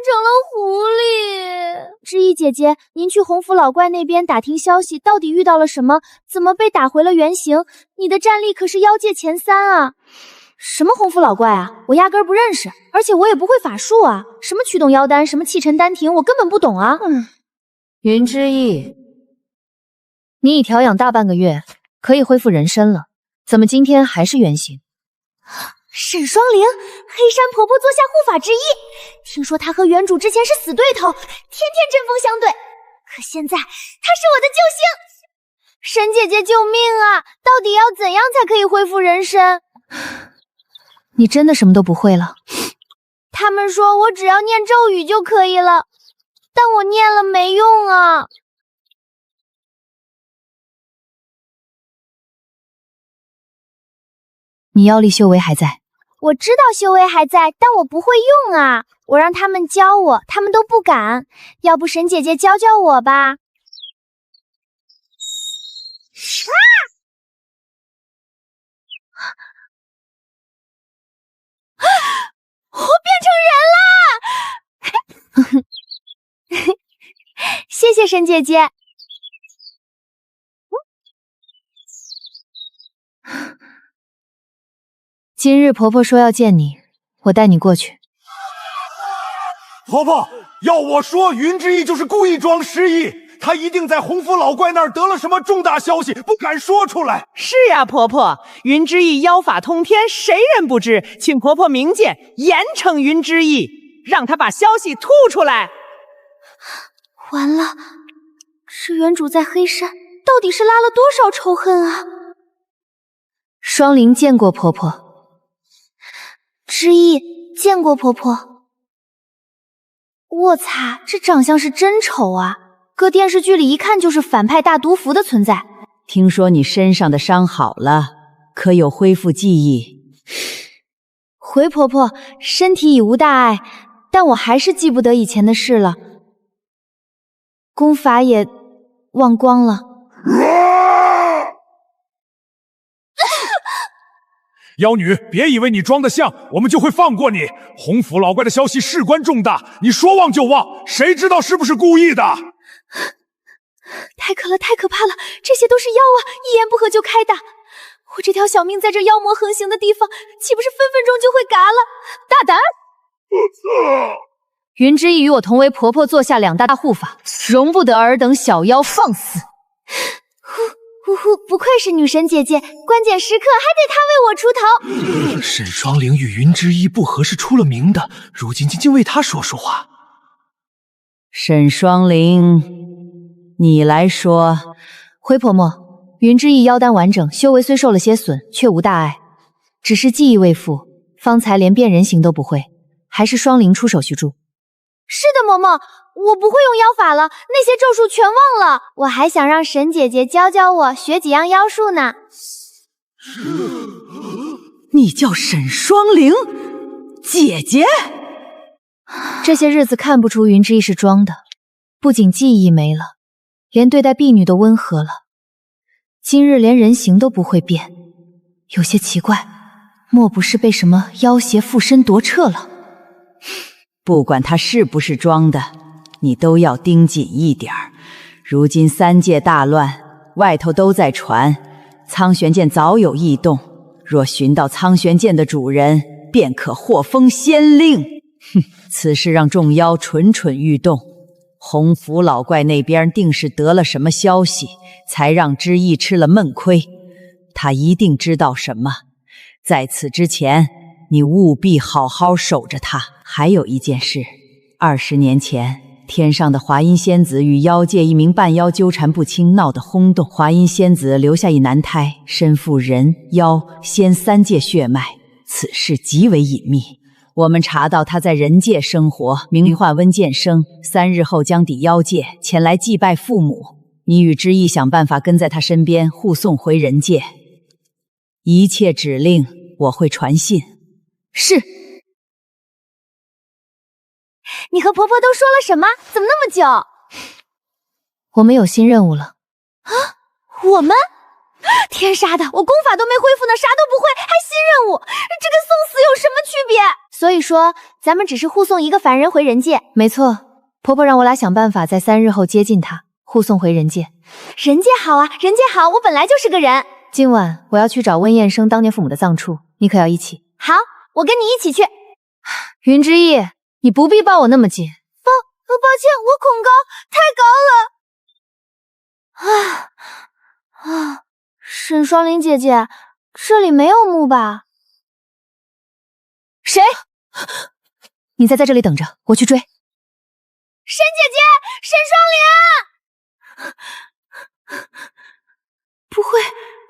成了狐狸。知意姐姐，您去洪福老怪那边打听消息，到底遇到了什么？怎么被打回了原形？你的战力可是妖界前3啊！什么洪福老怪啊，我压根儿不认识，而且我也不会法术啊，什么驱动妖丹，什么气沉丹庭，我根本不懂啊。云之翼，你已调养大半个月，可以恢复人身了，怎么今天还是原形？沈双灵，黑山婆婆座下护法之一，听说她和原主之前是死对头，天天针锋相对，可现在她是我的救星。沈姐姐救命啊！到底要怎样才可以恢复人身？你真的什么都不会了？他们说我只要念咒语就可以了，但我念了没用啊。你妖力修为还在？我知道修为还在，但我不会用啊。我让他们教我，他们都不敢。要不沈姐姐教教我吧？我变成人了！谢谢沈姐姐。今日婆婆说要见你，我带你过去。婆婆，要我说，云之翼就是故意装失忆，她一定在洪福老怪那儿得了什么重大消息，不敢说出来。是呀，婆婆，云之翼妖法通天，谁人不知？请婆婆明鉴，严惩云之翼，让她把消息吐出来。完了，这原主在黑山到底是拉了多少仇恨啊？双灵见过婆婆。之意见过婆婆。我擦，这长相是真丑啊，搁电视剧里一看就是反派大毒妇的存在。听说你身上的伤好了，可有恢复记忆？回婆婆，身体已无大碍，但我还是记不得以前的事了，功法也忘光了。妖女，别以为你装得像，我们就会放过你。洪福老怪的消息事关重大，你说忘就忘，谁知道是不是故意的？太可了，太可怕了，这些都是妖啊，一言不合就开打。我这条小命在这妖魔横行的地方，岂不是分分钟就会嘎了？大胆！云之翼与我同为婆婆座下2大护法，容不得尔等小妖放肆。呼呼，不愧是女神姐姐，关键时刻还得她为我出头。沈双灵与云之翼不和是出了名的，如今仅仅为她说说话。沈双灵，你来说。回婆婆，云之翼妖丹完整，修为虽受了些损，却无大碍，只是记忆未复，方才连变人形都不会，还是双灵出手协助。是的，嬷嬷，我不会用妖法了，那些咒术全忘了。我还想让沈姐姐教教我，学几样妖术呢。你叫沈双灵？姐姐？这些日子看不出云之翼是装的，不仅记忆没了，连对待婢女都温和了。今日连人形都不会变，有些奇怪，莫不是被什么妖邪附身夺彻了？不管他是不是装的，你都要盯紧一点儿。如今3界大乱，外头都在传苍玄剑早有异动，若寻到苍玄剑的主人，便可获封仙令。哼，此事让众妖蠢蠢欲动。洪福老怪那边定是得了什么消息，才让之意吃了闷亏。他一定知道什么，在此之前，你务必好好守着他。还有一件事，20年前，天上的华阴仙子与妖界一名半妖纠缠不清，闹得轰动。华阴仙子留下一男胎，身负人、妖、仙3界血脉，此事极为隐秘。我们查到他在人界生活，名唤温剑生，3日后将抵妖界，前来祭拜父母。你与之意想办法跟在他身边，护送回人界。一切指令我会传信。是。你和婆婆都说了什么？怎么那么久？我们有新任务了。啊？我们？天杀的！我功法都没恢复呢，啥都不会，还新任务，这跟送死有什么区别？所以说。说咱们只是护送一个凡人回人界？没错，婆婆让我俩想办法在3日后接近她，护送回人界。人界好啊，人界好，我本来就是个人。今晚我要去找温彦生当年父母的葬处，你可要一起？好，我跟你一起去。云之翼，你不必抱我那么紧。抱歉，我恐高，太高了。沈双灵姐姐，这里没有墓吧？谁？你再在这里等着，我去追。沈姐姐，沈双灵，不会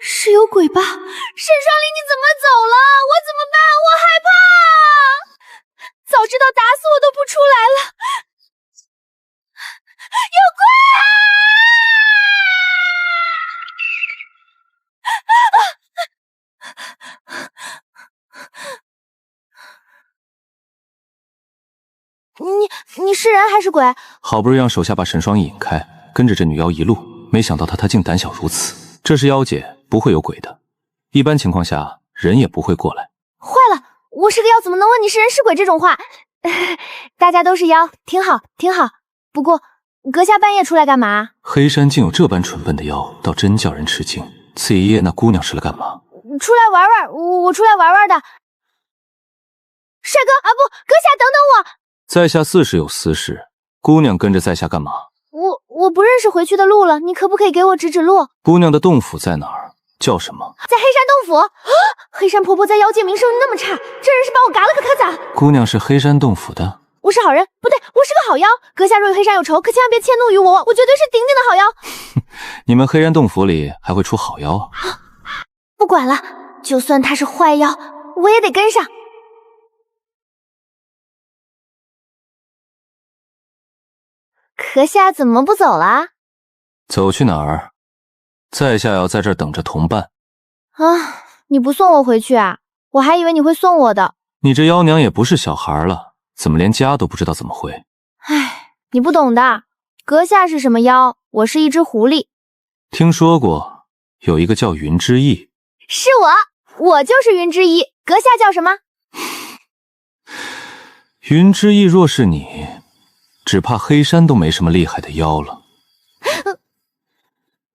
是有鬼吧？沈双灵，你怎么走了？我怎么办？我害怕！早知道打死我都不出来了。有鬼啊！你是人还是鬼？好不容易让手下把沈双翼引开，跟着这女妖一路，没想到她竟胆小如此。这是妖界，不会有鬼的，一般情况下人也不会过来。坏了，我是个妖，怎么能问你是人是鬼这种话？大家都是妖，挺好，挺好。不过阁下半夜出来干嘛？黑山竟有这般蠢笨的妖，倒真叫人吃惊。此夜那姑娘是来干嘛？出来玩玩，我出来玩玩的。帅哥啊，不，阁下等等我。在下似是有私事，姑娘跟着在下干嘛？我不认识回去的路了，你可不可以给我指指路？姑娘的洞府在哪儿？叫什么？在黑山洞府。黑山婆婆在妖界名声那么差，这人是把我嘎了可咋？姑娘是黑山洞府的？我是好人，不对，我是个好妖。阁下若与黑山有仇，可千万别迁怒于我，我绝对是顶顶的好妖。你们黑山洞府里还会出好妖啊？不管了，就算他是坏妖，我也得跟上。阁下怎么不走了？走去哪儿？在下要在这儿等着同伴。啊，你不送我回去啊？我还以为你会送我的。你这妖娘也不是小孩了，怎么连家都不知道怎么回？唉，你不懂的。阁下是什么妖？我是一只狐狸。听说过有一个叫云之翼。是我就是云之翼。阁下叫什么？云之翼若是你，只怕黑山都没什么厉害的妖了。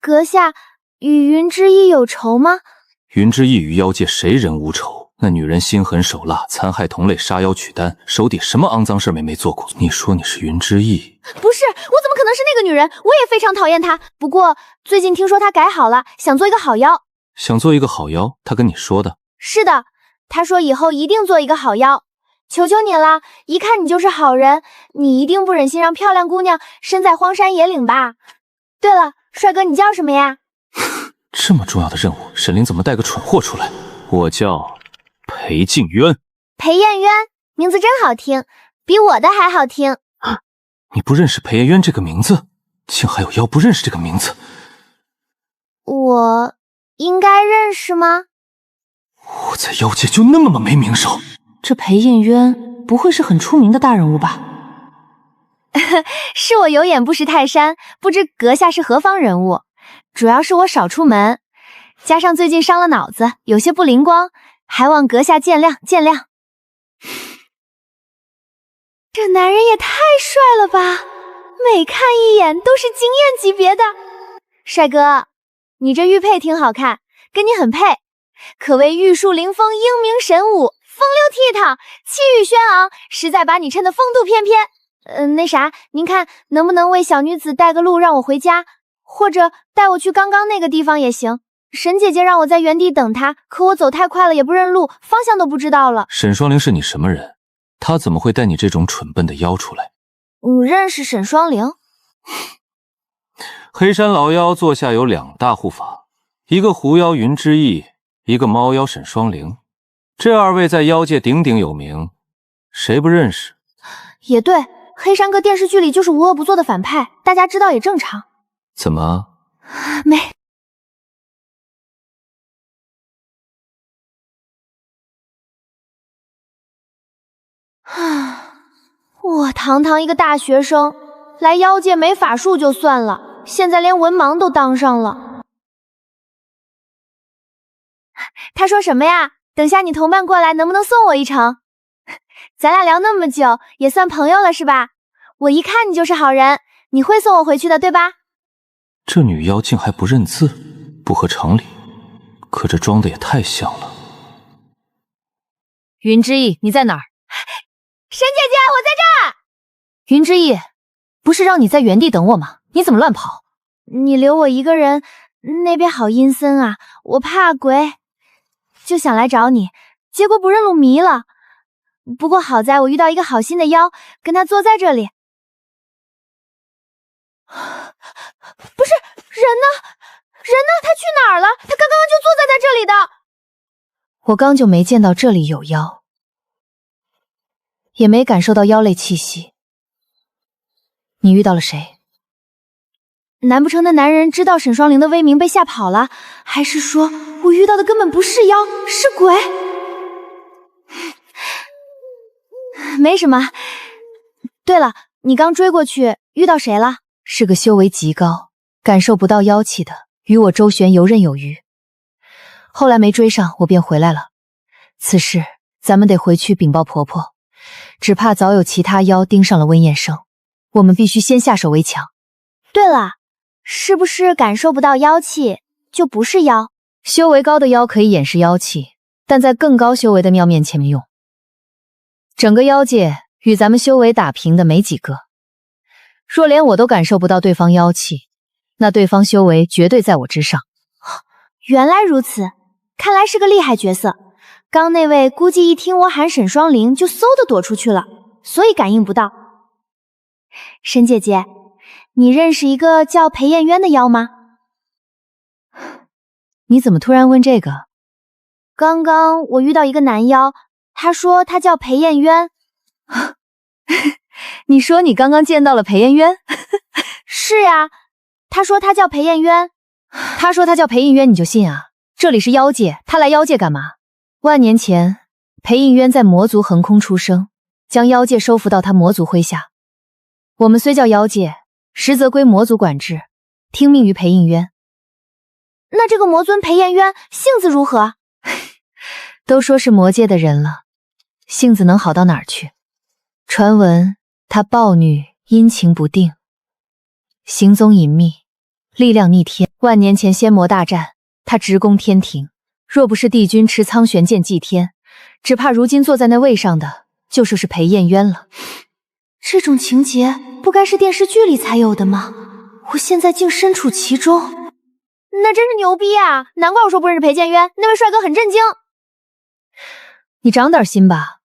阁下与云之翼有仇吗？云之翼与妖界谁人无仇？那女人心狠手辣，残害同类，杀妖取丹，手底什么肮脏事没做过？你说你是云之翼？不是，我怎么可能是那个女人？我也非常讨厌她。不过最近听说她改好了，想做一个好妖。想做一个好妖？她跟你说的？是的，她说以后一定做一个好妖。求求你了，一看你就是好人，你一定不忍心让漂亮姑娘身在荒山野岭吧？对了，帅哥，你叫什么呀？这么重要的任务，沈凌怎么带个蠢货出来？我叫裴静渊。裴艳渊，名字真好听，比我的还好听。你不认识裴艳渊这个名字？竟还有妖不认识这个名字？我应该认识吗？我在妖界就那么没名声？这裴艳渊不会是很出名的大人物吧？是我有眼不识泰山，不知阁下是何方人物。主要是我少出门，加上最近伤了脑子，有些不灵光，还望阁下见谅见谅。这男人也太帅了吧，每看一眼都是惊艳级别的。帅哥，你这玉佩挺好看，跟你很配，可谓玉树临风，英明神武，风流倜傥，气宇轩昂，实在把你衬得风度翩翩。那啥，您看能不能为小女子带个路让我回家，或者带我去刚刚那个地方也行。沈姐姐让我在原地等她，可我走太快了也不认路，方向都不知道了。沈双灵是你什么人？她怎么会带你这种蠢笨的妖出来？认识沈双灵？黑山老妖座下有2大护法，一个狐妖云之翼，一个猫妖沈双灵。这2位在妖界鼎鼎有名，谁不认识？也对，黑山哥电视剧里就是无恶不作的反派，大家知道也正常。怎么？没。我堂堂一个大学生，来妖界没法术就算了，现在连文盲都当上了。他说什么呀？等下你同伴过来，能不能送我一程？咱俩聊那么久，也算朋友了是吧？我一看你就是好人，你会送我回去的，对吧？这女妖竟还不认字，不合常理。可这装的也太像了。云之翼，你在哪儿？沈姐姐，我在这儿。云之翼，不是让你在原地等我吗？你怎么乱跑？你留我一个人，那边好阴森啊，我怕鬼，就想来找你，结果不认路迷了。不过好在我遇到一个好心的妖，跟他坐在这里。不是，人呢？人呢？他去哪儿了？他刚刚就坐在咱这里的。我刚就没见到这里有妖，也没感受到妖类气息。你遇到了谁？难不成那男人知道沈双灵的威名被吓跑了？还是说我遇到的根本不是妖，是鬼？没什么。对了，你刚追过去遇到谁了？是个修为极高，感受不到妖气的，与我周旋游刃有余。后来没追上，我便回来了。此事咱们得回去禀报婆婆，只怕早有其他妖盯上了温彦生，我们必须先下手为强。对了，是不是感受不到妖气就不是妖？修为高的妖可以掩饰妖气，但在更高修为的庙面前没用。整个妖界与咱们修为打平的没几个，若连我都感受不到对方妖气，那对方修为绝对在我之上。原来如此，看来是个厉害角色。刚那位估计一听我喊沈双灵就嗖的躲出去了，所以感应不到。沈姐姐，你认识一个叫裴艳渊的妖吗？你怎么突然问这个？刚刚我遇到一个男妖，他说他叫裴艳渊。你说你刚刚见到了裴艳渊？是呀，他说他叫裴艳渊。他说他叫裴映渊，你就信啊？这里是妖界，他来妖界干嘛？万年前，裴映渊在魔族横空出生，将妖界收服到他魔族麾下。我们虽叫妖界，实则归魔族管制，听命于裴映渊。那这个魔尊裴艳渊性子如何？都说是魔界的人了，性子能好到哪儿去？传闻他暴虐，阴晴不定，行踪隐秘，力量逆天。万年前仙魔大战，他直攻天庭，若不是帝君持苍玄剑祭天，只怕如今坐在那位上的就说是裴艳渊了。这种情节不该是电视剧里才有的吗？我现在竟身处其中，那真是牛逼啊！难怪我说不认识裴建渊，那位帅哥很震惊。你长点心吧，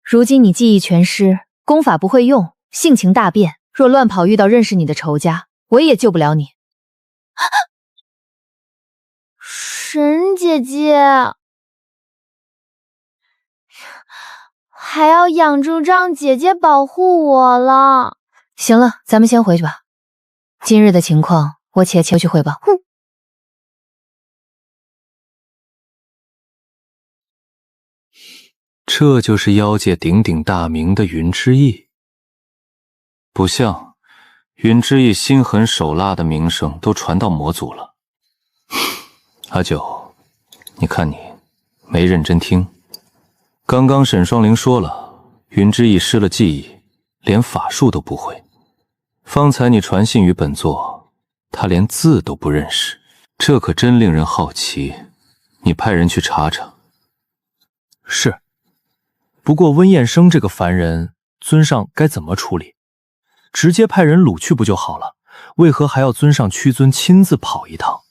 如今你技艺全失，功法不会用，性情大变，若乱跑遇到认识你的仇家，我也救不了你。沈姐姐，还要仰着让姐姐保护我了。行了，咱们先回去吧。今日的情况，我且去汇报。哼。这就是妖界鼎鼎大名的云之翼。不像，云之翼心狠手辣的名声都传到魔族了。阿九，你看你没认真听。刚刚沈双灵说了，云之翼失了记忆，连法术都不会。方才你传信于本座，他连字都不认识，这可真令人好奇。你派人去查查。是。不过温彦生这个凡人，尊上该怎么处理？直接派人掳去不就好了？为何还要尊上屈尊亲自跑一趟？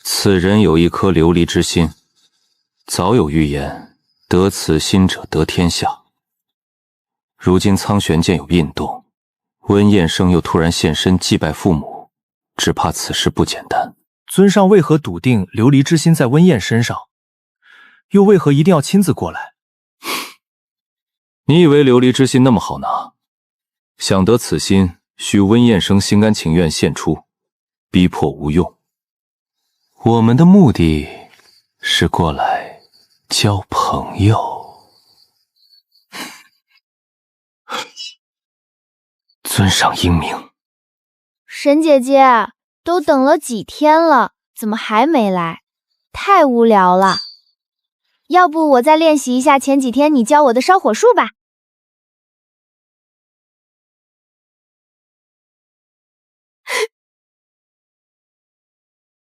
此人有一颗琉璃之心，早有预言，得此心者得天下。如今苍玄剑有异动，温彦生又突然现身祭拜父母，只怕此事不简单。尊上为何笃定琉璃之心在温彦身上？又为何一定要亲自过来？你以为琉璃之心那么好拿？想得此心，需温彦生心甘情愿献出，逼迫无用。我们的目的是过来交朋友。尊上英明。沈姐姐，都等了几天了，怎么还没来？太无聊了。要不我再练习一下前几天你教我的烧火术吧。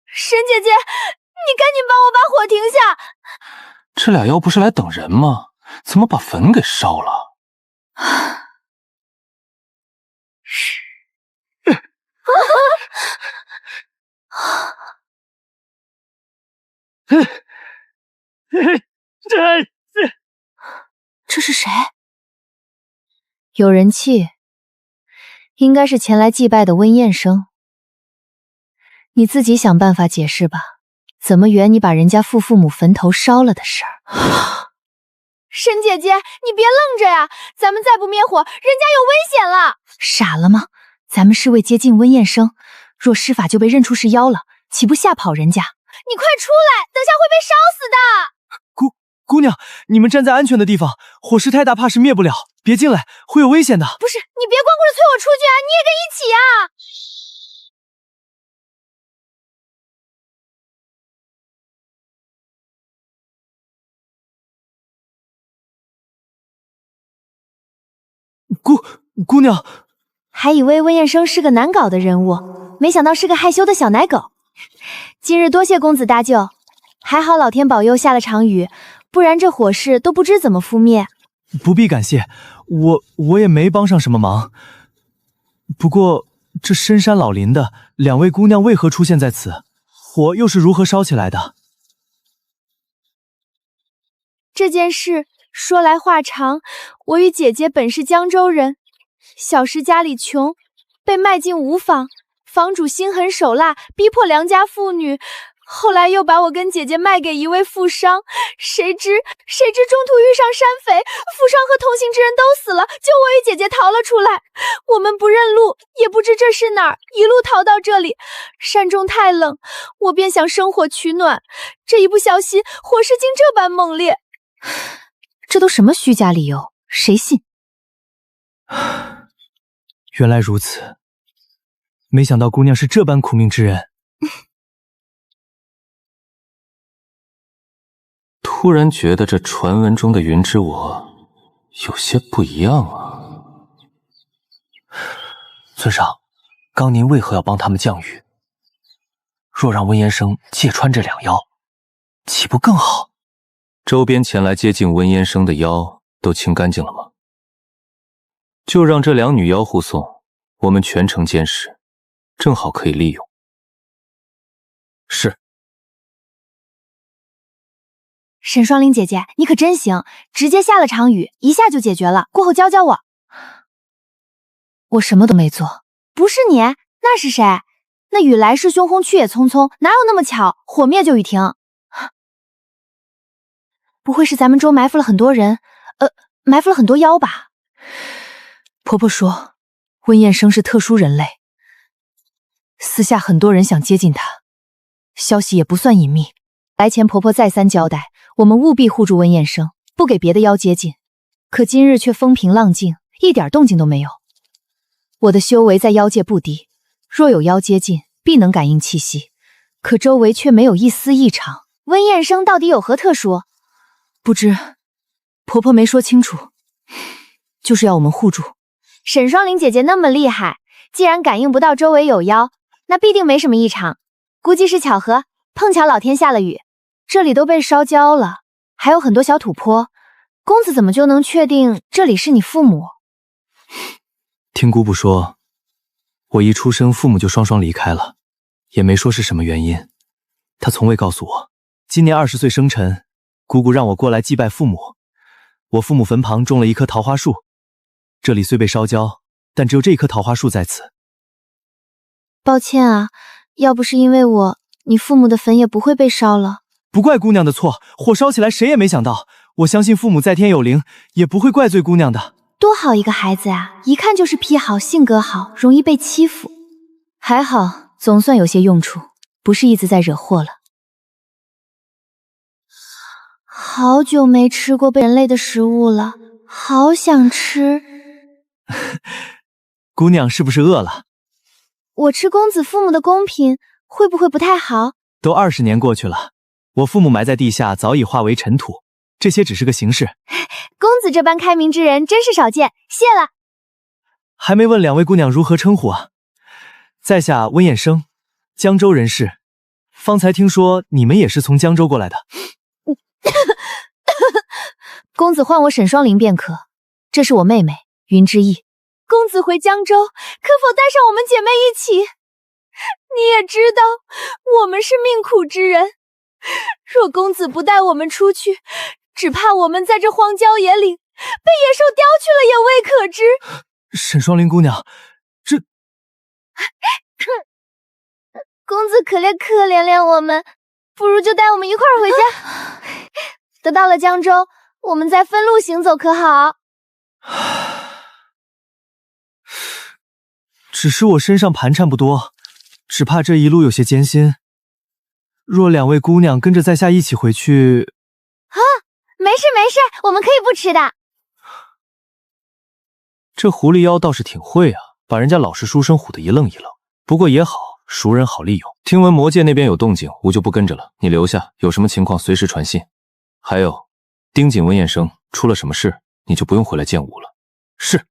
沈姐姐，你赶紧帮我把火停下！这俩妖不是来等人吗？怎么把坟给烧了？这是谁？有人气，应该是前来祭拜的温彦生。你自己想办法解释吧，怎么圆你把人家父母坟头烧了的事儿？沈姐姐，你别愣着呀，咱们再不灭火，人家有危险了！傻了吗？咱们是为接近温彦生，若施法就被认出是妖了，岂不吓跑人家？你快出来，等下会被烧死的！姑娘，你们站在安全的地方，火势太大，怕是灭不了，别进来，会有危险的。不是，你别光顾着催我出去啊，你也跟一起啊！姑娘，还以为温彦生是个难搞的人物，没想到是个害羞的小奶狗。今日多谢公子搭救，还好老天保佑下了场雨，不然这火势都不知怎么扑灭。不必感谢，我也没帮上什么忙。不过这深山老林的，两位姑娘为何出现在此？火又是如何烧起来的？这件事说来话长，我与姐姐本是江州人，小时家里穷，被卖进吴坊，房主心狠手辣，逼迫良家妇女，后来又把我跟姐姐卖给一位富商，谁知中途遇上山匪，富商和同行之人都死了，就我与姐姐逃了出来。我们不认路，也不知这是哪儿，一路逃到这里。山中太冷，我便想生火取暖，这一不小心，火势竟这般猛烈。这都什么虚假理由？谁信？原来如此，没想到姑娘是这般苦命之人。突然觉得这传闻中的云之我有些不一样啊。尊上，刚您为何要帮他们降雨？若让温彦生揭穿这两妖，岂不更好？周边前来接近温彦生的妖都清干净了吗？就让这两女妖护送，我们全程监视，正好可以利用。是。沈双林姐姐，你可真行，直接下了场雨，一下就解决了。过后教教我。我什么都没做。不是你，那是谁？那雨来势汹汹，去也匆匆，哪有那么巧，火灭就雨停？不会是咱们州埋伏了很多人，埋伏了很多妖吧？婆婆说，温彦生是特殊人类，私下很多人想接近他，消息也不算隐秘。来前婆婆再三交代，我们务必护住温彦生，不给别的妖接近。可今日却风平浪静，一点动静都没有。我的修为在妖界不低，若有妖接近，必能感应气息，可周围却没有一丝异常。温彦生到底有何特殊？不知，婆婆没说清楚，就是要我们护住。沈双林姐姐那么厉害，既然感应不到周围有妖，那必定没什么异常，估计是巧合，碰巧老天下了雨，这里都被烧焦了，还有很多小土坡，公子怎么就能确定这里是你父母？听姑姑说，我一出生父母就双双离开了，也没说是什么原因，她从未告诉我。今年20岁生辰，姑姑让我过来祭拜父母。我父母坟旁种了一棵桃花树，这里虽被烧焦，但只有这一棵桃花树在此。抱歉啊，要不是因为我，你父母的坟也不会被烧了。不怪姑娘的错，火烧起来谁也没想到。我相信父母在天有灵，也不会怪罪姑娘的。多好一个孩子啊，一看就是癖好，性格好，容易被欺负。还好，总算有些用处，不是一直在惹祸了。好久没吃过被人类的食物了，好想吃。姑娘是不是饿了？我吃公子父母的贡品，会不会不太好？都20年过去了，我父母埋在地下早已化为尘土，这些只是个形式。公子这般开明之人真是少见，谢了。还没问两位姑娘如何称呼啊？在下温彦生，江州人士。方才听说你们也是从江州过来的。公子唤我沈双灵便可，这是我妹妹云之意。公子回江州，可否带上我们姐妹一起？你也知道，我们是命苦之人，若公子不带我们出去，只怕我们在这荒郊野岭被野兽叼去了也未可知。沈双灵姑娘，这……公子可怜我们，不如就带我们一块儿回家。等到了江州，我们再分路行走，可好？只是我身上盘缠不多，只怕这一路有些艰辛。若两位姑娘跟着在下一起回去……啊，没事，我们可以不吃的。这狐狸妖倒是挺会啊，把人家老实书生唬得一愣一愣。不过也好，熟人好利用。听闻魔界那边有动静，吾就不跟着了。你留下，有什么情况随时传信。还有，盯紧温彦生，出了什么事，你就不用回来见吾了。是。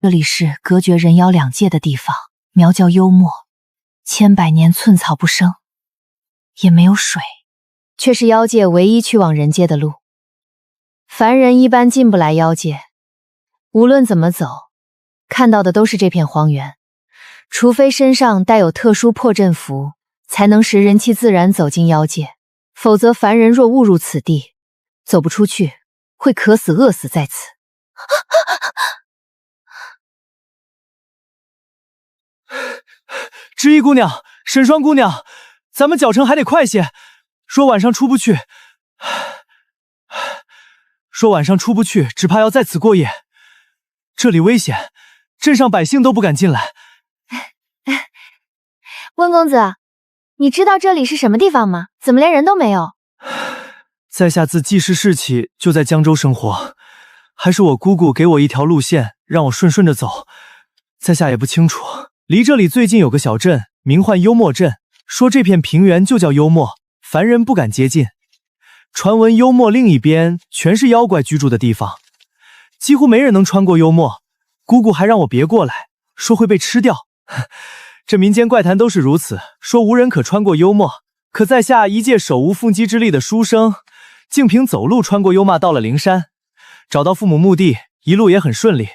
这里是隔绝人妖两界的地方，苗叫幽默，千百年寸草不生，也没有水，却是妖界唯一去往人界的路。凡人一般进不来妖界，无论怎么走，看到的都是这片荒原，除非身上带有特殊破阵符，才能使人气自然走进妖界，否则凡人若误入此地，走不出去，会渴死饿死在此。知意姑娘，沈双姑娘，咱们脚程还得快些。说晚上出不去，只怕要在此过夜。这里危险，镇上百姓都不敢进来。温公子，你知道这里是什么地方吗？怎么连人都没有？在下自记事事起就在江州生活，还是我姑姑给我一条路线，让我顺着走。在下也不清楚。离这里最近有个小镇，名唤幽默镇，说这片平原就叫幽默，凡人不敢接近。传闻幽默另一边全是妖怪居住的地方，几乎没人能穿过幽默。姑姑还让我别过来，说会被吃掉。这民间怪谈都是如此，说无人可穿过幽默。可在下一介手无缚鸡之力的书生，竟凭走路穿过幽默到了灵山，找到父母墓地，一路也很顺利，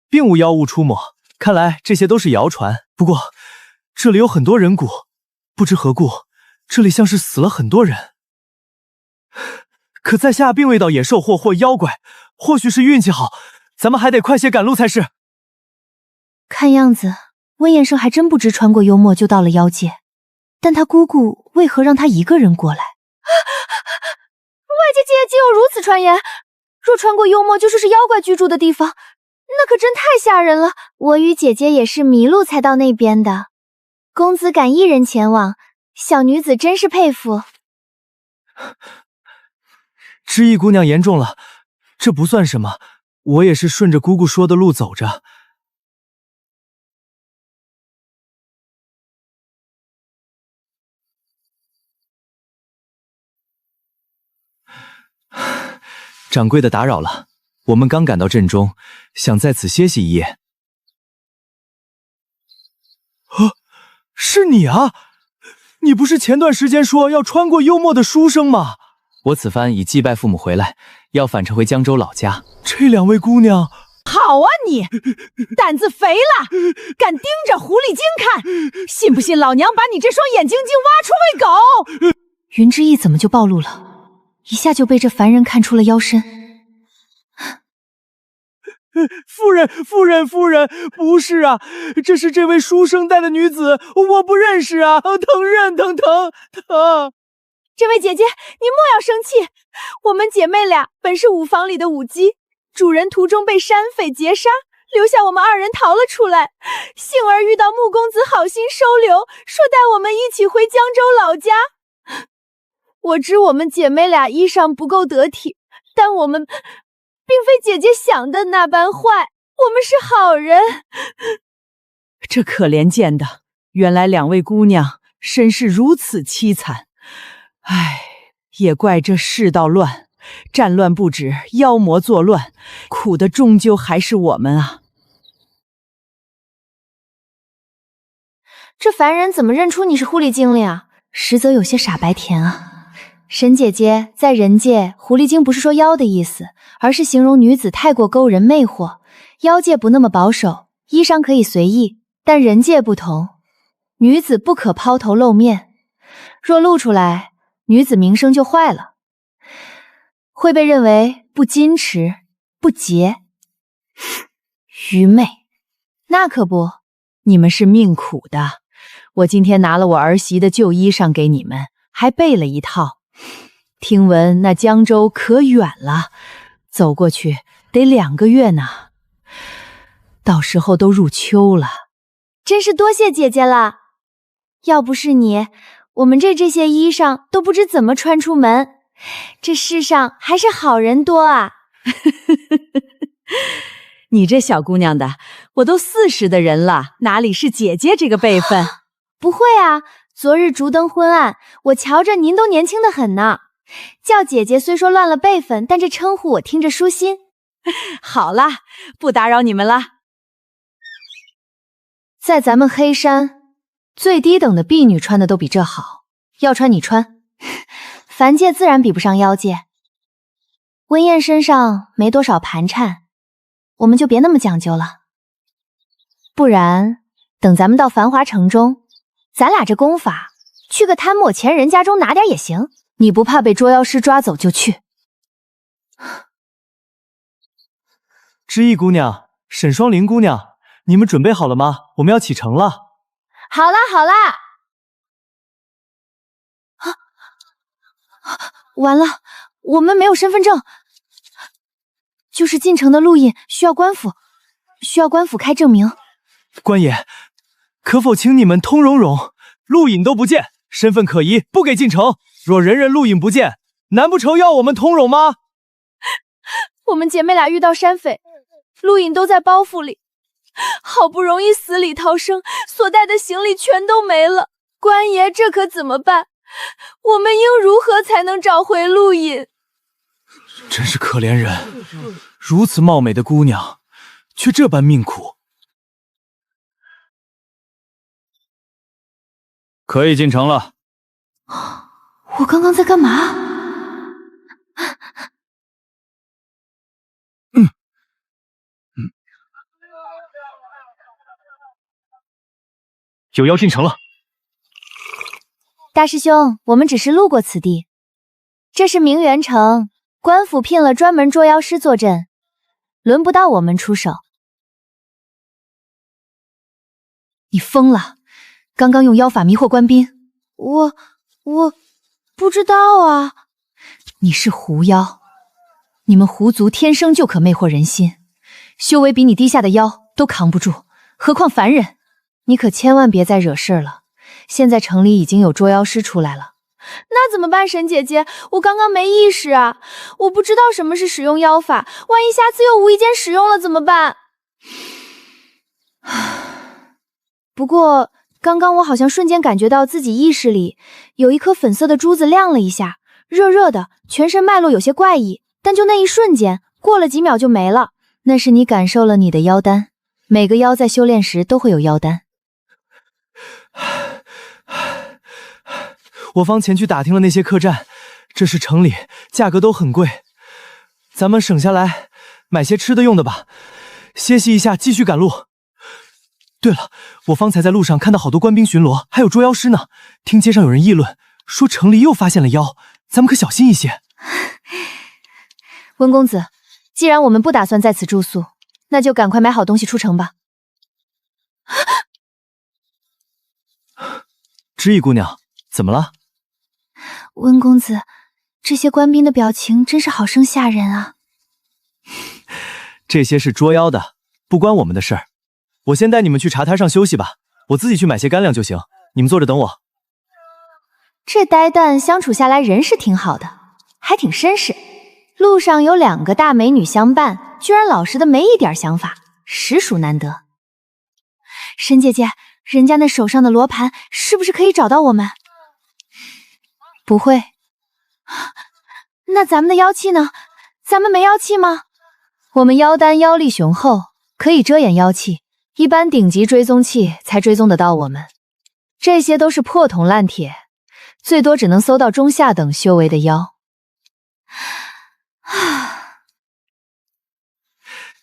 并无妖物出没。看来这些都是谣传，不过这里有很多人骨，不知何故，这里像是死了很多人。可在下并未到野兽或妖怪，或许是运气好，咱们还得快些赶路才是。看样子温彦生还真不知穿过幽默就到了妖界，但他姑姑为何让他一个人过来？外界竟有如此传言，若穿过幽默就说是妖怪居住的地方，那可真太吓人了。我与姐姐也是迷路才到那边的，公子敢一人前往，小女子真是佩服。知意姑娘言重了，这不算什么，我也是顺着姑姑说的路走着。掌柜的打扰了，我们刚赶到镇中，想在此歇息一夜。是你啊！你不是前段时间说要穿过幽默的书生吗？我此番已祭拜父母回来，要返程回江州老家。这两位姑娘，好啊你，胆子肥了，敢盯着狐狸精看，信不信老娘把你这双眼睛精挖出喂狗？云之意怎么就暴露了？一下就被这凡人看出了妖身。夫人，不是啊，这是这位书生带的女子，我不认识啊，疼人疼。这位姐姐，你莫要生气，我们姐妹俩本是舞坊里的舞姬，主人途中被山匪劫杀，留下我们二人逃了出来，幸而遇到穆公子好心收留，说带我们一起回江州老家。我知我们姐妹俩衣裳不够得体，但我们并非姐姐想的那般坏，我们是好人。这可怜见的，原来两位姑娘身世如此凄惨，唉，也怪这世道乱，战乱不止，妖魔作乱，苦的终究还是我们啊！这凡人怎么认出你是狐狸精了呀？实则有些傻白甜啊。沈姐姐，在人界，狐狸精不是说妖的意思，而是形容女子太过勾人魅惑。妖界不那么保守，衣裳可以随意，但人界不同，女子不可抛头露面，若露出来，女子名声就坏了，会被认为不矜持、不洁、愚昧。那可不，你们是命苦的。我今天拿了我儿媳的旧衣裳给你们，还备了一套。听闻那江州可远了，走过去得2个月呢，到时候都入秋了。真是多谢姐姐了，要不是你，我们这些衣裳都不知怎么穿出门。这世上还是好人多啊。你这小姑娘的，我都40的人了，哪里是姐姐这个辈分？不会啊，昨日烛灯昏暗，我瞧着您都年轻得很呢。叫姐姐虽说乱了辈分，但这称呼我听着舒心。好啦，不打扰你们了。在咱们黑山，最低等的婢女穿的都比这好，要穿你穿，凡界自然比不上妖界。温燕身上没多少盘缠，我们就别那么讲究了。不然，等咱们到繁华城中，咱俩这功法，去个贪墨钱人家中拿点也行。你不怕被捉妖师抓走就去。知意姑娘，沈双灵姑娘，你们准备好了吗？我们要启程了。好啦好啦。完了，我们没有身份证。就是进城的路引需要官府开证明。官爷，可否请你们通融融？路引都不见，身份可疑，不给进城。若人人路引不见，难不成要我们通融吗？我们姐妹俩遇到山匪，路引都在包袱里，好不容易死里逃生，所带的行李全都没了。官爷，这可怎么办？我们应如何才能找回路引？真是可怜人，如此貌美的姑娘，却这般命苦。可以进城了。我刚刚在干嘛？有妖进城了。大师兄，我们只是路过此地，这是明元城，官府聘了专门捉妖师坐镇，轮不到我们出手。你疯了！刚刚用妖法迷惑官兵。我不知道啊。你是狐妖，你们狐族天生就可魅惑人心，修为比你低下的妖都扛不住，何况凡人。你可千万别再惹事了，现在城里已经有捉妖师出来了。那怎么办，沈姐姐？我刚刚没意识啊，我不知道什么是使用妖法，万一下次又无意间使用了怎么办？不过刚刚我好像瞬间感觉到自己意识里有一颗粉色的珠子亮了一下，热热的，全身脉络有些怪异，但就那一瞬间，过了几秒就没了。那是你感受了你的妖丹，每个妖在修炼时都会有妖丹。我方前去打听了那些客栈，这是城里，价格都很贵。咱们省下来买些吃的用的吧，歇息一下，继续赶路。对了，我方才在路上看到好多官兵巡逻，还有捉妖师呢。听街上有人议论，说城里又发现了妖，咱们可小心一些。温公子，既然我们不打算在此住宿，那就赶快买好东西出城吧。知意姑娘，怎么了？温公子，这些官兵的表情真是好生吓人啊。这些是捉妖的，不关我们的事儿。我先带你们去茶摊上休息吧，我自己去买些干粮就行，你们坐着等我。这呆蛋相处下来人是挺好的，还挺绅士。路上有2个大美女相伴，居然老实的没一点想法，实属难得。沈姐姐，人家那手上的罗盘是不是可以找到我们？不会。那咱们的妖气呢？咱们没妖气吗？我们妖丹妖力雄厚，可以遮掩妖气，一般顶级追踪器才追踪得到我们。这些都是破铜烂铁，最多只能搜到中下等修为的妖。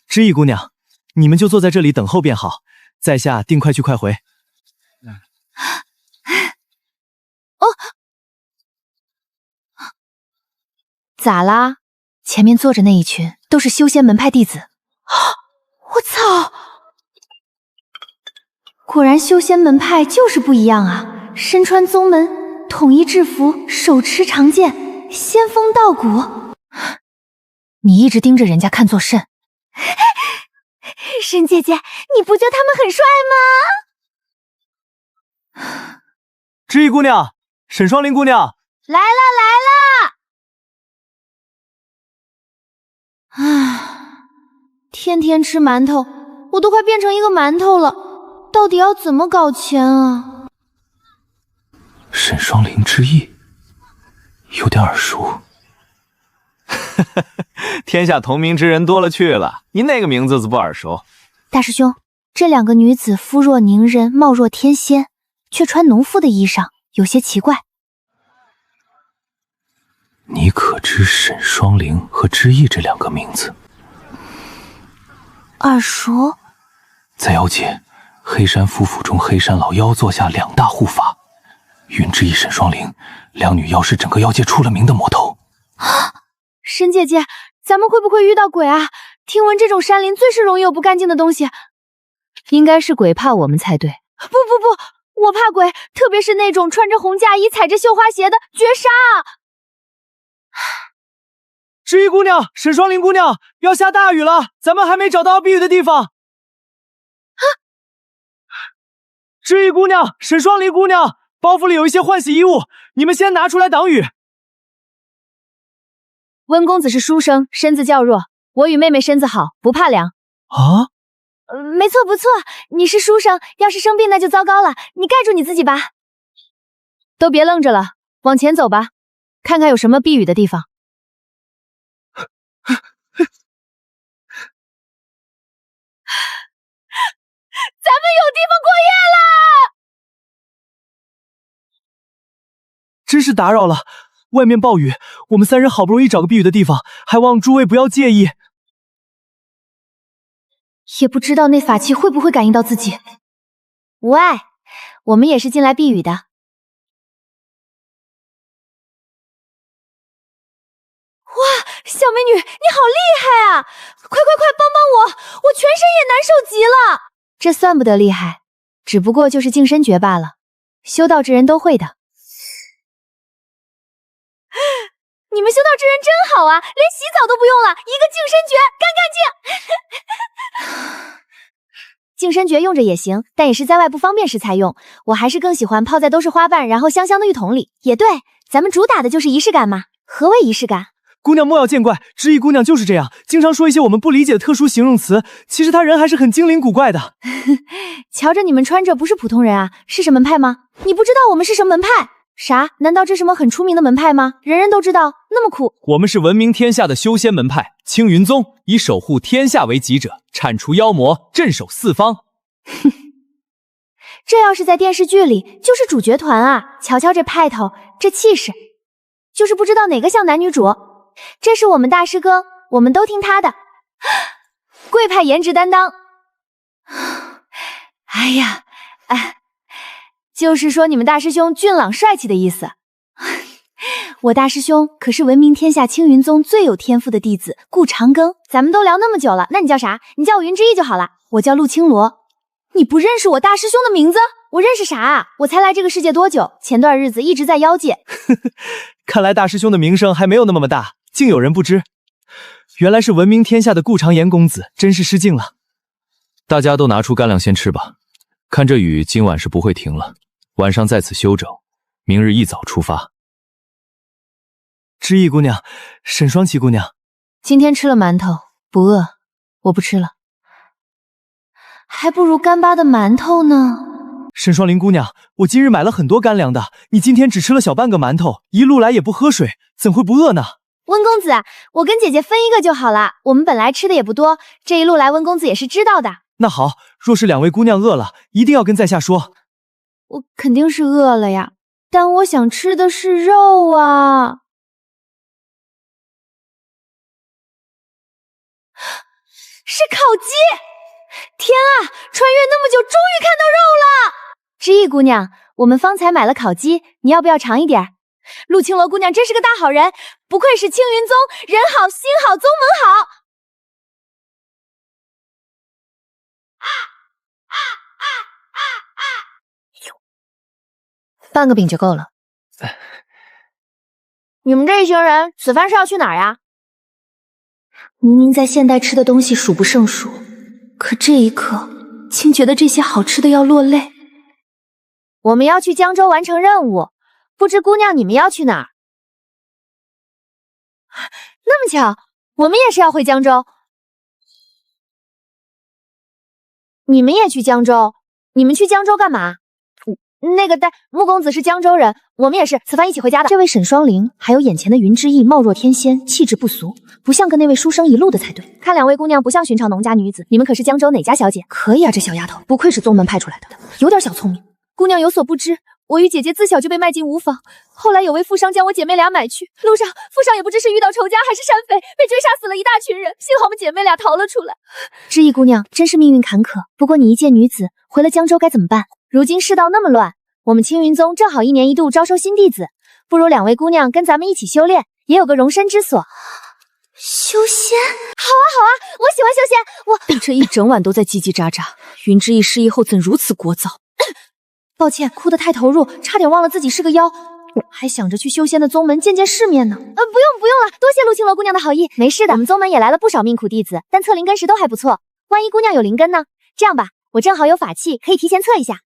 知意姑娘，你们就坐在这里等候便好，在下定快去快回。咋啦？前面坐着那一群都是修仙门派弟子。我操！果然修仙门派就是不一样啊！身穿宗门统一制服，手持长剑，仙风道骨。你一直盯着人家看作甚？沈姐姐，你不觉得他们很帅吗？知意姑娘，沈双灵姑娘，来啦来啦！天天吃馒头，我都快变成一个馒头了，到底要怎么搞钱啊？沈双灵之意，有点耳熟。天下同名之人多了去了，你哪个名字不耳熟？大师兄，这两个女子肤若凝人，貌若天仙，却穿农妇的衣裳，有些奇怪。你可知沈双灵和知意这两个名字？耳熟。在妖界，黑山夫妇中黑山老妖座下两大护法，云之意、沈双灵，两女妖是整个妖界出了名的魔头。沈姐姐，咱们会不会遇到鬼啊？听闻这种山林最是容易有不干净的东西。应该是鬼怕我们才对。不，我怕鬼，特别是那种穿着红嫁衣、踩着绣花鞋的，绝杀啊！知意姑娘，沈双灵姑娘，要下大雨了，咱们还没找到避雨的地方。知意姑娘，沈双灵姑娘，包袱里有一些换洗衣物，你们先拿出来挡雨。温公子是书生，身子较弱，我与妹妹身子好，不怕凉。啊？没错不错，你是书生，要是生病那就糟糕了，你盖住你自己吧。都别愣着了，往前走吧，看看有什么避雨的地方。咱们有地方过夜了！真是打扰了，外面暴雨，我们三人好不容易找个避雨的地方，还望诸位不要介意。也不知道那法器会不会感应到自己。无碍，我们也是进来避雨的。哇，小美女，你好厉害啊！快帮帮我全身也难受极了。这算不得厉害，只不过就是净身诀罢了，修道之人都会的。你们修道之人真好啊，连洗澡都不用了，一个净身诀，干干净。净身诀用着也行，但也是在外不方便时才用。我还是更喜欢泡在都是花瓣，然后香香的浴桶里。也对，咱们主打的就是仪式感嘛。何为仪式感？姑娘莫要见怪，知意姑娘就是这样，经常说一些我们不理解的特殊形容词。其实她人还是很精灵古怪的。瞧着你们穿着不是普通人啊，是什么门派吗？你不知道我们是什么门派？啥？难道这什么很出名的门派吗？人人都知道，那么苦。我们是闻名天下的修仙门派青云宗，以守护天下为己者，铲除妖魔，镇守四方。这要是在电视剧里，就是主角团啊！瞧瞧这派头，这气势，就是不知道哪个像男女主。这是我们大师哥，我们都听他的。贵派颜值担当。哎呀，就是说你们大师兄俊朗帅气的意思。我大师兄可是闻名天下青云宗最有天赋的弟子顾长庚。咱们都聊那么久了，那你叫啥？你叫我云之意就好了。我叫陆青罗。你不认识我大师兄的名字？我认识啥啊？我才来这个世界多久？前段日子一直在妖界。看来大师兄的名声还没有那么大，竟有人不知。原来是闻名天下的顾长颜公子，真是失敬了。大家都拿出干粮先吃吧，看这雨今晚是不会停了，晚上在此休整，明日一早出发。知意姑娘，沈双琪姑娘，今天吃了馒头，不饿，我不吃了。还不如干巴的馒头呢。沈双林姑娘，我今日买了很多干粮的，你今天只吃了小半个馒头，一路来也不喝水，怎会不饿呢？温公子，我跟姐姐分一个就好了，我们本来吃的也不多，这一路来温公子也是知道的。那好，若是两位姑娘饿了，一定要跟在下说。我肯定是饿了呀，但我想吃的是肉啊。是烤鸡！天啊，穿越那么久，终于看到肉了！知意姑娘，我们方才买了烤鸡，你要不要尝一点？陆青罗姑娘真是个大好人，不愧是青云宗，人好心好宗门好。半个饼就够了。你们这一行人，此番是要去哪儿呀？明明在现代吃的东西数不胜数，可这一刻竟觉得这些好吃的要落泪。我们要去江州完成任务，不知姑娘你们要去哪儿？那么巧，我们也是要回江州。你们也去江州？你们去江州干嘛？那个穆公子是江州人，我们也是，此番一起回家的。这位沈双灵，还有眼前的云之意，貌若天仙，气质不俗，不像跟那位书生一路的才对。看两位姑娘不像寻常农家女子，你们可是江州哪家小姐？可以啊，这小丫头不愧是宗门派出来的，有点小聪明。姑娘有所不知，我与姐姐自小就被卖进吾房，后来有位富商将我姐妹俩买去，路上富商也不知是遇到仇家还是山匪，被追杀死了一大群人，幸好我们姐妹俩逃了出来。知意姑娘真是命运坎坷，不过你一介女子回了江州该怎么办？如今世道那么乱，我们青云宗正好1年1度招收新弟子，不如两位姑娘跟咱们一起修炼，也有个容身之所。修仙？好啊好啊，我喜欢修仙。我这一整晚都在叽叽喳喳，云之意失忆后怎如此聒噪？抱歉，哭得太投入，差点忘了自己是个妖，还想着去修仙的宗门见见世面呢。不用了，多谢陆青罗姑娘的好意。没事的，我们宗门也来了不少命苦弟子，但测灵根时都还不错。万一姑娘有灵根呢？这样吧，我正好有法器，可以提前测一下。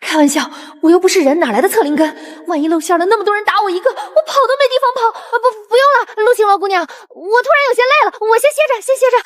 开玩笑，我又不是人，哪来的测灵根？万一露馅了，那么多人打我一个，我跑都没地方跑。不用了，陆青罗姑娘，我突然有些累了，我先歇着。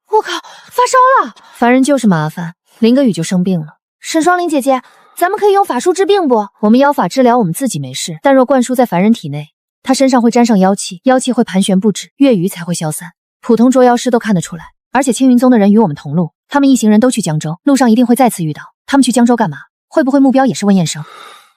我靠，发烧了！凡人就是麻烦，淋个雨就生病了。沈双灵姐姐，咱们可以用法术治病不？我们妖法治疗我们自己没事，但若灌输在凡人体内，他身上会沾上妖气，妖气会盘旋不止，月余才会消散。普通捉妖师都看得出来。而且青云宗的人与我们同路，他们一行人都去江州，路上一定会再次遇到。他们去江州干嘛？会不会目标也是温彦生？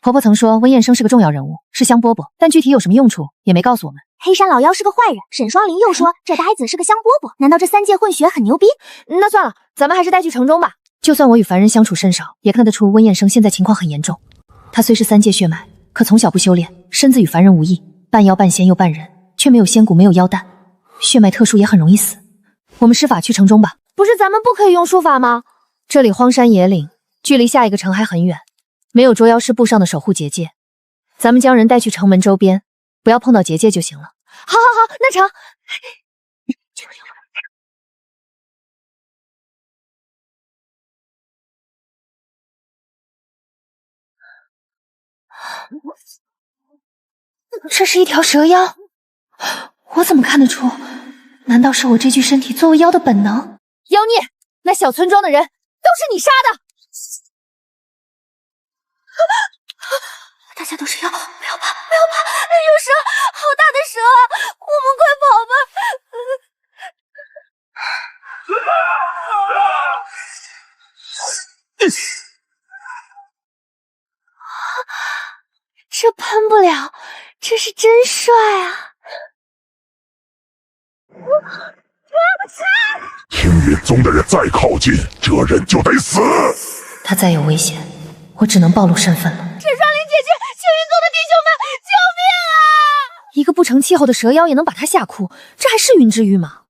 婆婆曾说温彦生是个重要人物，是香饽饽，但具体有什么用处也没告诉我们。黑山老妖是个坏人，沈双灵又说这呆子是个香饽饽，难道这3界混血很牛逼？那算了，咱们还是带去城中吧。就算我与凡人相处甚少，也看得出温彦生现在情况很严重。他虽是3界血脉，可从小不修炼，身子与凡人无异，半妖半仙又半人，却没有仙骨，没有妖蛋，血脉特殊也很容易死。我们施法去城中吧。不是咱们不可以用术法吗？这里荒山野岭，距离下一个城还很远，没有捉妖师布上的守护结界。咱们将人带去城门周边，不要碰到结界就行了。好，那成。这是一条蛇妖，我怎么看得出？难道是我这具身体作为妖的本能？妖孽，那小村庄的人都是你杀的！大家都是妖，不要怕，有蛇，好大的蛇，我们快跑吧！这喷不了，这是真帅啊！青云宗的人再靠近，这人就得死。他再有危险，我只能暴露身份了。沈双灵姐姐，青云宗的弟兄们，救命啊！一个不成气候的蛇妖也能把他吓哭，这还是云之玉吗？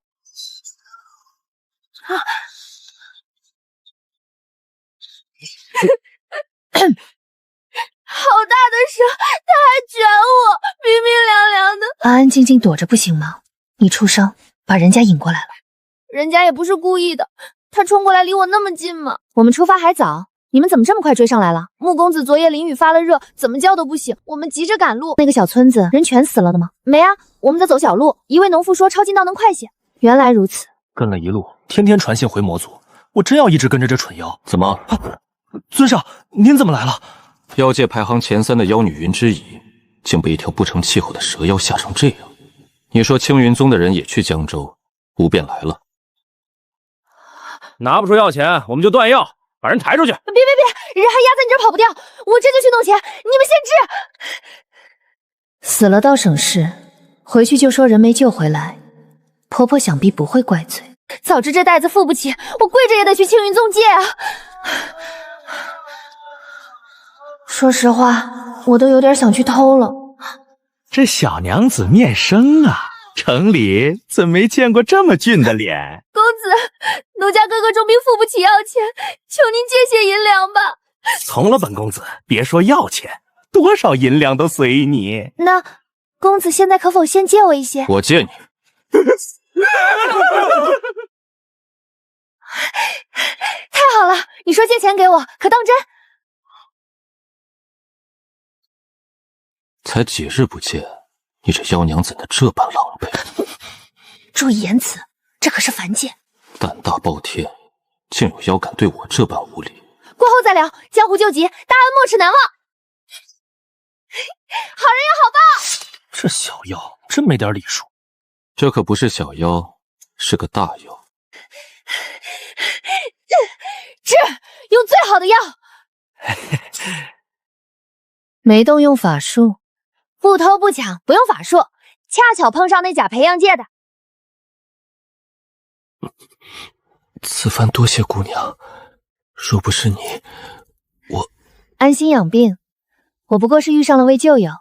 好大的蛇，它还卷我，明明凉凉的。安安静静躲着不行吗？你出声，把人家引过来了。人家也不是故意的，他冲过来离我那么近嘛。我们出发还早，你们怎么这么快追上来了？穆公子昨夜淋雨发了热，怎么叫都不醒，我们急着赶路。那个小村子人全死了的吗？没啊，我们在走小路，一位农妇说抄近道能快些。原来如此。跟了一路，天天传信回魔族，我真要一直跟着这蠢妖。怎么？尊上，您怎么来了？妖界排行前3的妖女云之乙，竟被一条不成气候的蛇妖吓成这样。你说青云宗的人也去江州，不便来了？拿不出药钱，我们就断药，把人抬出去。别，人还压在你这儿跑不掉，我这就去弄钱，你们先治。死了倒省事，回去就说人没救回来，婆婆想必不会怪罪。早知这袋子付不起，我跪着也得去青云宗借啊。说实话，我都有点想去偷了。这小娘子面生啊，城里怎没见过这么俊的脸？公子，奴家哥哥重病付不起药钱，求您借些银两吧。从了本公子，别说要钱，多少银两都随你。那公子现在可否先借我一些？我借你。太好了，你说借钱给我，可当真？才几日不见，你这妖娘怎的这般狼狈？注意言辞，这可是凡剑。胆大包天，竟有妖敢对我这般无礼。过后再聊，江湖救急，大恩莫齿难忘。好人有好报。这小妖真没点礼数。这可不是小妖，是个大妖。治，用最好的药。没动用法术，不偷不抢，不用法术，恰巧碰上那假培养界的。此番多谢姑娘，若不是你，我……安心养病，我不过是遇上了位旧友。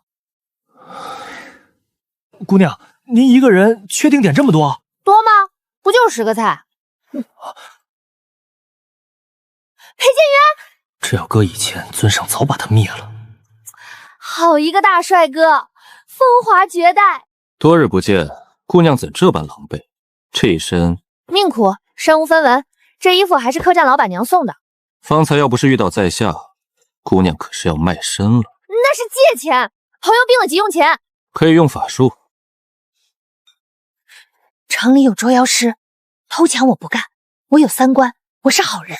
姑娘，您一个人确定点这么多？多吗？不就是10个菜？裴剑渊，这要搁以前，尊上早把他灭了。好一个大帅哥，风华绝代。多日不见，姑娘怎这般狼狈？这一身命苦，身无分文，这衣服还是客栈老板娘送的。方才要不是遇到在下，姑娘可是要卖身了。那是借钱，朋友病了急用钱。可以用法术。城里有捉妖师，偷抢我不干，我有3观，我是好人。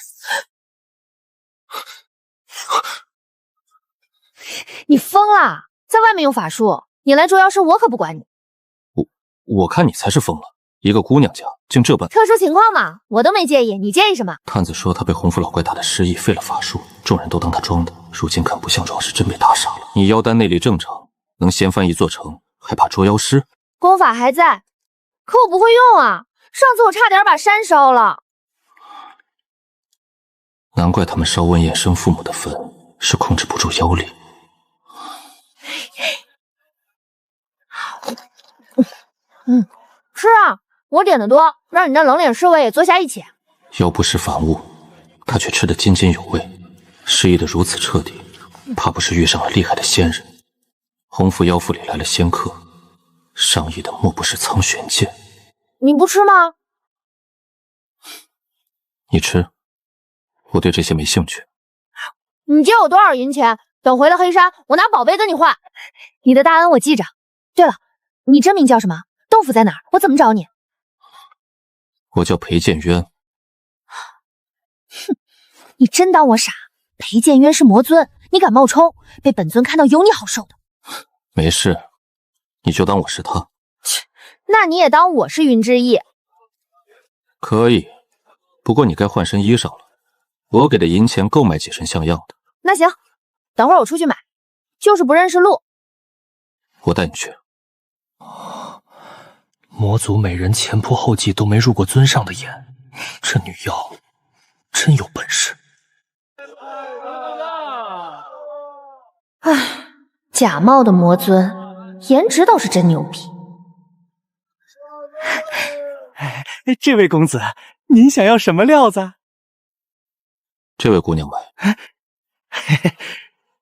你疯了，在外面用法术，你来捉妖师我可不管你。我看你才是疯了，一个姑娘家竟这般。特殊情况嘛，我都没介意，你介意什么？探子说他被洪福老怪打得失忆，废了法术，众人都当他装的，如今看不像装，是真被打傻了。你妖丹内力正常，能掀翻一座城，还怕捉妖师？功法还在，可我不会用啊！上次我差点把山烧了。难怪他们烧温彦生父母的坟，是控制不住妖力。是啊，我点的多，让你那冷脸侍卫也坐下一起。妖不是凡物，他却吃得津津有味，失忆得如此彻底，怕不是遇上了厉害的仙人。洪福妖府里来了仙客，上亿的莫不是苍玄剑？你不吃吗？你吃，我对这些没兴趣。你借我多少银钱？等回了黑山，我拿宝贝跟你换。你的大恩我记着。对了，你真名叫什么？豆腐在哪儿？我怎么找你？我叫裴剑渊。哼，你真当我傻？裴剑渊是魔尊，你敢冒充，被本尊看到有你好受的。没事，你就当我是他。切，那你也当我是云之翼。可以，不过你该换身衣裳了。我给的银钱够买几身像样的。那行，等会儿我出去买，就是不认识路。我带你去。魔族美人前仆后继都没入过尊上的眼，这女妖真有本事。唉，假冒的魔尊，颜值倒是真牛逼。这位公子，您想要什么料子？这位姑娘买。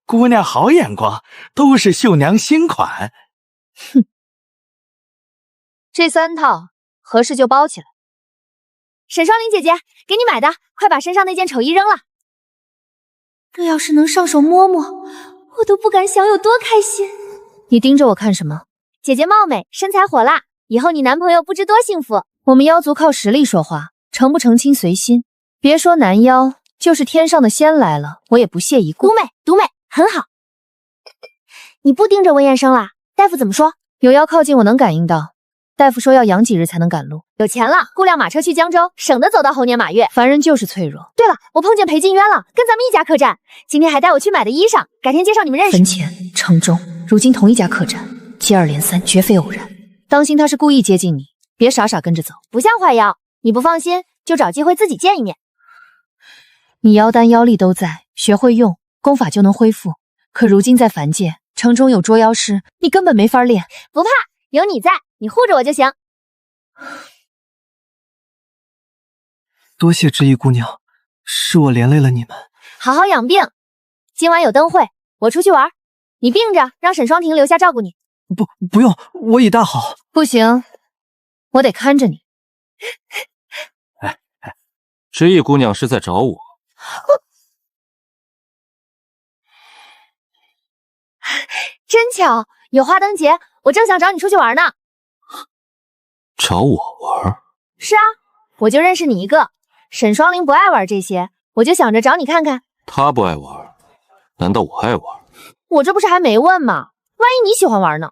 姑娘好眼光，都是绣娘新款。哼，这3套合适就包起来。沈双林姐姐，给你买的，快把身上那件丑衣扔了。这要是能上手摸摸，我都不敢想有多开心。你盯着我看什么？姐姐貌美，身材火辣，以后你男朋友不知多幸福。我们妖族靠实力说话，成不成亲随心。别说男妖，就是天上的仙来了，我也不屑一顾。独美，很好。你不盯着温彦生啦？大夫怎么说？有妖靠近，我能感应到。大夫说要养几日才能赶路。有钱了，雇辆马车去江州，省得走到猴年马月。凡人就是脆弱。对了，我碰见裴金渊了，跟咱们一家客栈，今天还带我去买的衣裳，改天介绍你们认识。坟前、城中，如今同一家客栈，接二连三，绝非偶然。当心他是故意接近你，别傻傻跟着走。不像坏妖，你不放心就找机会自己见一面。你妖丹妖力都在，学会用功法就能恢复。可如今在凡界，城中有捉妖师，你根本没法练。不怕，有你在，你护着我就行。多谢知意姑娘，是我连累了你们。好好养病，今晚有灯会，我出去玩，你病着，让沈双婷留下照顾你。不用，我已大好。不行，我得看着你。知意姑娘是在找我。真巧，有花灯节，我正想找你出去玩呢。找我玩？是啊，我就认识你一个。沈双灵不爱玩这些，我就想着找你看看。她不爱玩，难道我爱玩？我这不是还没问吗？万一你喜欢玩呢？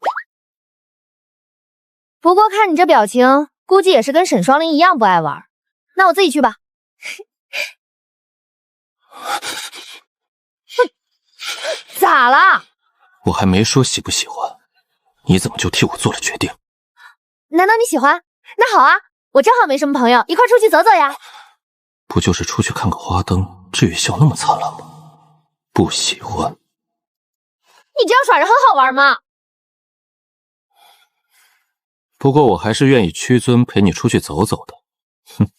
不过看你这表情，估计也是跟沈双灵一样不爱玩。那我自己去吧。咋了？我还没说喜不喜欢，你怎么就替我做了决定？难道你喜欢？那好啊，我正好没什么朋友，一块出去走走呀。不就是出去看个花灯，至于笑那么灿烂吗？不喜欢。你这样耍人很好玩吗？不过我还是愿意屈尊陪你出去走走的。哼。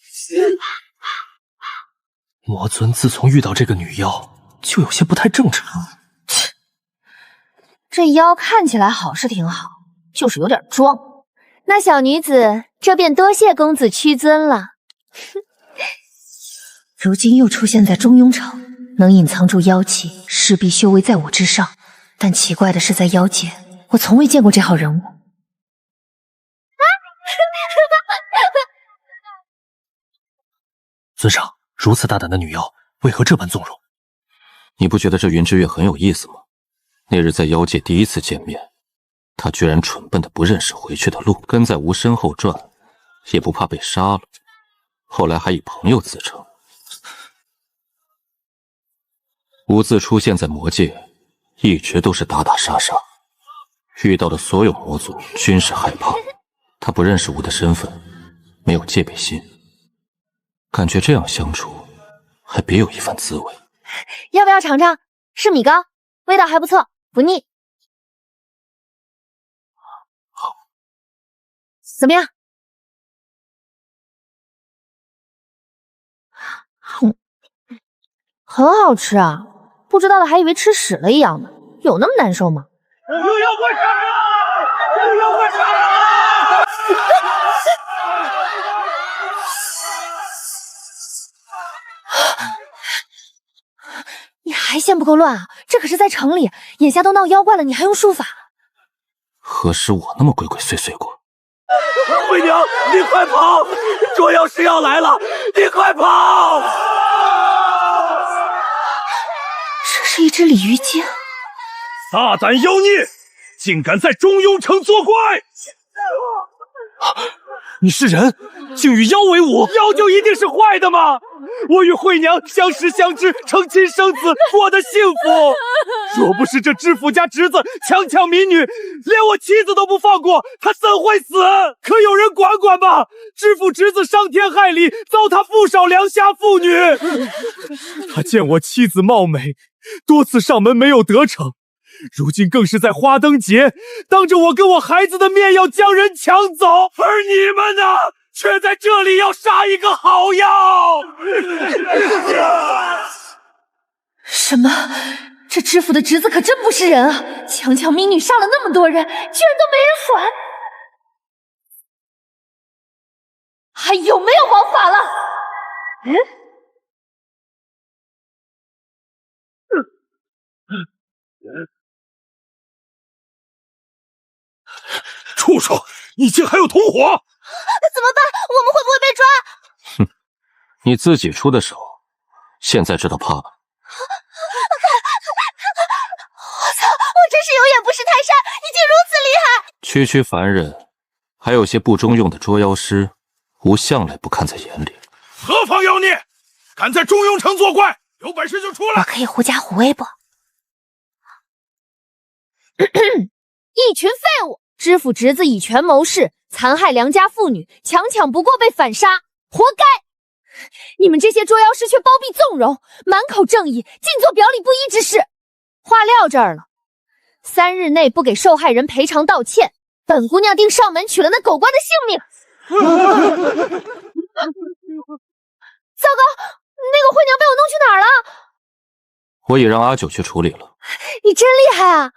魔尊自从遇到这个女妖，就有些不太正常。这妖看起来好是挺好，就是有点装。那小女子这便多谢公子屈尊了。如今又出现在中庸城，能隐藏住妖气，势必修为在我之上。但奇怪的是，在妖界，我从未见过这号人物。尊上，如此大胆的女妖，为何这般纵容？你不觉得这云之月很有意思吗？那日在妖界第一次见面，他居然蠢笨的不认识回去的路，跟在吾身后转，也不怕被杀了。后来还以朋友自称。吾自出现在魔界，一直都是打打杀杀，遇到的所有魔族均是害怕。他不认识吾的身份，没有戒备心，感觉这样相处还别有一番滋味。要不要尝尝？是米糕，味道还不错，不腻。怎么样？很好吃啊，不知道的还以为吃屎了一样呢。有那么难受吗？有妖怪杀人！有妖怪杀人！你还嫌不够乱啊？这可是在城里，眼下都闹妖怪了，你还用术法？何时我那么鬼鬼祟祟过？慧娘，你快跑！捉妖师要来了，你快跑！这是一只鲤鱼精。大胆妖孽，竟敢在中庸城作怪！你是人，竟与妖为伍，妖就一定是坏的吗？我与慧娘相识相知，成亲生子，过得幸福。若不是这知府家侄子强抢民女，连我妻子都不放过，他怎会死？可有人管管吧？知府侄子伤天害理，糟蹋不少良家妇女。他见我妻子貌美，多次上门没有得逞，如今更是在花灯节，当着我跟我孩子的面要将人抢走，而你们呢，却在这里要杀一个好妖！什么？这知府的侄子可真不是人啊！强抢民女，杀了那么多人，居然都没人管，还有没有王法了？畜生，你竟还有同伙！怎么办？我们会不会被抓？哼，你自己出的手，现在知道怕吧？我操！我真是有眼不识泰山，你竟如此厉害！区区凡人，还有些不中用的捉妖师，吾向来不看在眼里。何方妖孽，敢在中庸城作怪？有本事就出来！我可以狐假虎威不？一群废物！知府侄子以权谋势，残害良家妇女，强抢不过被反杀，活该！你们这些捉妖师却包庇纵容，满口正义，尽做表里不一之事。话撂这儿了，3日内不给受害人赔偿道歉，本姑娘定上门取了那狗官的性命！糟糕，那个惠娘被我弄去哪儿了？我已让阿九去处理了。你真厉害啊！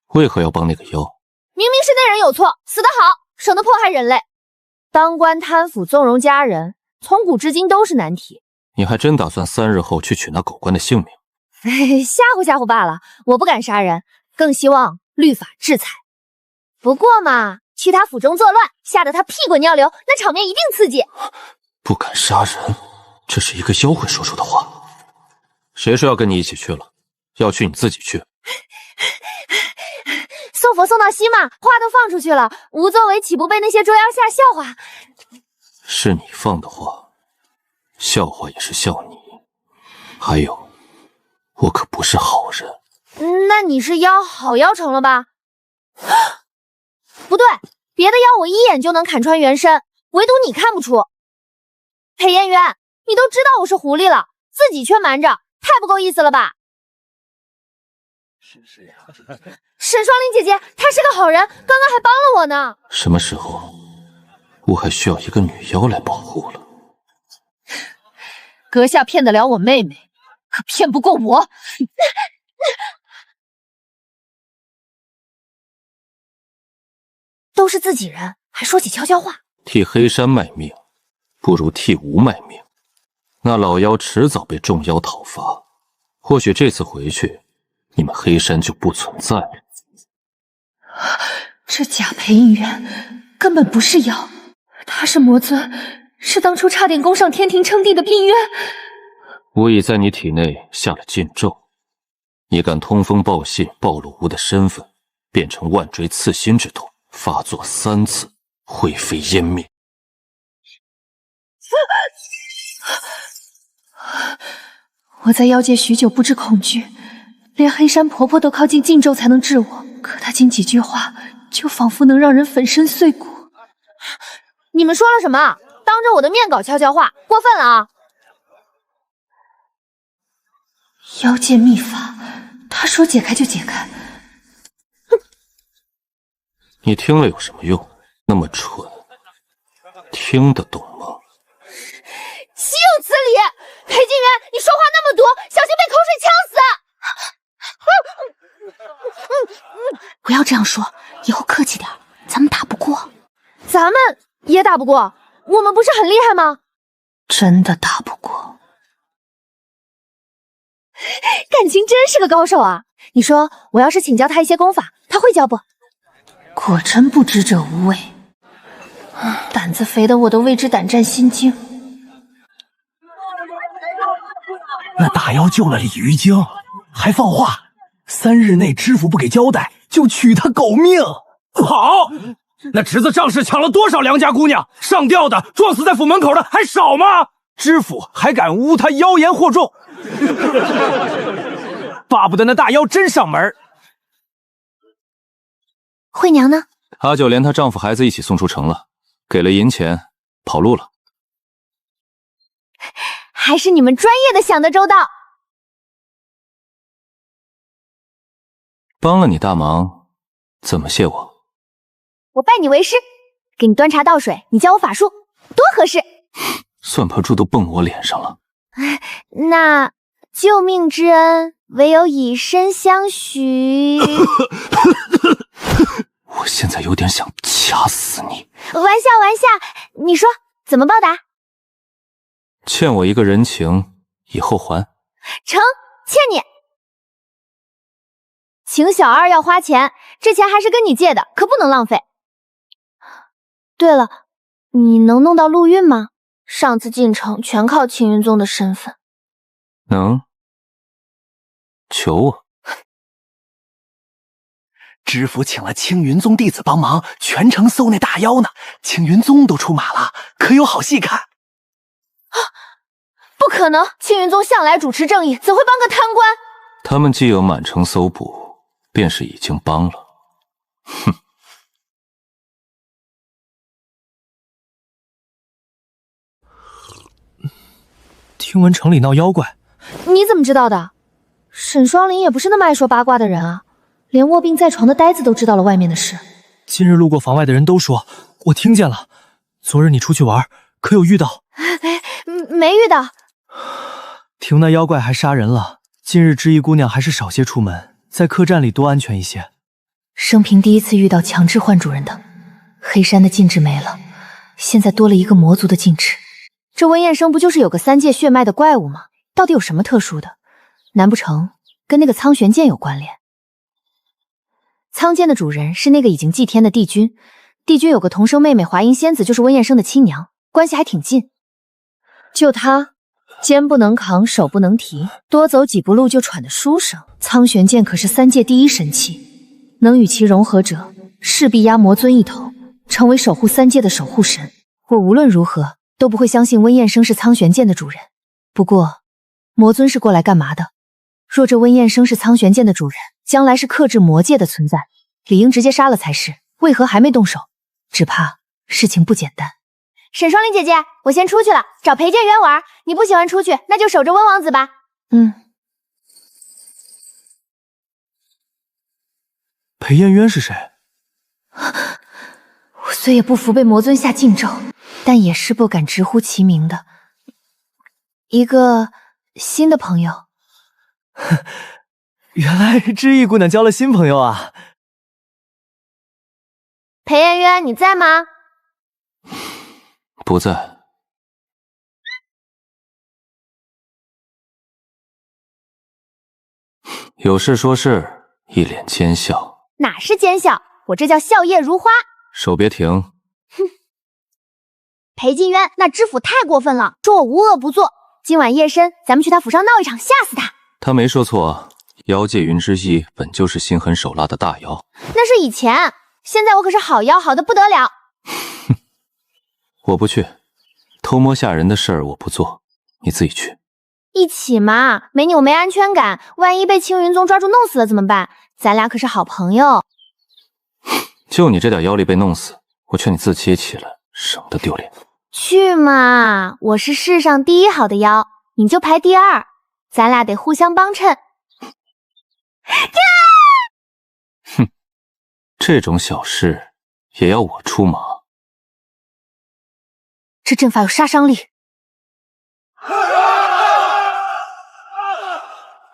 为何要帮那个妖？明明是那人有错，死得好，省得迫害人类。当官贪腐纵容家人，从古至今都是难题。你还真打算3日后去取那狗官的性命？吓唬吓唬罢了，我不敢杀人，更希望律法制裁。不过嘛，去他府中作乱，吓得他屁滚尿流，那场面一定刺激。不敢杀人，这是一个妖会说出的话。谁说要跟你一起去了？要去你自己去。送佛送到西嘛，话都放出去了，无作为岂不被那些捉妖下笑话？是你放的话，笑话也是笑你。还有，我可不是好人。那你是妖好妖成了吧？不对，别的妖我一眼就能砍穿原身，唯独你看不出。裴颜渊，你都知道我是狐狸了，自己却瞒着，太不够意思了吧？沈双林姐姐，她是个好人，刚刚还帮了我呢。什么时候，我还需要一个女妖来保护了？阁下骗得了我妹妹，可骗不过我。都是自己人，还说起悄悄话。替黑山卖命，不如替吾卖命。那老妖迟早被众妖讨伐，或许这次回去，你们黑山就不存在了。这假裴应元根本不是妖，他是魔尊，是当初差点攻上天庭称帝的病渊。吾已在你体内下了禁咒，你敢通风报信，暴露吾的身份，变成万锥刺心之毒，发作3次，灰飞烟灭。我在妖界许久，不知恐惧，连黑山婆婆都靠近禁咒才能治我，可她仅几句话，就仿佛能让人粉身碎骨。你们说了什么？当着我的面搞悄悄话，过分了啊！妖界秘法，她说解开就解开。你听了有什么用？那么蠢，听得懂吗？岂有此理！裴静元，你说话那么多，小心被口水呛死！不要这样说，以后客气点，咱们打不过。咱们也打不过，我们不是很厉害吗？真的打不过。感情真是个高手啊！你说我要是请教他一些功法，他会教不？果真不知者无畏，胆子肥的我都为之胆战心惊。那大妖救了李鱼精，还放话，3日内知府不给交代，就取他狗命。好，那侄子仗势抢了多少良家姑娘，上吊的、撞死在府门口的还少吗？知府还敢诬他妖言惑众，巴不得那大妖真上门。惠娘呢？阿九连她丈夫孩子一起送出城了，给了银钱，跑路了。还是你们专业的想得周到。帮了你大忙，怎么谢我？我拜你为师，给你端茶倒水，你教我法术，多合适。算盘珠都蹦我脸上了。那救命之恩，唯有以身相许。我现在有点想掐死你。玩笑玩笑，你说怎么报答？欠我一个人情，以后还。成，欠你。请小二要花钱，这钱还是跟你借的，可不能浪费。对了，你能弄到陆运吗？上次进城全靠青云宗的身份。能？求我？知府请了青云宗弟子帮忙，全城搜那大妖呢。青云宗都出马了，可有好戏看？不可能，青云宗向来主持正义，怎会帮个贪官？他们既有满城搜捕，便是已经帮了。哼！听闻城里闹妖怪，你怎么知道的？沈双林也不是那么爱说八卦的人啊，连卧病在床的呆子都知道了外面的事。今日路过房外的人都说，我听见了。昨日你出去玩，可有遇到？没遇到。听那妖怪还杀人了，今日知意姑娘还是少些出门，在客栈里多安全一些。生平第一次遇到强制换主人的。黑山的禁制没了，现在多了一个魔族的禁制。这温彦生不就是有个3界血脉的怪物吗？到底有什么特殊的？难不成跟那个苍玄剑有关联？苍剑的主人是那个已经祭天的帝君，帝君有个同生妹妹华阴仙子，就是温彦生的亲娘，关系还挺近。就他肩不能扛，手不能提，多走几步路就喘得舒生。苍玄剑可是3界第一神器，能与其融合者，势必压魔尊一头，成为守护3界的守护神。我无论如何都不会相信温彦生是苍玄剑的主人。不过魔尊是过来干嘛的？若这温彦生是苍玄剑的主人，将来是克制魔界的存在，理应直接杀了才是，为何还没动手？只怕事情不简单。沈双林姐姐，我先出去了，找裴剑渊玩。你不喜欢出去，那就守着温王子吧。裴彦渊是谁？我虽也不服被魔尊下禁咒，但也是不敢直呼其名的一个新的朋友。原来知意姑娘交了新朋友啊！裴彦渊，你在吗？不在。有事说事，一脸奸笑。哪是奸笑，我这叫笑靥如花。手别停！哼！裴金渊，那知府太过分了，说我无恶不作。今晚夜深，咱们去他府上闹一场，吓死他。他没说错，妖界云之翼本就是心狠手辣的大妖。那是以前，现在我可是好妖，好的不得了。我不去，偷摸吓人的事儿我不做，你自己去。一起嘛，没你我没安全感，万一被青云宗抓住弄死了怎么办？咱俩可是好朋友。就你这点妖力被弄死，我劝你自己起来，省得丢脸。去嘛，我是世上第一好的妖，你就排第2，咱俩得互相帮衬。哼，这种小事也要我出马？这阵法有杀伤力。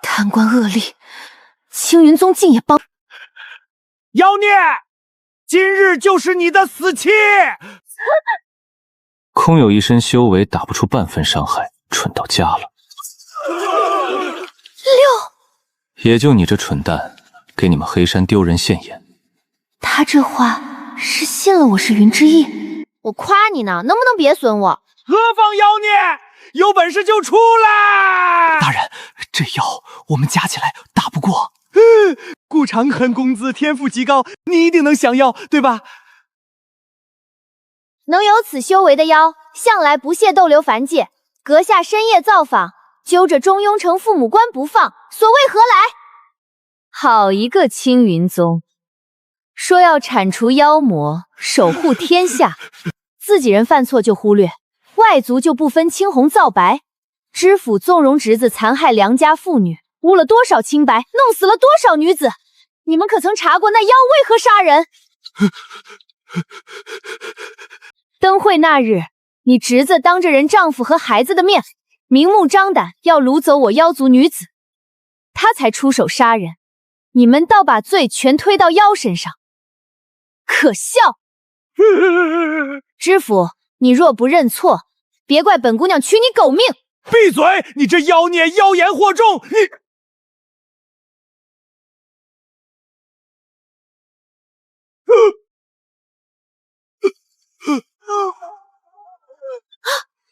贪官恶吏，青云宗竟也帮！妖孽，今日就是你的死期！空有一身修为，打不出半分伤害，蠢到家了。也就你这蠢蛋，给你们黑山丢人现眼。他这话是信了我是云之翼？我夸你呢，能不能别损我？何方妖孽，有本事就出来！大人，这妖我们加起来打不过。顾长恨公子天赋极高，你一定能降妖，对吧？能有此修为的妖，向来不屑逗留凡界。阁下深夜造访，揪着中庸城父母官不放，所谓何来？好一个青云宗，说要铲除妖魔，守护天下，自己人犯错就忽略，外族就不分青红皂白。知府纵容侄子残害良家妇女，污了多少清白，弄死了多少女子？你们可曾查过那妖为何杀人？灯会那日，你侄子当着人丈夫和孩子的面，明目张胆要掳走我妖族女子，他才出手杀人，你们倒把罪全推到妖身上，可笑！知府，你若不认错，别怪本姑娘取你狗命！闭嘴！你这妖孽，妖言惑众！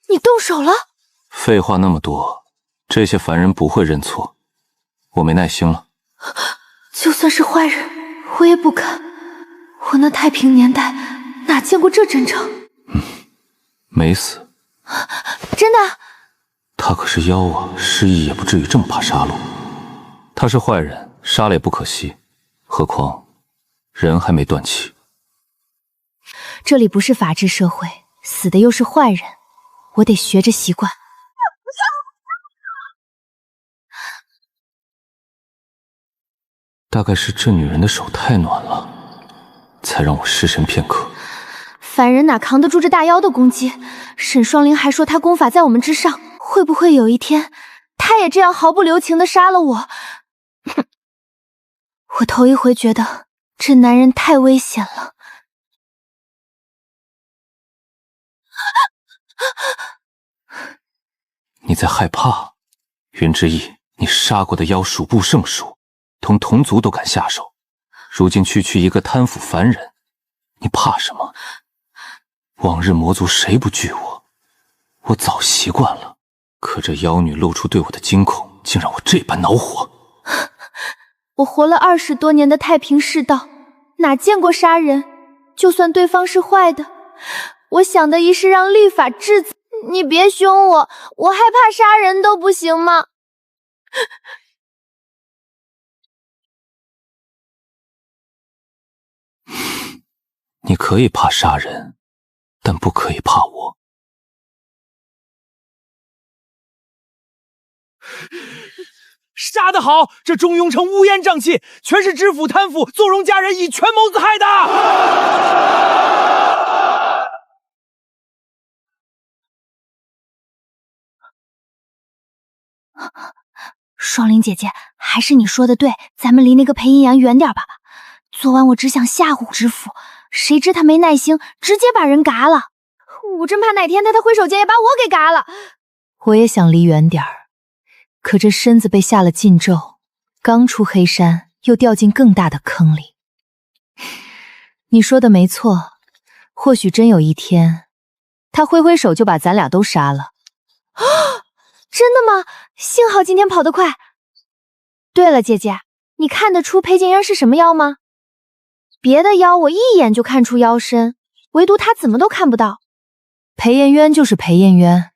你。你动手了？废话那么多，这些凡人不会认错，我没耐心了。就算是坏人，我也不敢。我那太平年代哪见过这阵仗？没死。真的？他可是妖啊，失忆也不至于这么怕杀戮。他是坏人，杀了也不可惜，何况人还没断气。这里不是法治社会，死的又是坏人，我得学着习惯。大概是这女人的手太暖了，才让我失神片刻。凡人哪扛得住这大妖的攻击？沈双灵还说他功法在我们之上，会不会有一天他也这样毫不留情地杀了我？我头一回觉得这男人太危险了。你在害怕？云之翼，你杀过的妖数不胜数，同同族都敢下手，如今区区一个贪腐凡人，你怕什么？往日魔族谁不惧我？我早习惯了，可这妖女露出对我的惊恐，竟让我这般恼火。我活了20多年的太平世道，哪见过杀人？就算对方是坏的，我想的一是让律法治死。你别凶我，我害怕杀人都不行吗？你可以怕杀人，但不可以怕我。杀得好！这中庸城乌烟瘴气，全是知府贪腐、纵容家人以权谋子害的。双灵姐姐，还是你说的对，咱们离那个裴阴阳远点吧。昨晚我只想吓唬知府，谁知他没耐心，直接把人嘎了。我真怕哪天他挥手间也把我给嘎了。我也想离远点儿，可这身子被下了禁咒，刚出黑山又掉进更大的坑里。你说的没错，或许真有一天，他挥手就把咱俩都杀了。啊！真的吗？幸好今天跑得快。对了，姐姐，你看得出裴景英是什么妖吗？别的妖我一眼就看出妖身，唯独他怎么都看不到。裴颜渊就是裴颜渊。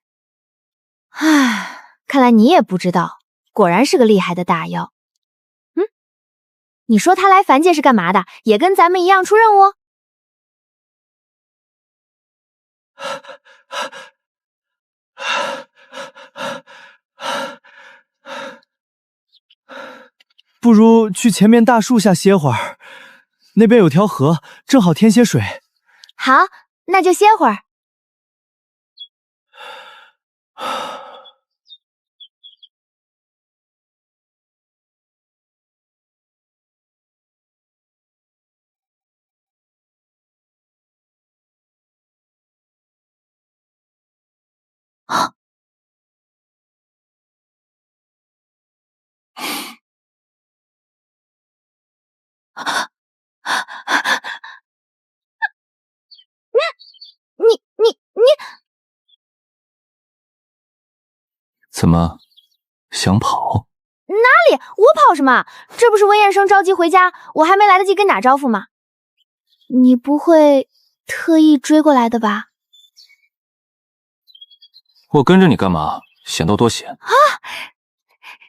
唉，看来你也不知道，果然是个厉害的大妖。你说他来凡界是干嘛的？也跟咱们一样出任务？不如去前面大树下歇会儿，那边有条河，正好添些水。好，那就歇会儿。你怎么想跑？哪里？我跑什么？这不是温彦生着急回家，我还没来得及跟打招呼吗？你不会特意追过来的吧？我跟着你干嘛？显得多闲啊？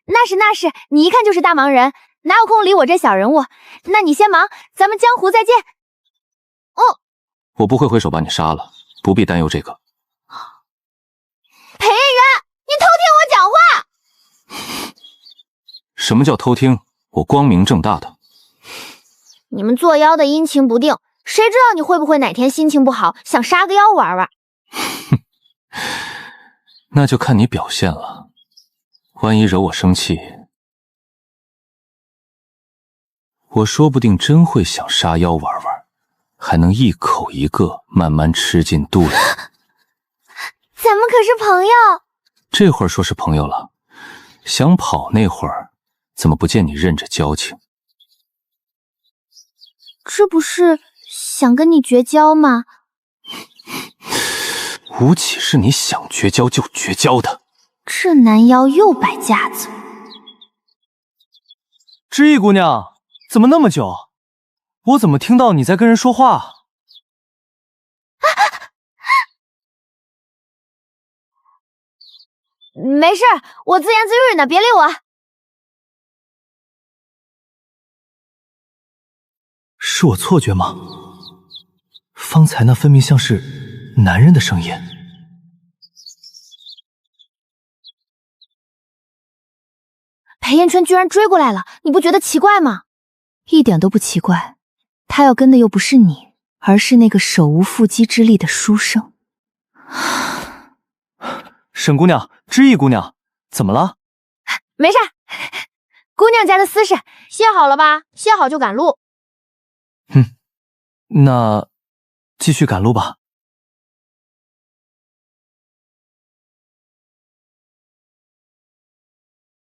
那是，你一看就是大忙人，哪有空理我这小人物？那你先忙，咱们江湖再见。哦，我不会挥手把你杀了，不必担忧这个。裴彦渊，你偷听我讲话！什么叫偷听？我光明正大的。你们做妖的阴晴不定，谁知道你会不会哪天心情不好，想杀个妖玩玩？那就看你表现了。万一惹我生气，我说不定真会想杀妖玩玩，还能一口一个慢慢吃进肚里。咱们可是朋友。这会儿说是朋友了，想跑那会儿，怎么不见你认着交情？这不是想跟你绝交吗？吴起是你想绝交就绝交的。这男妖又摆架子。知意姑娘，怎么那么久？我怎么听到你在跟人说话？没事，我自言自语呢，别理我。是我错觉吗？方才那分明像是男人的声音。裴彦春居然追过来了，你不觉得奇怪吗？一点都不奇怪，他要跟的又不是你，而是那个手无缚鸡之力的书生。沈姑娘，知意姑娘，怎么了？没事，姑娘家的私事，歇好了吧？歇好就赶路。那继续赶路吧。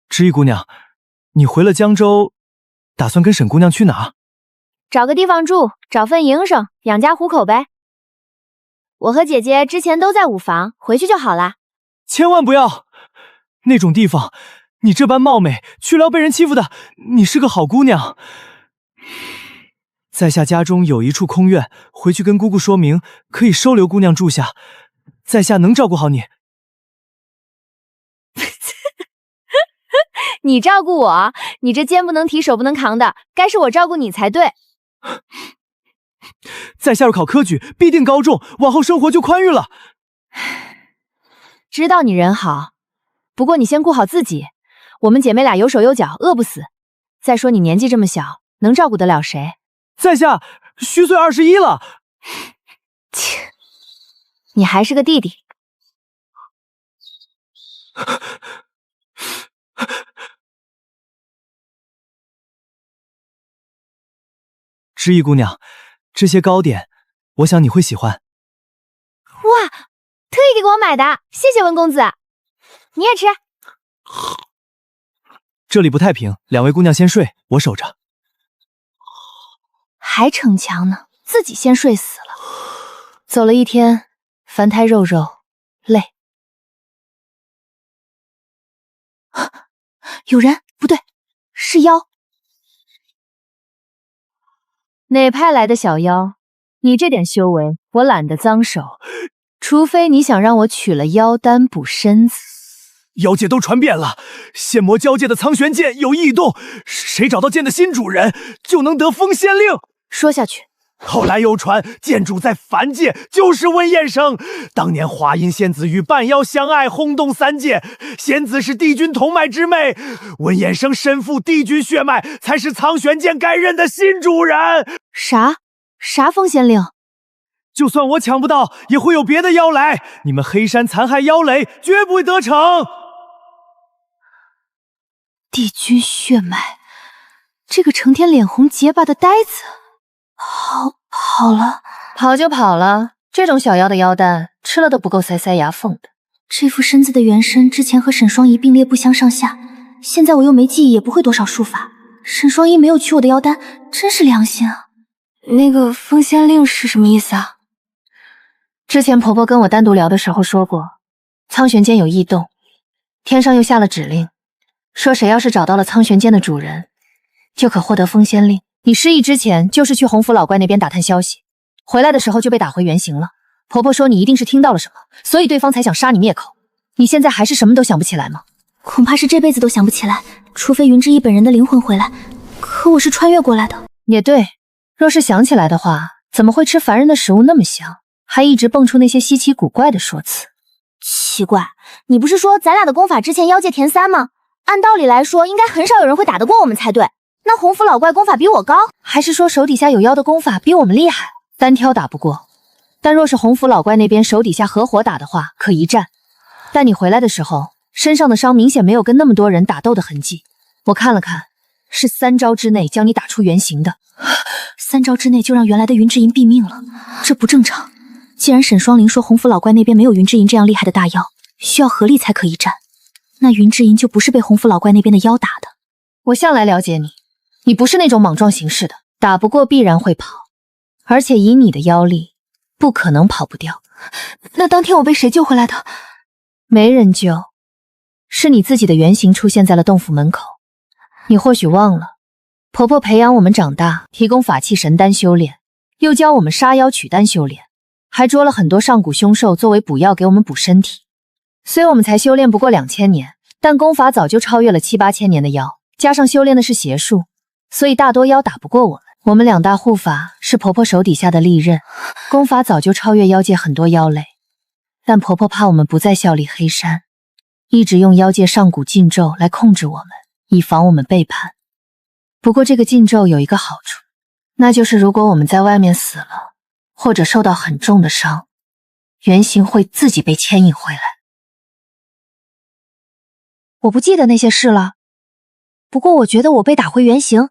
知意姑娘，你回了江州，打算跟沈姑娘去哪？找个地方住，找份营生，养家糊口呗。我和姐姐之前都在舞房，回去就好啦。千万不要！那种地方，你这般貌美，去了要被人欺负的。你是个好姑娘。在下家中有一处空院，回去跟姑姑说明，可以收留姑娘住下。在下能照顾好你。你照顾我，你这肩不能提手不能扛的，该是我照顾你才对。在下要考科举，必定高中，往后生活就宽裕了。知道你人好，不过你先顾好自己。我们姐妹俩有手有脚，饿不死。再说你年纪这么小，能照顾得了谁？在下虚岁21了。切，你还是个弟弟。知意姑娘，这些糕点，我想你会喜欢。哇，特意给我买的，谢谢温公子。你也吃。这里不太平，两位姑娘先睡，我守着。还逞强呢，自己先睡死了。走了一天，凡胎肉肉，累。有人，不对，是妖。哪派来的小妖？你这点修为，我懒得脏手。除非你想让我取了妖丹补身子。妖界都传遍了，仙魔交界的苍玄剑有异动，谁找到剑的新主人，就能得封仙令。说下去。后来又传剑主在凡界就是温彦生，当年华阴仙子与半妖相爱，轰动三界。仙子是帝君同脉之妹，温彦生身负帝君血脉，才是苍玄剑该任的新主人。啥封仙令？就算我抢不到，也会有别的妖来。你们黑山残害妖垒，绝不会得逞。帝君血脉，这个成天脸红结巴的呆子。跑了，跑就跑了。这种小妖的妖丹，吃了都不够塞牙缝的。这副身子的原身之前和沈双仪并列不相上下，现在我又没记忆，也不会多少术法。沈双仪没有取我的妖丹，真是良心啊！那个封仙令是什么意思啊？之前婆婆跟我单独聊的时候说过，苍玄间有异动，天上又下了指令，说谁要是找到了苍玄间的主人，就可获得封仙令。你失忆之前就是去洪福老怪那边打探消息，回来的时候就被打回原形了。婆婆说你一定是听到了什么，所以对方才想杀你灭口。你现在还是什么都想不起来吗？恐怕是这辈子都想不起来，除非云之意本人的灵魂回来。可我是穿越过来的。也对，若是想起来的话，怎么会吃凡人的食物那么香，还一直蹦出那些稀奇古怪的说辞？奇怪，你不是说咱俩的功法之前妖界前3吗？按道理来说，应该很少有人会打得过我们才对。那洪福老怪功法比我高，还是说手底下有妖的功法比我们厉害？单挑打不过，但若是洪福老怪那边手底下合伙打的话，可一战。但你回来的时候，身上的伤明显没有跟那么多人打斗的痕迹。我看了看，是3招之内将你打出原形的。3招之内就让原来的云之银毙命了，这不正常。既然沈双灵说洪福老怪那边没有云之银这样厉害的大妖，需要合力才可一战，那云之银就不是被洪福老怪那边的妖打的。我向来了解你，你不是那种莽撞行事的，打不过必然会跑，而且以你的妖力，不可能跑不掉。那当天我被谁救回来的？没人救，是你自己的原型出现在了洞府门口。你或许忘了，婆婆培养我们长大，提供法器神丹修炼，又教我们杀妖取丹修炼，还捉了很多上古凶兽作为补药给我们补身体。虽我们才修炼不过2000年，但功法早就超越了7、8千年的妖，加上修炼的是邪术，所以大多妖打不过我们。我们2大护法是婆婆手底下的利刃，功法早就超越妖界很多妖类，但婆婆怕我们不再效力黑山，一直用妖界上古禁咒来控制我们，以防我们背叛。不过这个禁咒有一个好处，那就是如果我们在外面死了，或者受到很重的伤，原型会自己被牵引回来。我不记得那些事了，不过我觉得我被打回原形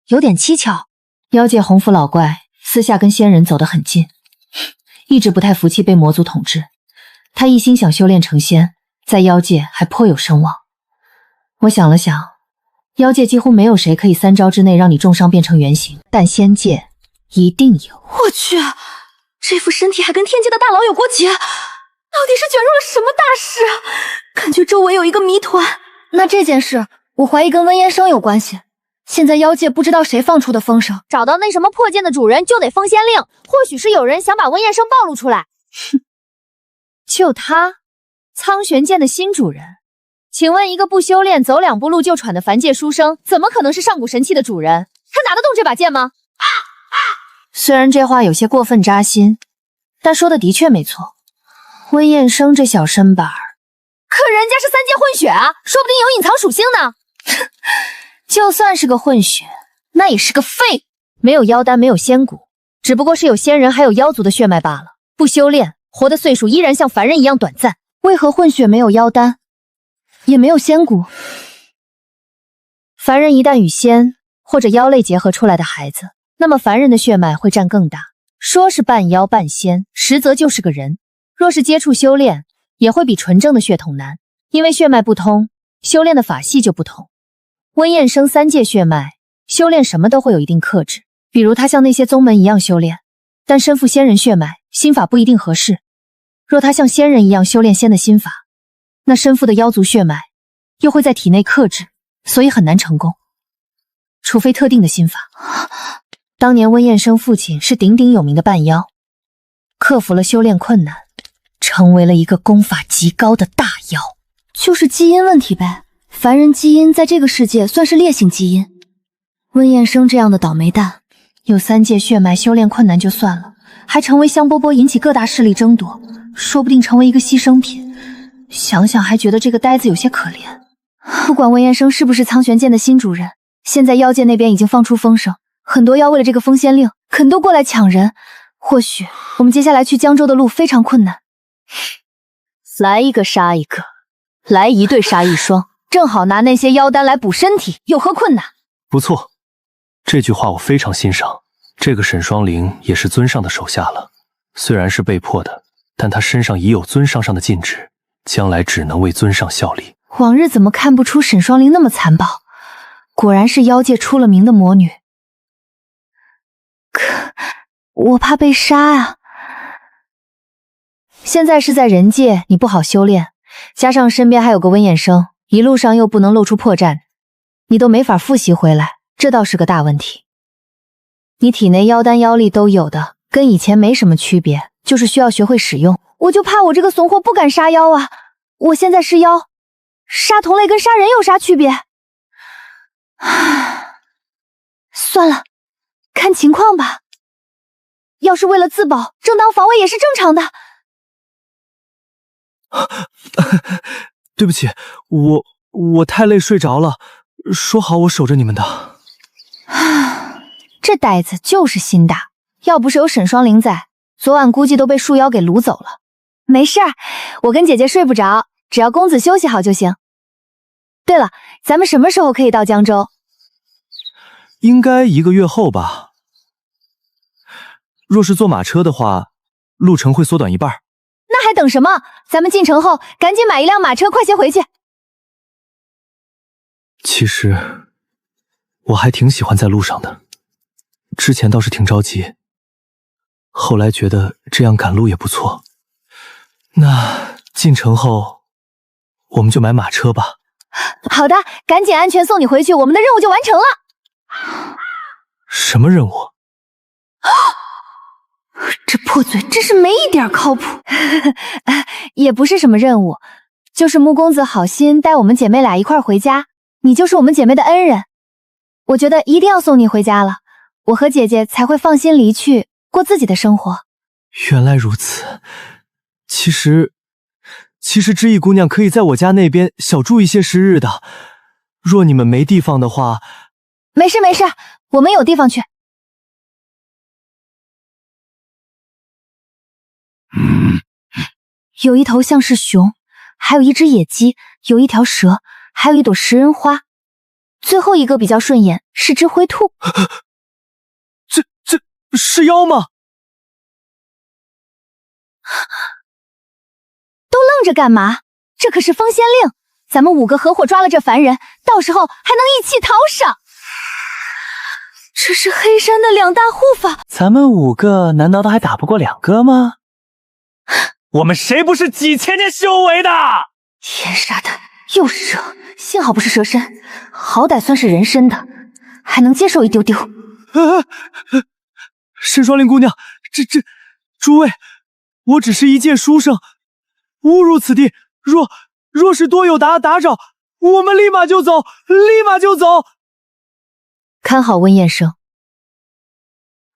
有点蹊跷。妖界红服老怪私下跟仙人走得很近，一直不太服气被魔族统治，他一心想修炼成仙，在妖界还颇有声望。我想了想，妖界几乎没有谁可以3招之内让你重伤变成原形，但仙界一定有。我去，这副身体还跟天界的大佬有过节，到底是卷入了什么大事啊？感觉周围有一个谜团。那这件事，我怀疑跟温嫣生有关系。现在妖界不知道谁放出的风声，找到那什么破剑的主人就得封仙令，或许是有人想把温嫣生暴露出来。哼，就他，苍玄剑的新主人。请问一个不修炼走2步路就喘的凡界书生，怎么可能是上古神器的主人？他拿得动这把剑吗？虽然这话有些过分扎心，但说的的确没错。温嫣生这小身板儿，可人家是3界混血啊，说不定有隐藏属性呢。就算是个混血，那也是个废物，没有妖丹，没有仙骨，只不过是有仙人还有妖族的血脉罢了。不修炼，活的岁数依然像凡人一样短暂。为何混血没有妖丹，也没有仙骨？凡人一旦与仙或者妖类结合出来的孩子，那么凡人的血脉会占更大。说是半妖半仙，实则就是个人。若是接触修炼，也会比纯正的血统难，因为血脉不通，修炼的法系就不同。温嫣生3界血脉，修炼什么都会有一定克制，比如他像那些宗门一样修炼，但身负仙人血脉，心法不一定合适。若他像仙人一样修炼仙的心法，那身负的妖族血脉又会在体内克制，所以很难成功，除非特定的心法。当年温嫣生父亲是鼎鼎有名的半妖，克服了修炼困难，成为了一个功法极高的大妖。就是基因问题呗，凡人基因在这个世界算是烈性基因。温嫣生这样的倒霉蛋，有3界血脉修炼困难就算了，还成为香饽饽，引起各大势力争夺，说不定成为一个牺牲品。想想还觉得这个呆子有些可怜。不管温嫣生是不是苍玄剑的新主人，现在妖界那边已经放出风声，很多妖为了这个封仙令，肯都过来抢人。或许我们接下来去江州的路非常困难。来一个杀一个，来一对杀一双，正好拿那些妖丹来补身体，有何困难？不错，这句话我非常欣赏。这个沈双灵也是尊上的手下了，虽然是被迫的，但他身上已有尊上的禁制，将来只能为尊上效力。往日怎么看不出沈双灵那么残暴，果然是妖界出了名的魔女。可我怕被杀啊。现在是在人界，你不好修炼，加上身边还有个温嫣生，一路上又不能露出破绽，你都没法复习回来，这倒是个大问题。你体内妖丹妖力都有的，跟以前没什么区别，就是需要学会使用。我就怕我这个怂货不敢杀妖啊！我现在是妖，杀同类跟杀人有啥区别？算了，看情况吧。要是为了自保，正当防卫也是正常的。对不起，我太累睡着了，说好我守着你们的。这呆子就是心大，要不是有沈双灵在，昨晚估计都被树妖给掳走了。没事儿，我跟姐姐睡不着，只要公子休息好就行。对了，咱们什么时候可以到江州？应该1个月后吧。若是坐马车的话，路程会缩短1半。那还等什么？咱们进城后赶紧买一辆马车，快些回去。其实我还挺喜欢在路上的，之前倒是挺着急，后来觉得这样赶路也不错。那进城后，我们就买马车吧。好的，赶紧安全送你回去，我们的任务就完成了。什么任务？这破嘴真是没一点靠谱。也不是什么任务，就是穆公子好心带我们姐妹俩一块回家，你就是我们姐妹的恩人，我觉得一定要送你回家了，我和姐姐才会放心离去，过自己的生活。原来如此，其实知意姑娘可以在我家那边小住一些时日的，若你们没地方的话。没事，我们有地方去。有一头像是熊，还有一只野鸡，有一条蛇，还有一朵食人花，最后一个比较顺眼，是只灰兔。这是妖吗？都愣着干嘛？这可是封仙令，咱们5个合伙抓了这凡人，到时候还能一起讨赏。这是黑山的2大护法，咱们5个难道都还打不过2个吗？我们谁不是几千年修为的？天杀的，又是蛇，幸好不是蛇身，好歹算是人身的，还能接受一丢丢。沈双灵姑娘，诸位，我只是一介书生，误入此地，若是多有打扰，我们立马就走。看好温彦生，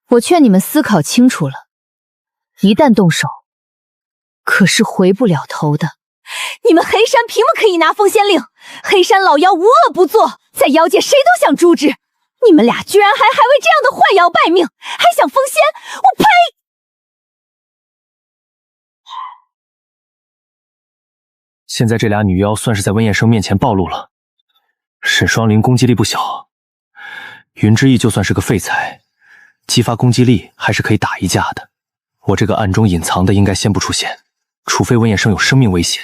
我劝你们思考清楚了，一旦动手，可是回不了头的。你们黑山凭什么可以拿封仙令？黑山老妖无恶不作，在妖界谁都想诛之。你们俩居然还为这样的坏妖拜命，还想封仙？我呸！现在这俩女妖算是在温彦生面前暴露了。沈双灵攻击力不小，云之翼就算是个废材，激发攻击力还是可以打一架的。我这个暗中隐藏的应该先不出现，除非温彦生有生命危险。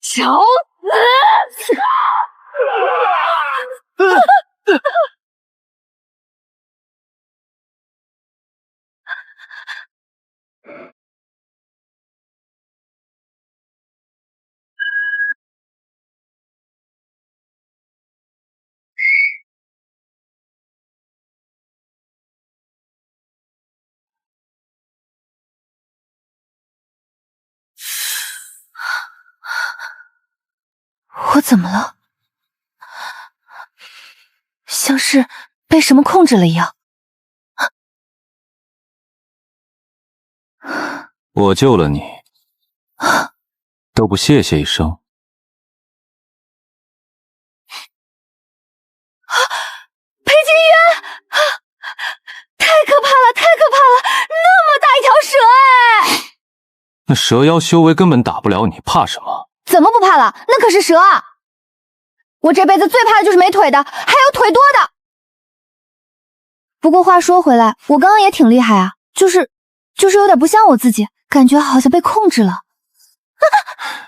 找死！我怎么了？像是被什么控制了一样。我救了你，都不谢谢一声。裴金渊，太可怕了，那么大一条蛇哎！那蛇妖修为根本打不了你，怕什么？怎么不怕了？那可是蛇啊！我这辈子最怕的就是没腿的，还有腿多的。不过话说回来，我刚刚也挺厉害啊，就是有点不像我自己，感觉好像被控制了。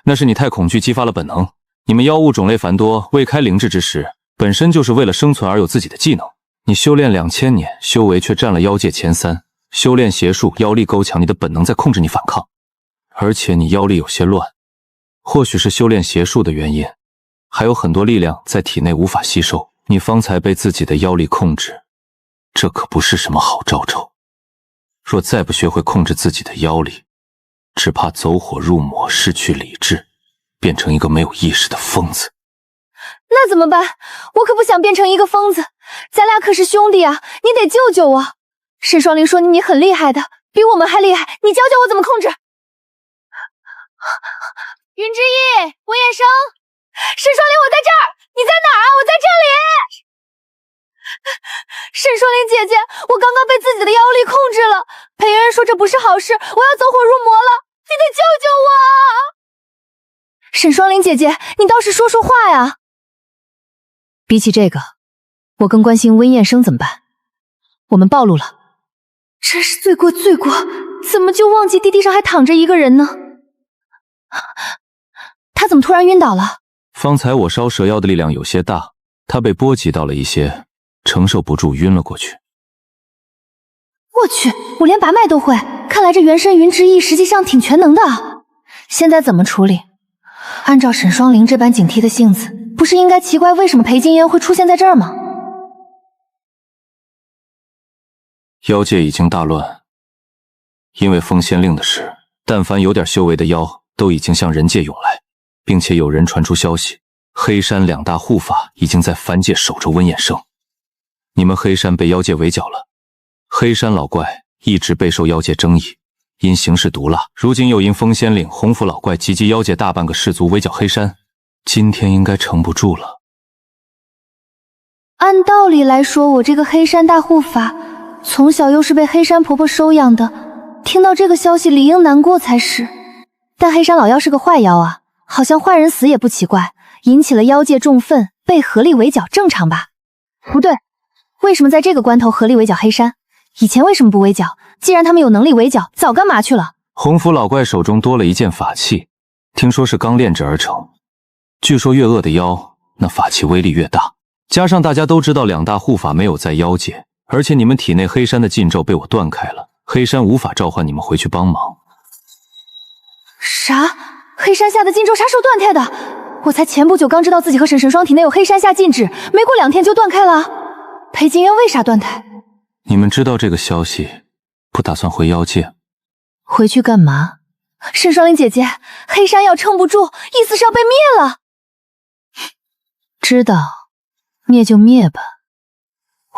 那是你太恐惧，激发了本能。你们妖物种类繁多，未开灵智之时，本身就是为了生存而有自己的技能。你修炼2000年，修为却占了妖界前3，修炼邪术，妖力够强，你的本能在控制你反抗，而且你妖力有些乱。或许是修炼邪术的原因，还有很多力量在体内无法吸收，你方才被自己的妖力控制，这可不是什么好兆头。若再不学会控制自己的妖力，只怕走火入魔，失去理智，变成一个没有意识的疯子。那怎么办？我可不想变成一个疯子，咱俩可是兄弟啊，你得救救我。沈双灵说你很厉害的，比我们还厉害，你教教我怎么控制。云之翼，温彦生，沈双灵，我在这儿，你在哪儿啊？我在这里。沈双灵姐姐，我刚刚被自己的妖力控制了，裴元说这不是好事，我要走火入魔了，你得救救我。沈双灵姐姐，你倒是说说话呀。比起这个，我更关心温彦生怎么办。我们暴露了，真是罪过，怎么就忘记地上还躺着一个人呢？他怎么突然晕倒了？方才我烧蛇妖的力量有些大，他被波及到了一些，承受不住晕了过去。我去，我连拔脉都会，看来这元神云之翼实际上挺全能的啊。现在怎么处理？按照沈双灵这般警惕的性子，不是应该奇怪为什么裴金渊会出现在这儿吗？妖界已经大乱，因为封仙令的事，但凡有点修为的妖都已经向人界涌来，并且有人传出消息，黑山2大护法已经在凡界守着温衍生。你们黑山被妖界围剿了，黑山老怪一直备受妖界争议，因行事毒辣，如今又因封仙令、洪福老怪及其妖界大半个氏族围剿黑山，今天应该撑不住了。按道理来说，我这个黑山大护法从小又是被黑山婆婆收养的，听到这个消息理应难过才是。但黑山老妖是个坏妖啊，好像坏人死也不奇怪，引起了妖界众愤，被合力围剿正常吧？不对，为什么在这个关头合力围剿黑山？以前为什么不围剿？既然他们有能力围剿，早干嘛去了？洪福老怪手中多了一件法器，听说是刚炼制而成。据说越恶的妖，那法器威力越大。加上大家都知道2大护法没有在妖界，而且你们体内黑山的禁咒被我断开了，黑山无法召唤你们回去帮忙。啥？黑山下的禁咒啥时候断开的？我才前不久刚知道自己和沈双体内有黑山下禁制，没过2天就断开了。裴金渊为啥断开？你们知道这个消息，不打算回妖界？回去干嘛？沈双灵姐姐，黑山要撑不住，意思是要被灭了。知道，灭就灭吧。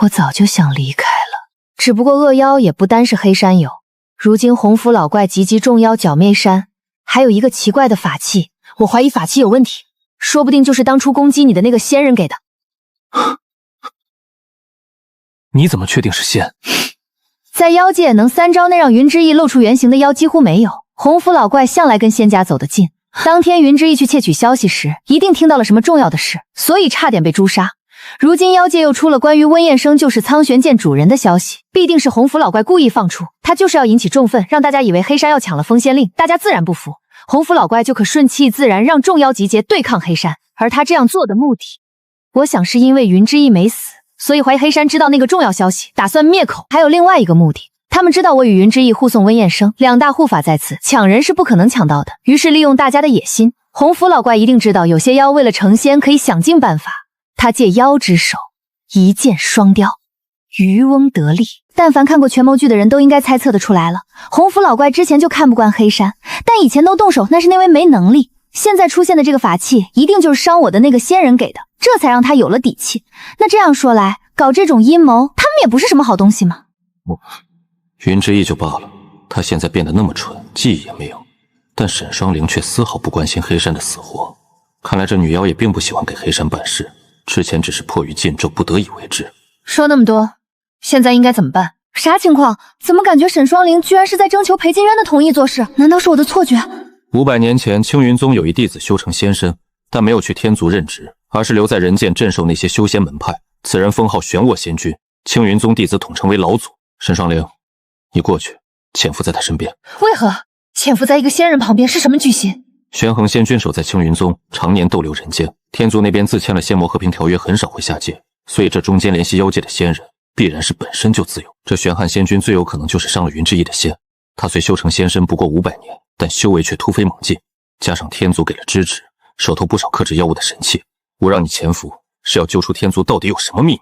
我早就想离开了，只不过恶妖也不单是黑山有，如今洪福老怪集集众妖剿灭山，还有一个奇怪的法器，我怀疑法器有问题，说不定就是当初攻击你的那个仙人给的。你怎么确定是仙？在妖界能3招内让云之翼露出原形的妖几乎没有，洪福老怪向来跟仙家走得近，当天云之翼去窃取消息时，一定听到了什么重要的事，所以差点被诛杀。如今妖界又出了关于温彦生就是苍玄剑主人的消息，必定是洪福老怪故意放出，他就是要引起众愤，让大家以为黑山要抢了封仙令，大家自然不服，洪福老怪就可顺其自然让众妖集结对抗黑山。而他这样做的目的，我想是因为云之翼没死，所以怀疑黑山知道那个重要消息，打算灭口。还有另外一个目的，他们知道我与云之翼护送温彦生，2大护法在此，抢人是不可能抢到的，于是利用大家的野心，洪福老怪一定知道有些妖为了成仙可以想尽办法，他借妖之手一箭双雕，渔翁得利。但凡看过权谋剧的人都应该猜测得出来了，洪福老怪之前就看不惯黑山，但以前都动手那是因为没能力，现在出现的这个法器一定就是伤我的那个仙人给的，这才让他有了底气。那这样说来，搞这种阴谋他们也不是什么好东西嘛。云之翼就罢了，他现在变得那么蠢，记忆也没有，但沈双灵却丝毫不关心黑山的死活，看来这女妖也并不喜欢给黑山办事，之前只是迫于禁咒不得已为之。说那么多，现在应该怎么办？啥情况？怎么感觉沈双灵居然是在征求裴金渊的同意做事？难道是我的错觉？500年前，青云宗有一弟子修成仙身，但没有去天族任职，而是留在人间镇守那些修仙门派。此人封号玄卧仙君，青云宗弟子统称为老祖。沈双灵，你过去潜伏在他身边。为何潜伏在一个仙人旁边是什么居心？玄衡仙君守在青云宗，常年逗留人间。天族那边自签了仙魔和平条约，很少会下界，所以这中间联系妖界的仙人，必然是本身就自由。这玄汉仙君最有可能就是伤了云之翼的仙。他虽修成仙身不过500年，但修为却突飞猛进，加上天族给了支持，手头不少克制妖物的神器。我让你潜伏，是要揪出天族到底有什么秘密。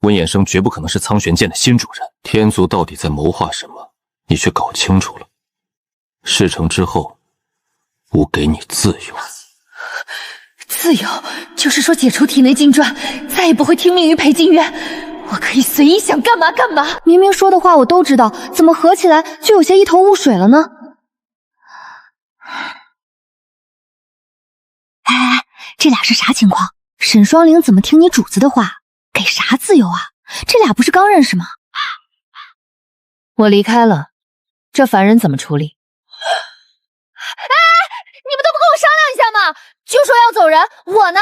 温衍生绝不可能是苍玄剑的新主人，天族到底在谋划什么，你却搞清楚了。事成之后，吾给你自由。自由就是说解除体内禁传，再也不会听命于裴金渊，我可以随意想干嘛干嘛。明明说的话我都知道，怎么合起来就有些一头雾水了呢？哎，这俩是啥情况？沈双灵怎么听你主子的话？给啥自由啊？这俩不是刚认识吗？我离开了，这凡人怎么处理？哎，你们都不跟我商量一下吗？就说要走人，我呢？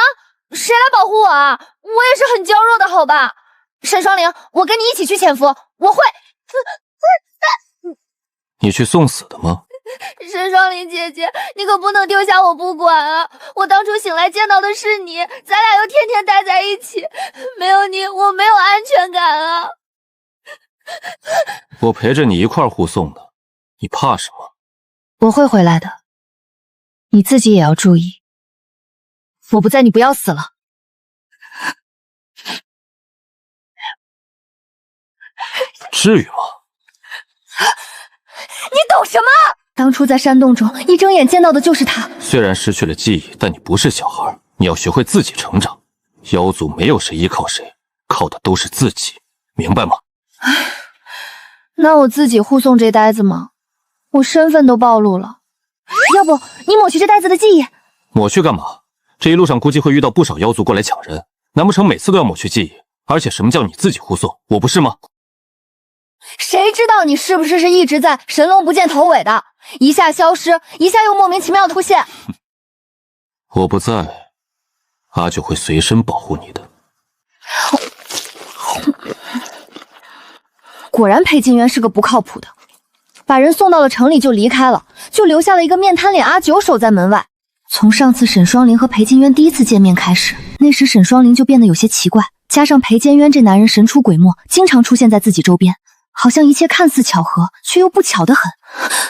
谁来保护我啊？我也是很娇弱的，好吧？沈双灵，我跟你一起去潜伏，我会。你去送死的吗？沈双林姐姐，你可不能丢下我不管啊！我当初醒来见到的是你，咱俩又天天待在一起，没有你，我没有安全感啊！我陪着你一块护送的，你怕什么？我会回来的，你自己也要注意。我不在，你不要死了。至于吗？你懂什么？当初在山洞中，一睁眼见到的就是他。虽然失去了记忆，但你不是小孩，你要学会自己成长。妖族没有谁依靠谁，靠的都是自己，明白吗？那我自己护送这呆子吗？我身份都暴露了。要不你抹去这呆子的记忆？抹去干嘛？这一路上估计会遇到不少妖族过来抢人，难不成每次都要抹去记忆？而且什么叫你自己护送？我不是吗？谁知道你是不是一直在神龙不见头尾的，一下消失，一下又莫名其妙出现。我不在，阿九会随身保护你的。果然裴金渊是个不靠谱的，把人送到了城里就离开了，就留下了一个面瘫脸阿九守在门外。从上次沈双林和裴金渊第一次见面开始，那时沈双林就变得有些奇怪，加上裴金渊这男人神出鬼没，经常出现在自己周边，好像一切看似巧合，却又不巧得很。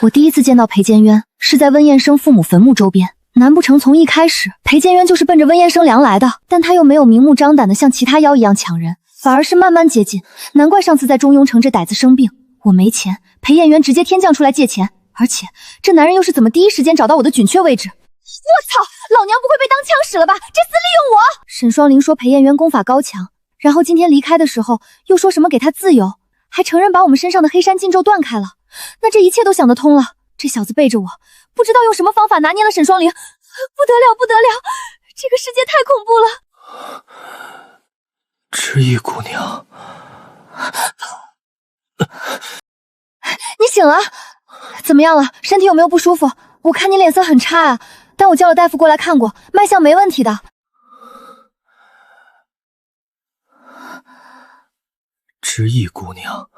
我第一次见到裴坚渊是在温彦生父母坟墓周边，难不成从一开始裴坚渊就是奔着温彦生良来的？但他又没有明目张胆的像其他妖一样抢人，反而是慢慢接近。难怪上次在中庸城这歹子生病，我没钱，裴彦渊直接天降出来借钱，而且这男人又是怎么第一时间找到我的准确位置？我操，老娘不会被当枪使了吧？这厮利用我！沈双林说裴彦渊功法高强，然后今天离开的时候又说什么给他自由，还承认把我们身上的黑山禁咒断开了。那这一切都想得通了。这小子背着我，不知道用什么方法拿捏了沈双林，不得了，不得了！这个世界太恐怖了。知意姑娘，你醒了？怎么样了？身体有没有不舒服？我看你脸色很差啊，但我叫了大夫过来看过，脉象没问题的。知意姑娘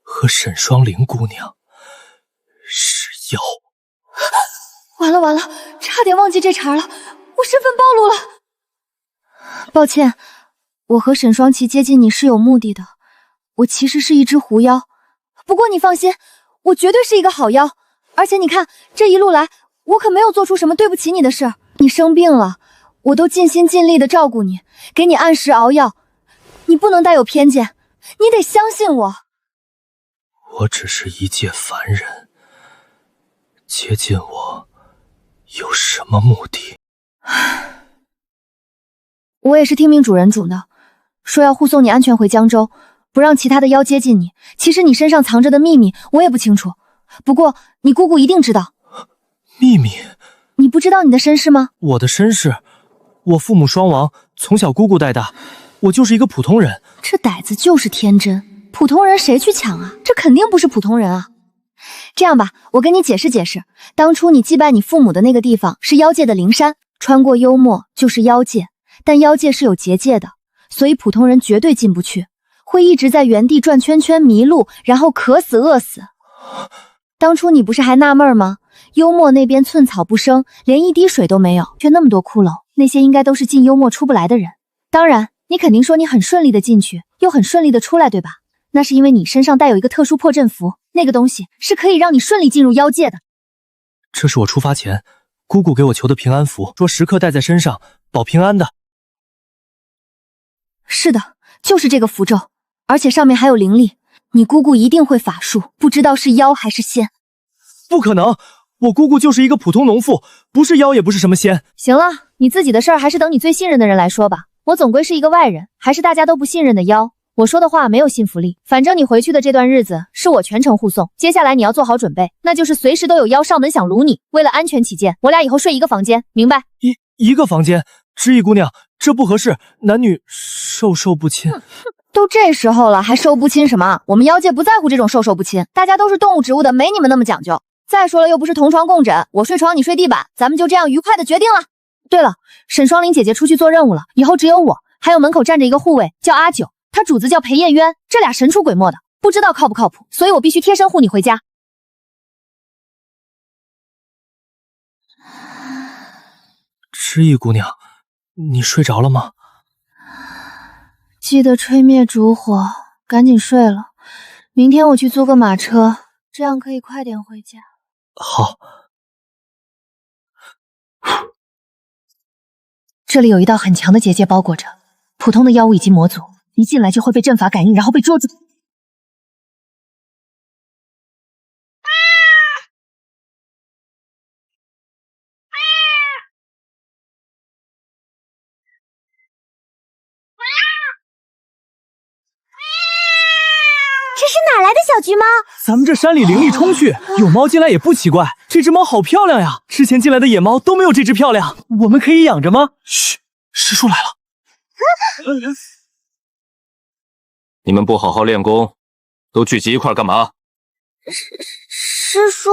和沈双灵姑娘是妖。完了完了，差点忘记这茬了，我身份暴露了。抱歉，我和沈双琪接近你是有目的的，我其实是一只狐妖。不过你放心，我绝对是一个好妖。而且你看，这一路来，我可没有做出什么对不起你的事。你生病了，我都尽心尽力的照顾你，给你按时熬药。你不能带有偏见，你得相信我。我只是一介凡人，接近我有什么目的？我也是听命主人嘱的，说要护送你安全回江州，不让其他的妖接近你。其实你身上藏着的秘密我也不清楚，不过你姑姑一定知道。秘密？你不知道你的身世吗？我的身世，我父母双亡，从小姑姑带大，我就是一个普通人。这歹子就是天真，普通人谁去抢啊？这肯定不是普通人啊！这样吧，我跟你解释解释，当初你祭拜你父母的那个地方是妖界的灵山，穿过幽默就是妖界，但妖界是有结界的，所以普通人绝对进不去，会一直在原地转圈圈迷路，然后渴死饿死。当初你不是还纳闷吗？幽默那边寸草不生，连一滴水都没有，却那么多骷髅，那些应该都是进幽默出不来的人。当然，你肯定说你很顺利的进去，又很顺利的出来，对吧？那是因为你身上带有一个特殊破阵符，那个东西是可以让你顺利进入妖界的。这是我出发前姑姑给我求的平安符，说时刻带在身上保平安的。是的，就是这个符咒，而且上面还有灵力。你姑姑一定会法术，不知道是妖还是仙。不可能，我姑姑就是一个普通农妇，不是妖也不是什么仙。行了，你自己的事儿还是等你最信任的人来说吧。我总归是一个外人，还是大家都不信任的妖。我说的话没有信服力。反正你回去的这段日子是我全程护送，接下来你要做好准备，那就是随时都有妖上门想掳你。为了安全起见，我俩以后睡一个房间，明白？一个房间？知意姑娘，这不合适，男女授受不亲。都这时候了，还受不亲什么？我们妖界不在乎这种授受不亲，大家都是动物植物的，没你们那么讲究。再说了，又不是同床共枕，我睡床你睡地板，咱们就这样愉快的决定了。对了，沈双林姐姐出去做任务了，以后只有我，还有门口站着一个护卫，叫阿九，他主子叫裴彦渊，这俩神出鬼没的，不知道靠不靠谱，所以我必须贴身护你回家。知意姑娘，你睡着了吗？记得吹灭烛火，赶紧睡了。明天我去租个马车，这样可以快点回家。好。这里有一道很强的结界包裹着，普通的妖物以及魔族一进来就会被阵法感应，然后被捉住。这是哪来的小橘猫？咱们这山里灵力充沛，有猫进来也不奇怪。这只猫好漂亮呀！之前进来的野猫都没有这只漂亮。我们可以养着吗？嘘，师叔来了。你们不好好练功，都聚集一块干嘛？师叔，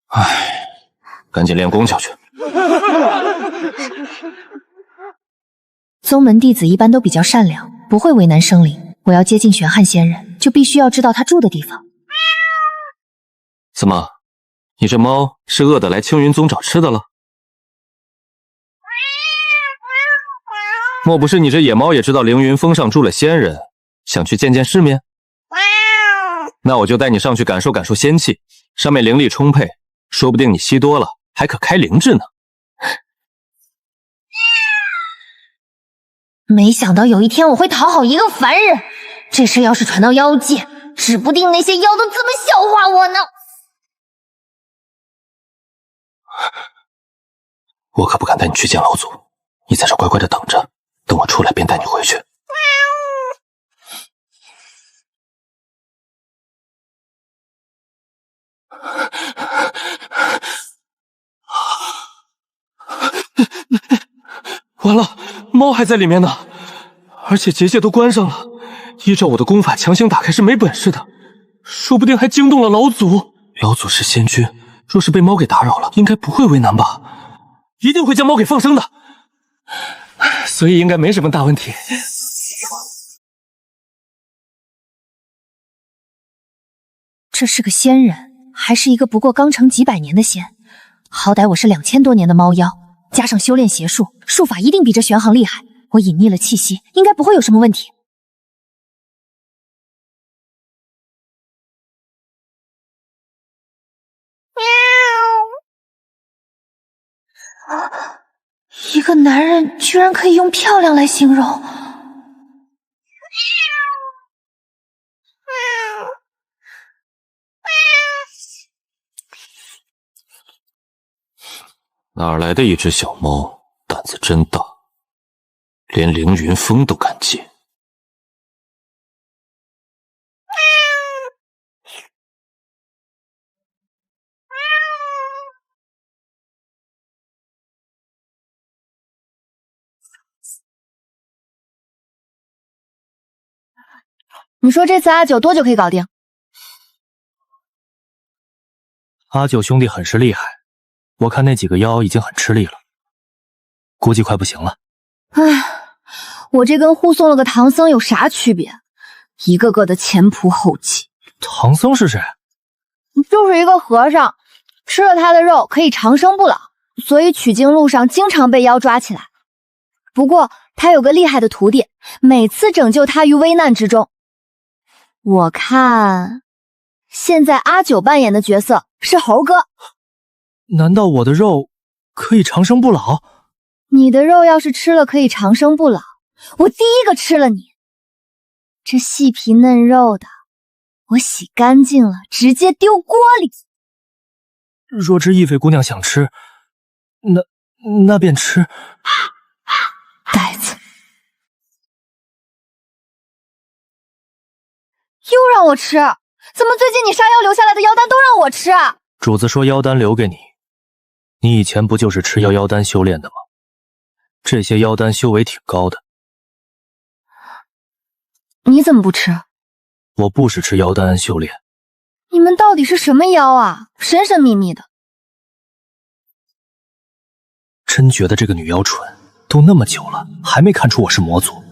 唉，赶紧练功下去。宗门弟子一般都比较善良，不会为难生灵。我要接近玄汉仙人，就必须要知道他住的地方。怎么，你这猫是饿得来青云宗找吃的了？莫不是你这野猫也知道凌云峰上住了仙人，想去见见世面？那我就带你上去感受感受仙气，上面灵力充沛，说不定你吸多了还可开灵智呢。没想到有一天我会讨好一个凡人，这事要是传到妖界，指不定那些妖都怎么笑话我呢。我可不敢带你去见老祖，你在这乖乖的等着，等我出来便带你回去。完了，猫还在里面呢，而且结界都关上了。依照我的功法强行打开是没本事的，说不定还惊动了老祖。老祖是仙君，若是被猫给打扰了，应该不会为难吧？一定会将猫给放生的，所以应该没什么大问题。这是个仙人，还是一个不过刚成几百年的仙。好歹我是2000多年的猫妖，加上修炼邪术，术法一定比这玄航厉害。我隐匿了气息，应该不会有什么问题。一个男人居然可以用漂亮来形容。哪来的一只小猫，胆子真大，连凌云峰都敢进。你说这次阿九多久可以搞定？阿九兄弟很是厉害，我看那几个妖已经很吃力了，估计快不行了。唉，我这跟护送了个唐僧有啥区别？一个个的前仆后继。唐僧是谁？就是一个和尚，吃了他的肉可以长生不老，所以取经路上经常被妖抓起来。不过他有个厉害的徒弟，每次拯救他于危难之中。我看现在阿九扮演的角色是猴哥。难道我的肉可以长生不老？你的肉要是吃了可以长生不老，我第一个吃了你。这细皮嫩肉的，我洗干净了直接丢锅里。若知亦妃姑娘想吃，那便吃。呆子，又让我吃？怎么最近你杀妖留下来的妖丹都让我吃啊？主子说妖丹留给你，你以前不就是吃妖丹修炼的吗？这些妖丹修为挺高的。你怎么不吃？我不是吃妖丹修炼。你们到底是什么妖啊？神神秘秘的。真觉得这个女妖蠢，都那么久了，还没看出我是魔族，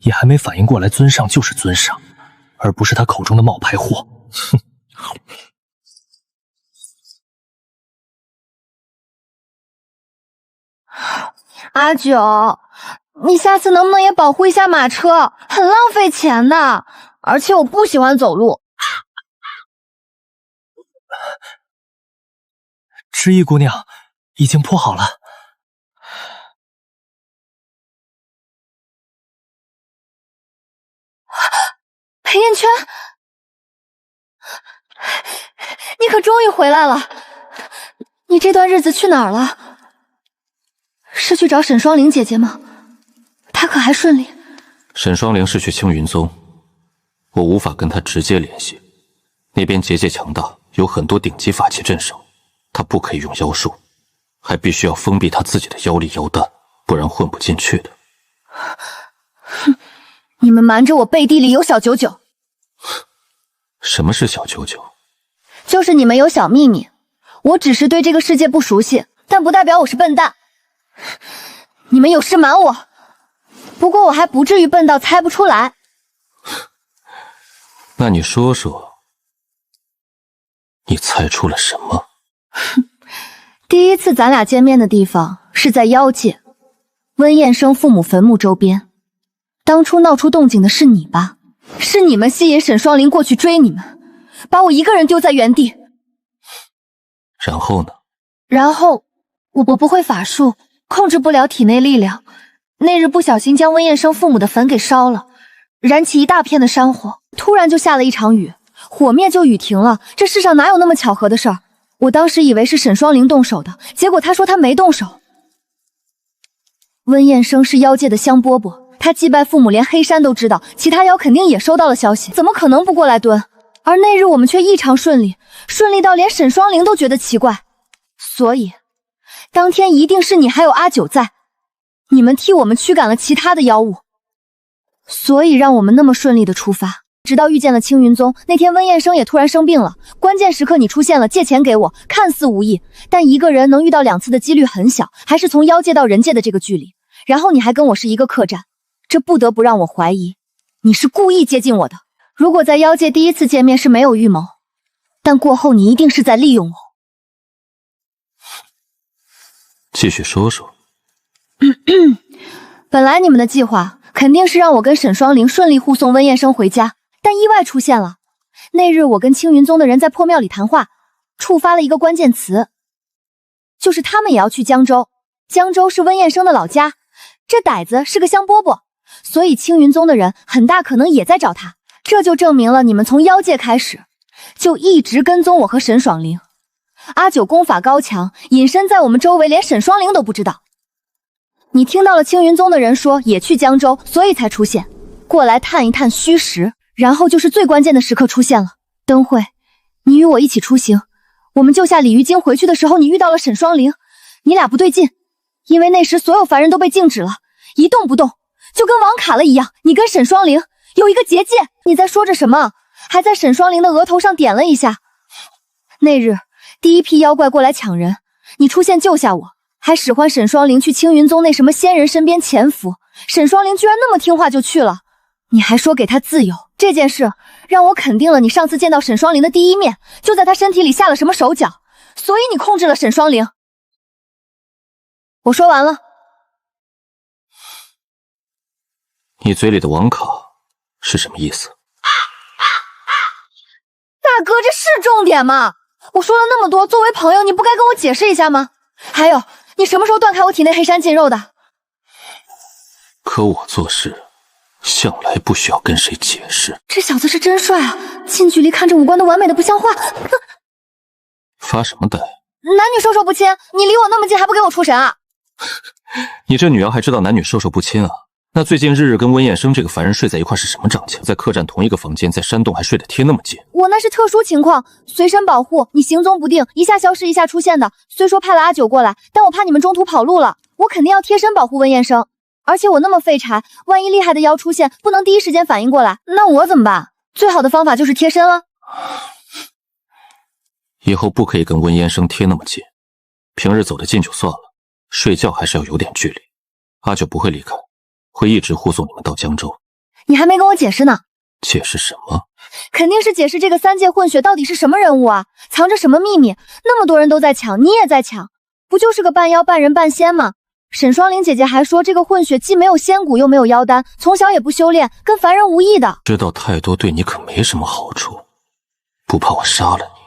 也还没反应过来尊上就是尊上，而不是他口中的冒牌货。哼。阿九，你下次能不能也保护一下马车？很浪费钱的，而且我不喜欢走路。知意姑娘，已经铺好了。裴彦圈，你可终于回来了！你这段日子去哪儿了？是去找沈双灵姐姐吗？她可还顺利？沈双灵是去青云宗，我无法跟她直接联系，那边结界强大，有很多顶级法器镇守，她不可以用妖术，还必须要封闭她自己的妖力妖丹，不然混不进去的。哼，你们瞒着我背地里有小九九。什么是小九九？就是你们有小秘密，我只是对这个世界不熟悉，但不代表我是笨蛋。你们有事瞒我，不过我还不至于笨到猜不出来。那你说说，你猜出了什么？第一次咱俩见面的地方是在妖界，温彦生父母坟墓周边。当初闹出动静的是你吧？是你们吸引沈双灵过去追你们，把我一个人丢在原地。然后呢？然后我不会法术，控制不了体内力量。那日不小心将温彦生父母的坟给烧了，燃起一大片的山火，突然就下了一场雨，火灭就雨停了。这世上哪有那么巧合的事儿？我当时以为是沈双灵动手的，结果他说他没动手。温彦生是妖界的香饽饽，他祭拜父母连黑山都知道，其他妖肯定也收到了消息，怎么可能不过来蹲？而那日我们却异常顺利，顺利到连沈双灵都觉得奇怪。所以当天一定是你还有阿九在，你们替我们驱赶了其他的妖物，所以让我们那么顺利的出发。直到遇见了青云宗，那天温彦生也突然生病了，关键时刻你出现了，借钱给我，看似无意，但一个人能遇到2次的几率很小，还是从妖界到人界的这个距离，然后你还跟我是一个客栈，这不得不让我怀疑你是故意接近我的。如果在妖界第一次见面是没有预谋，但过后你一定是在利用我。继续说说。本来你们的计划肯定是让我跟沈双灵顺利护送温彦生回家，但意外出现了。那日我跟青云宗的人在破庙里谈话，触发了一个关键词，就是他们也要去江州。江州是温彦生的老家，这歹子是个香饽饽，所以青云宗的人很大可能也在找他。这就证明了你们从妖界开始就一直跟踪我和沈爽灵。阿九功法高强，隐身在我们周围，连沈双灵都不知道。你听到了青云宗的人说也去江州，所以才出现，过来探一探虚实。然后就是最关键的时刻出现了，灯会，你与我一起出行，我们救下鲤鱼精回去的时候，你遇到了沈双灵，你俩不对劲，因为那时所有凡人都被静止了，一动不动，就跟网卡了一样。你跟沈双灵有一个结界，你在说着什么？还在沈双灵的额头上点了一下。那日第一批妖怪过来抢人，你出现救下我，还使唤沈双灵去青云宗那什么仙人身边潜伏，沈双灵居然那么听话就去了，你还说给他自由。这件事让我肯定了你上次见到沈双灵的第一面就在他身体里下了什么手脚，所以你控制了沈双灵。我说完了。你嘴里的网卡是什么意思？大哥，这是重点吗？我说了那么多，作为朋友你不该跟我解释一下吗？还有，你什么时候断开我体内黑山禁肉的？可我做事向来不需要跟谁解释。这小子是真帅啊，近距离看着五官都完美的不像话。发什么呆？男女授受不亲，你离我那么近还不给我出神啊？你这女妖还知道男女授受不亲啊？那最近日日跟温彦生这个凡人睡在一块是什么长相？在客栈同一个房间，在山洞还睡得贴那么近。我那是特殊情况，随身保护，你行踪不定，一下消失一下出现的。虽说派了阿九过来，但我怕你们中途跑路了，我肯定要贴身保护温彦生。而且我那么废柴，万一厉害的妖出现，不能第一时间反应过来，那我怎么办？最好的方法就是贴身了。以后不可以跟温彦生贴那么近，平日走得近就算了，睡觉还是要有点距离。阿九不会离开，会一直护送你们到江州。你还没跟我解释呢。解释什么？肯定是解释这个三界混血到底是什么人物啊，藏着什么秘密，那么多人都在抢，你也在抢，不就是个半妖半人半仙吗？沈双灵姐姐还说，这个混血既没有仙骨，又没有妖丹，从小也不修炼，跟凡人无异的。知道太多对你可没什么好处，不怕我杀了你？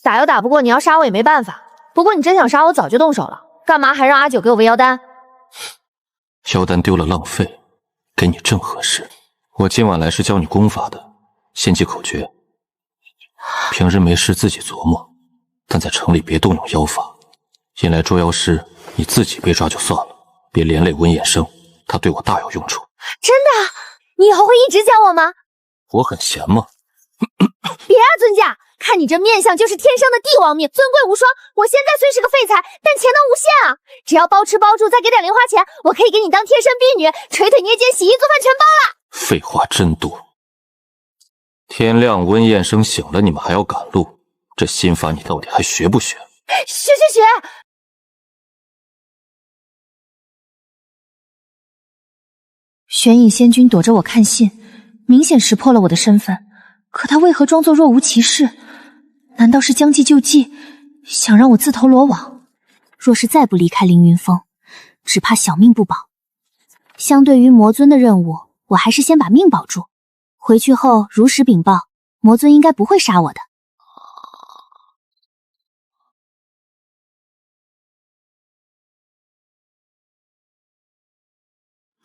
打又打不过，你要杀我也没办法。不过你真想杀我，早就动手了，干嘛还让阿九给我喂妖丹？妖丹丢了浪费，给你正合适。我今晚来是教你功法的，先记口诀。平日没事自己琢磨，但在城里别动用妖法。引来捉妖师，你自己被抓就算了，别连累温衍生，他对我大有用处。真的？你以后会一直教我吗？我很闲吗？别啊，尊驾！看你这面相，就是天生的帝王命，尊贵无双。我现在虽是个废材，但潜能无限啊！只要包吃包住，再给点零花钱，我可以给你当贴身婢女，捶腿捏肩、洗衣做饭全包了。废话真多。天亮，温彦生醒了，你们还要赶路，这心法你到底还学不学？学。玄隐仙君躲着我看信，明显识破了我的身份，可他为何装作若无其事？难道是将计就计，想让我自投罗网？若是再不离开凌云峰，只怕小命不保。相对于魔尊的任务，我还是先把命保住。回去后如实禀报，魔尊应该不会杀我的。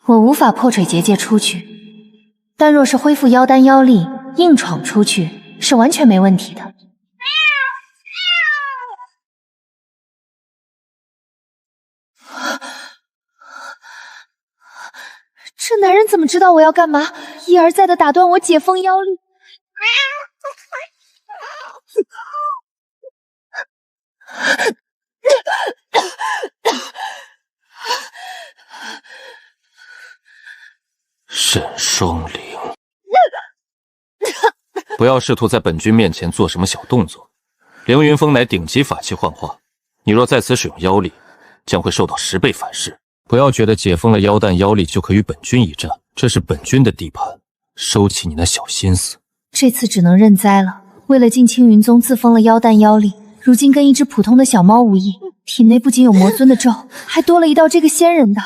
我无法破锤结界出去，但若是恢复妖丹妖力，硬闯出去是完全没问题的。这男人怎么知道我要干嘛？一而再的打断我解封妖力。沈双灵，不要试图在本君面前做什么小动作。凌云峰乃顶级法器幻化，你若在此使用妖力，将会受到10倍反噬。不要觉得解封了妖弹妖力就可与本君一战，这是本君的地盘，收起你那小心思。这次只能认栽了。为了进青云宗，自封了妖弹妖力，如今跟一只普通的小猫无异。体内不仅有魔尊的咒，还多了一道这个仙人的，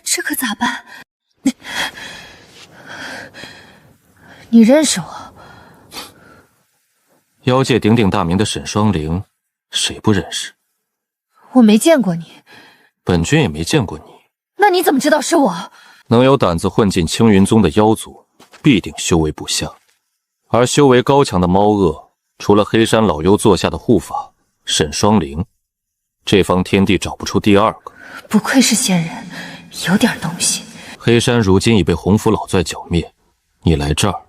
这可咋办？你认识我？妖界鼎鼎大名的沈双灵，谁不认识？我没见过你，本君也没见过你。那你怎么知道是我？能有胆子混进青云宗的妖族，必定修为不下。而修为高强的猫恶，除了黑山老幽座下的护法沈双灵，这方天地找不出第二个。不愧是仙人，有点东西。黑山如今已被洪福老拽剿灭，你来这儿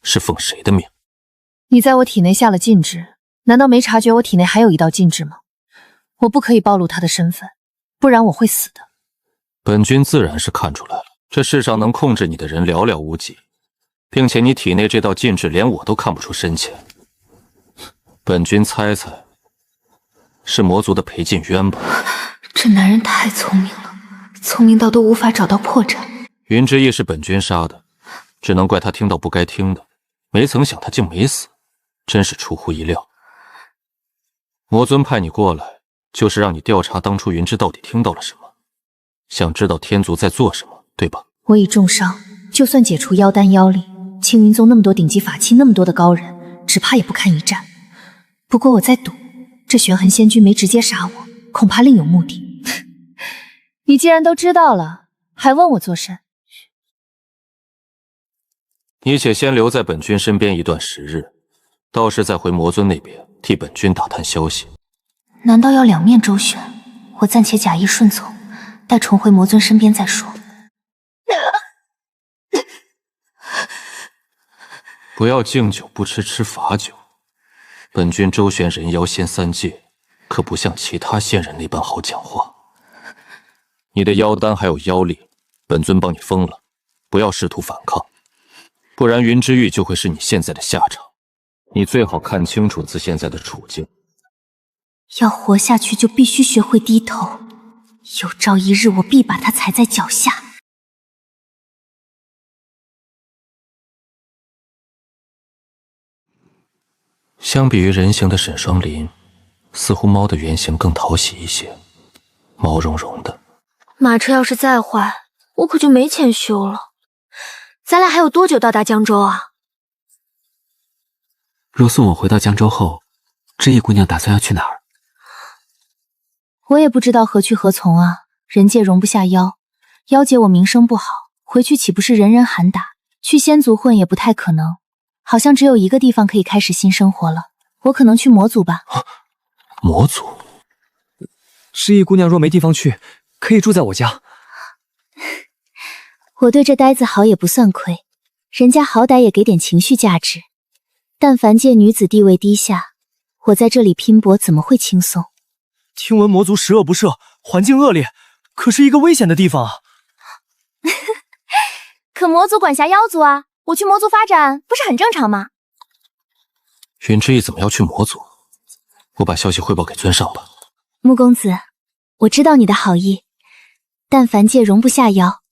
是奉谁的命？你在我体内下了禁制，难道没察觉我体内还有一道禁制吗？我不可以暴露他的身份，不然我会死的。本君自然是看出来了，这世上能控制你的人寥寥无几，并且你体内这道禁制连我都看不出深浅。本君猜猜，是魔族的裴晋渊吧？这男人太聪明了，聪明到都无法找到破绽。云之翼是本君杀的，只能怪他听到不该听的，没曾想他竟没死，真是出乎意料。魔尊派你过来，就是让你调查当初云之到底听到了什么，想知道天族在做什么，对吧？我已重伤，就算解除妖丹妖力，青云宗那么多顶级法器，那么多的高人，只怕也不堪一战。不过我在赌，这玄痕仙君没直接杀我，恐怕另有目的。你既然都知道了，还问我做甚？你且先留在本君身边一段时日，到时再回魔尊那边替本君打探消息。难道要两面周旋？我暂且假意顺从，待重回魔尊身边再说。不要敬酒不吃吃罚酒。本君周旋人妖仙3界，可不像其他仙人那般好讲话。你的妖丹还有妖力，本尊帮你封了，不要试图反抗，不然云之玉就会是你现在的下场。你最好看清楚自现在的处境。要活下去，就必须学会低头。有朝一日，我必把他踩在脚下。相比于人形的沈双林，似乎猫的原型更讨喜一些。毛茸茸的。马车要是再坏，我可就没钱修了。咱俩还有多久到达江州啊？若送我回到江州后，知意姑娘打算要去哪儿？我也不知道何去何从啊。人界容不下妖，妖界我名声不好，回去岂不是人人喊打？去仙族混也不太可能，好像只有一个地方可以开始新生活了。我可能去魔族吧。魔族？知意姑娘若没地方去，可以住在我家。我对这呆子好也不算亏，人家好歹也给点情绪价值。但凡界女子地位低下，我在这里拼搏怎么会轻松？听闻魔族十恶不赦，环境恶劣，可是一个危险的地方啊。可魔族管辖妖族啊，我去魔族发展不是很正常吗？云之意怎么要去魔族？我把消息汇报给尊上吧。穆公子，我知道你的好意，但凡界容不下妖。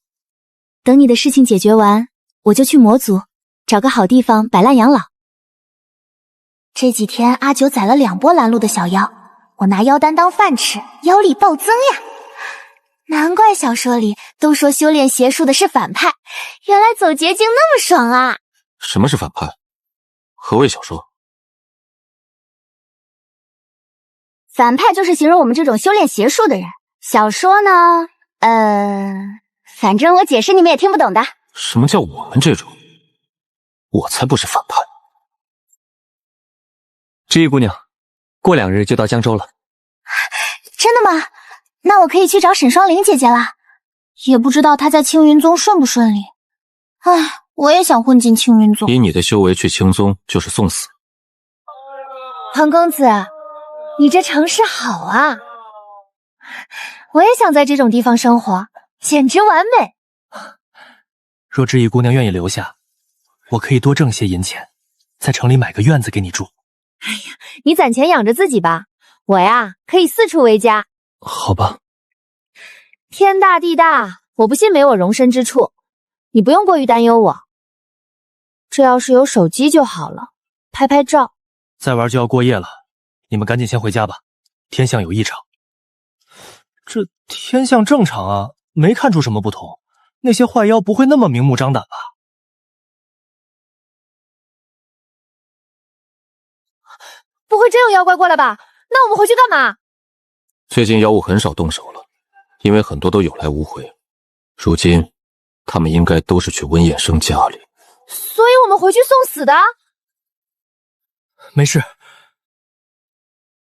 等你的事情解决完，我就去魔族，找个好地方摆烂养老。这几天阿九宰了2波拦路的小妖，我拿妖丹当饭吃，妖力暴增呀！难怪小说里都说修炼邪术的是反派，原来走捷径那么爽啊！什么是反派？何谓小说？反派就是形容我们这种修炼邪术的人，小说呢，反正我解释你们也听不懂的。什么叫我们这种？我才不是反派。知意姑娘，过2日就到江州了。真的吗？那我可以去找沈双灵姐姐了。也不知道她在青云宗顺不顺利。唉，我也想混进青云宗。以你的修为去青宗就是送死。庞公子，你这城市好啊！我也想在这种地方生活，简直完美。若知意姑娘愿意留下，我可以多挣些银钱，在城里买个院子给你住。哎呀，你攒钱养着自己吧，我呀可以四处为家。好吧。天大地大，我不信没我容身之处。你不用过于担忧我，这要是有手机就好了，拍拍照。再玩就要过夜了，你们赶紧先回家吧。天象有异常。这天象正常啊，没看出什么不同。那些坏妖不会那么明目张胆吧？不会真有妖怪过来吧？那我们回去干嘛？最近妖物很少动手了，因为很多都有来无回。如今他们应该都是去温彦生家里。所以我们回去送死的？没事，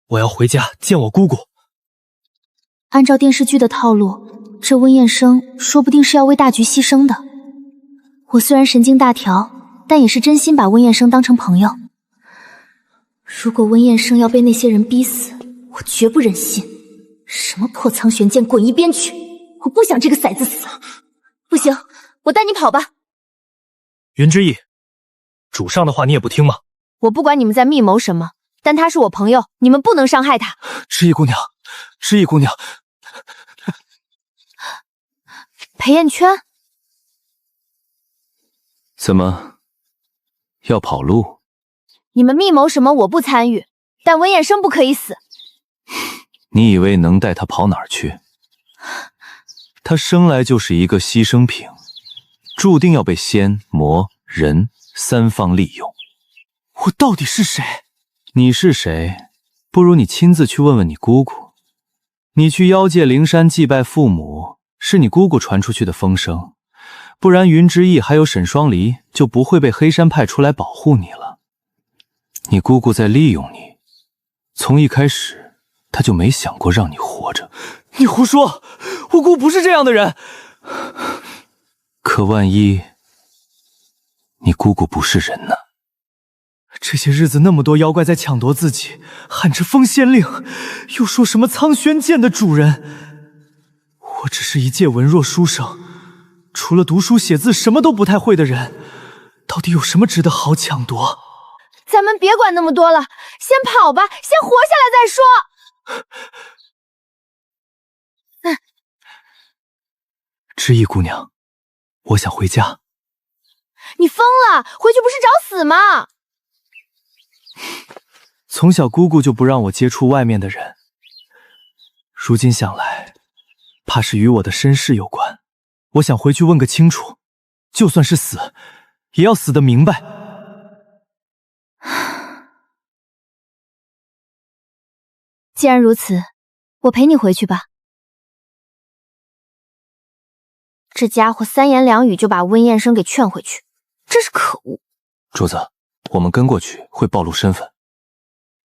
我要回家见我姑姑。按照电视剧的套路，这温彦生说不定是要为大局牺牲的。我虽然神经大条，但也是真心把温彦生当成朋友。如果温彦生要被那些人逼死，我绝不忍心。什么破苍玄剑，滚一边去！我不想这个崽子死。不行，我带你跑吧。云之意，主上的话你也不听吗？我不管你们在密谋什么，但他是我朋友，你们不能伤害他。知意姑娘，知意姑娘。裴彦圈，怎么要跑路？你们密谋什么我不参与，但温彦生不可以死。你以为能带他跑哪儿去？他生来就是一个牺牲品，注定要被仙、魔、人三方利用。我到底是谁？你是谁？不如你亲自去问问你姑姑。你去妖界灵山祭拜父母，是你姑姑传出去的风声，不然云之意还有沈双离就不会被黑山派出来保护你了。你姑姑在利用你，从一开始她就没想过让你活着。你胡说，我姑不是这样的人。可万一你姑姑不是人呢？这些日子那么多妖怪在抢夺自己，喊着封仙令，又说什么苍轩剑的主人。我只是一介文弱书生，除了读书写字什么都不太会的人，到底有什么值得好抢夺？咱们别管那么多了，先跑吧，先活下来再说。知意姑娘，我想回家。你疯了？回去不是找死吗？从小姑姑就不让我接触外面的人，如今想来，怕是与我的身世有关。我想回去问个清楚，就算是死，也要死得明白。既然如此，我陪你回去吧。这家伙三言两语就把温彦生给劝回去，真是可恶。主子，我们跟过去会暴露身份。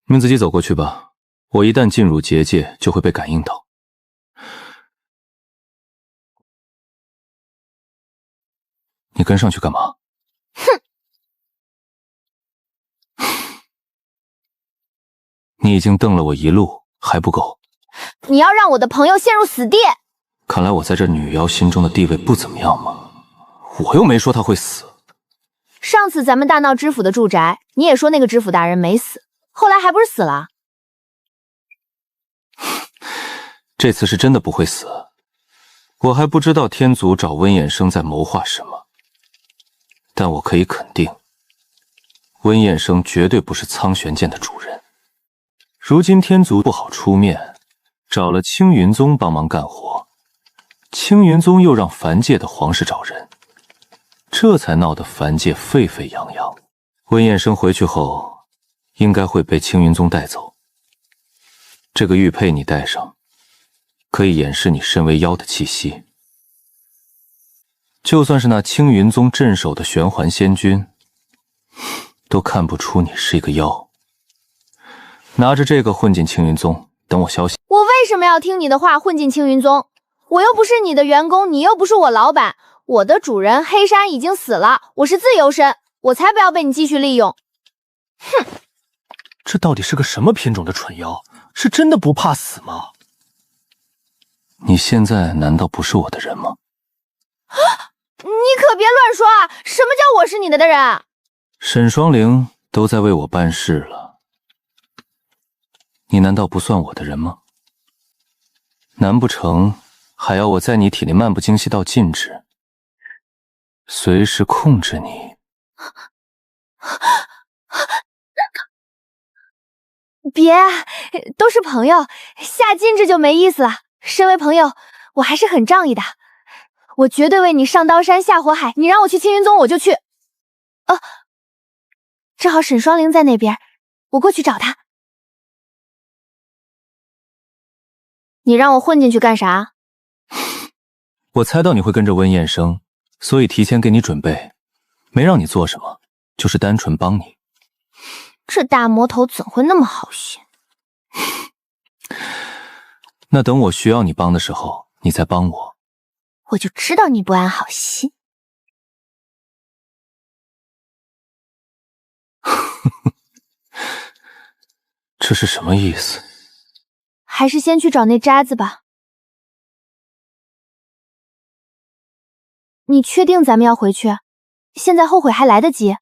你们自己走过去吧，我一旦进入结界，就会被感应到。你跟上去干嘛？哼！你已经瞪了我一路，还不够？你要让我的朋友陷入死地？看来我在这女妖心中的地位不怎么样嘛。我又没说她会死。上次咱们大闹知府的住宅，你也说那个知府大人没死，后来还不是死了？这次是真的不会死。我还不知道天族找温衍生在谋划什么，但我可以肯定，温衍生绝对不是苍玄剑的主人。如今天族不好出面，找了青云宗帮忙干活，青云宗又让凡界的皇室找人，这才闹得凡界沸沸扬扬。温彦生回去后，应该会被青云宗带走。这个玉佩你戴上，可以掩饰你身为妖的气息。就算是那青云宗镇守的玄环仙君，都看不出你是一个妖。拿着这个混进青云宗，等我消息。我为什么要听你的话混进青云宗？我又不是你的员工，你又不是我老板，我的主人黑山已经死了，我是自由身，我才不要被你继续利用。哼！这到底是个什么品种的蠢妖？是真的不怕死吗？你现在难道不是我的人吗？啊！你可别乱说啊！什么叫我是你的人？沈双灵都在为我办事了，你难道不算我的人吗？难不成还要我在你体内漫不经心到尽致，随时控制你？别，都是朋友，下禁制就没意思了。身为朋友，我还是很仗义的，我绝对为你上刀山下火海。你让我去青云宗，我就去。正好沈双灵在那边，我过去找她。你让我混进去干啥？我猜到你会跟着温彦生，所以提前给你准备，没让你做什么，就是单纯帮你。这大魔头怎会那么好心？那等我需要你帮的时候，你再帮我。我就知道你不安好心。这是什么意思？还是先去找那渣子吧。你确定咱们要回去？现在后悔还来得及。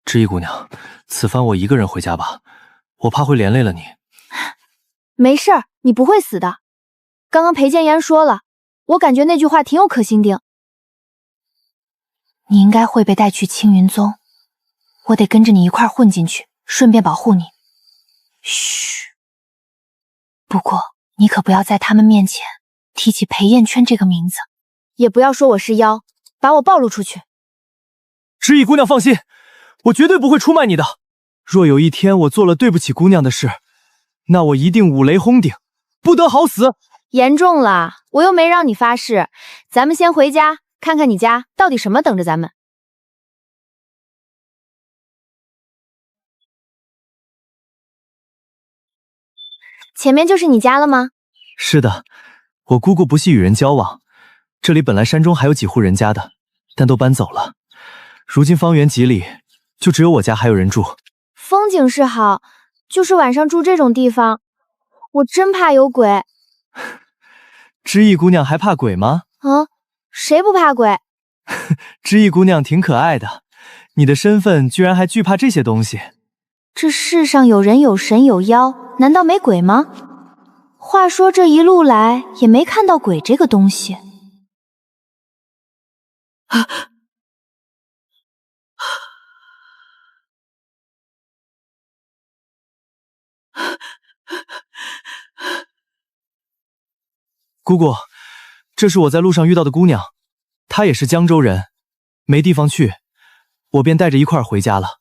知意姑娘，此番我一个人回家吧，我怕会连累了你。没事儿，你不会死的。刚刚裴建言说了，我感觉那句话挺有可信性。你应该会被带去青云宗，我得跟着你一块混进去，顺便保护你。嘘，不过你可不要在他们面前提起裴燕圈这个名字，也不要说我是妖，把我暴露出去。知意姑娘放心，我绝对不会出卖你的。若有一天我做了对不起姑娘的事，那我一定五雷轰顶，不得好死。严重了，我又没让你发誓。咱们先回家，看看你家到底什么等着咱们。前面就是你家了吗？是的，我姑姑不惜与人交往，这里本来山中还有几户人家的，但都搬走了。如今方圆几里，就只有我家还有人住。风景是好，就是晚上住这种地方，我真怕有鬼。知意姑娘还怕鬼吗？谁不怕鬼？知意姑娘挺可爱的，你的身份居然还惧怕这些东西。这世上有人有神有妖，难道没鬼吗？话说这一路来也没看到鬼这个东西。姑姑，这是我在路上遇到的姑娘，她也是江州人，没地方去，我便带着一块儿回家了。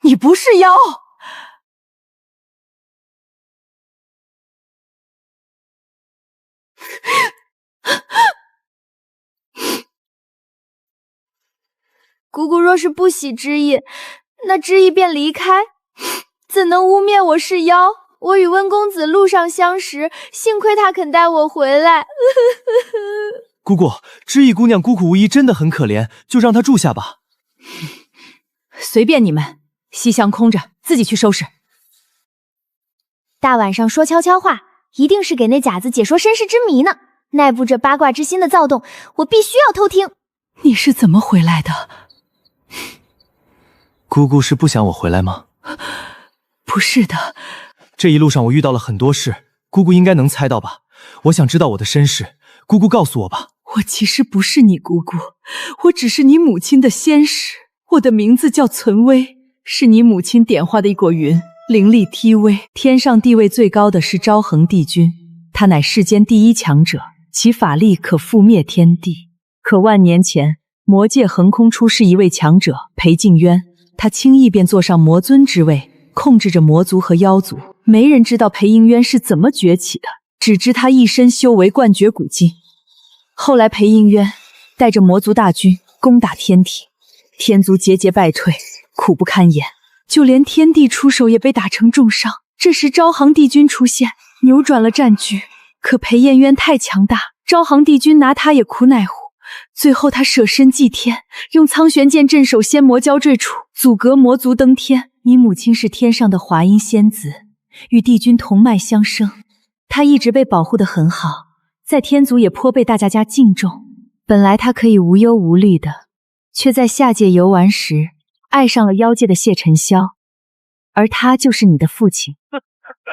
你不是妖！姑姑若是不喜之意，那之意便离开，怎能污蔑我是妖？我与温公子路上相识，幸亏他肯带我回来。姑姑，知意姑娘孤苦无依，真的很可怜，就让她住下吧。随便你们，西厢空着，自己去收拾。大晚上说悄悄话，一定是给那假子解说身世之谜呢。耐不着八卦之心的躁动，我必须要偷听。你是怎么回来的？姑姑是不想我回来吗？不是的，这一路上我遇到了很多事，姑姑应该能猜到吧？我想知道我的身世，姑姑告诉我吧。我其实不是你姑姑，我只是你母亲的仙使。我的名字叫存微，是你母亲点化的一朵云，灵力梯微。天上地位最高的是昭衡帝君，他乃世间第一强者，其法力可覆灭天地。可万年前，魔界横空出世一位强者裴静渊，他轻易便坐上魔尊之位，控制着魔族和妖族。没人知道裴应渊是怎么崛起的，只知他一身修为冠绝古今。后来裴应渊带着魔族大军攻打天体，天族节节败退，苦不堪言，就连天帝出手也被打成重伤。这时昭衡帝君出现，扭转了战局。可裴彦渊太强大，昭衡帝君拿他也苦奈何。最后他舍身祭天，用苍玄剑镇守仙魔交坠处，阻隔魔族登天。你母亲是天上的华阴仙子，与帝君同脉相生，她一直被保护得很好，在天族也颇被大家敬重。本来她可以无忧无虑的，却在下界游玩时爱上了妖界的谢尘霄，而他就是你的父亲。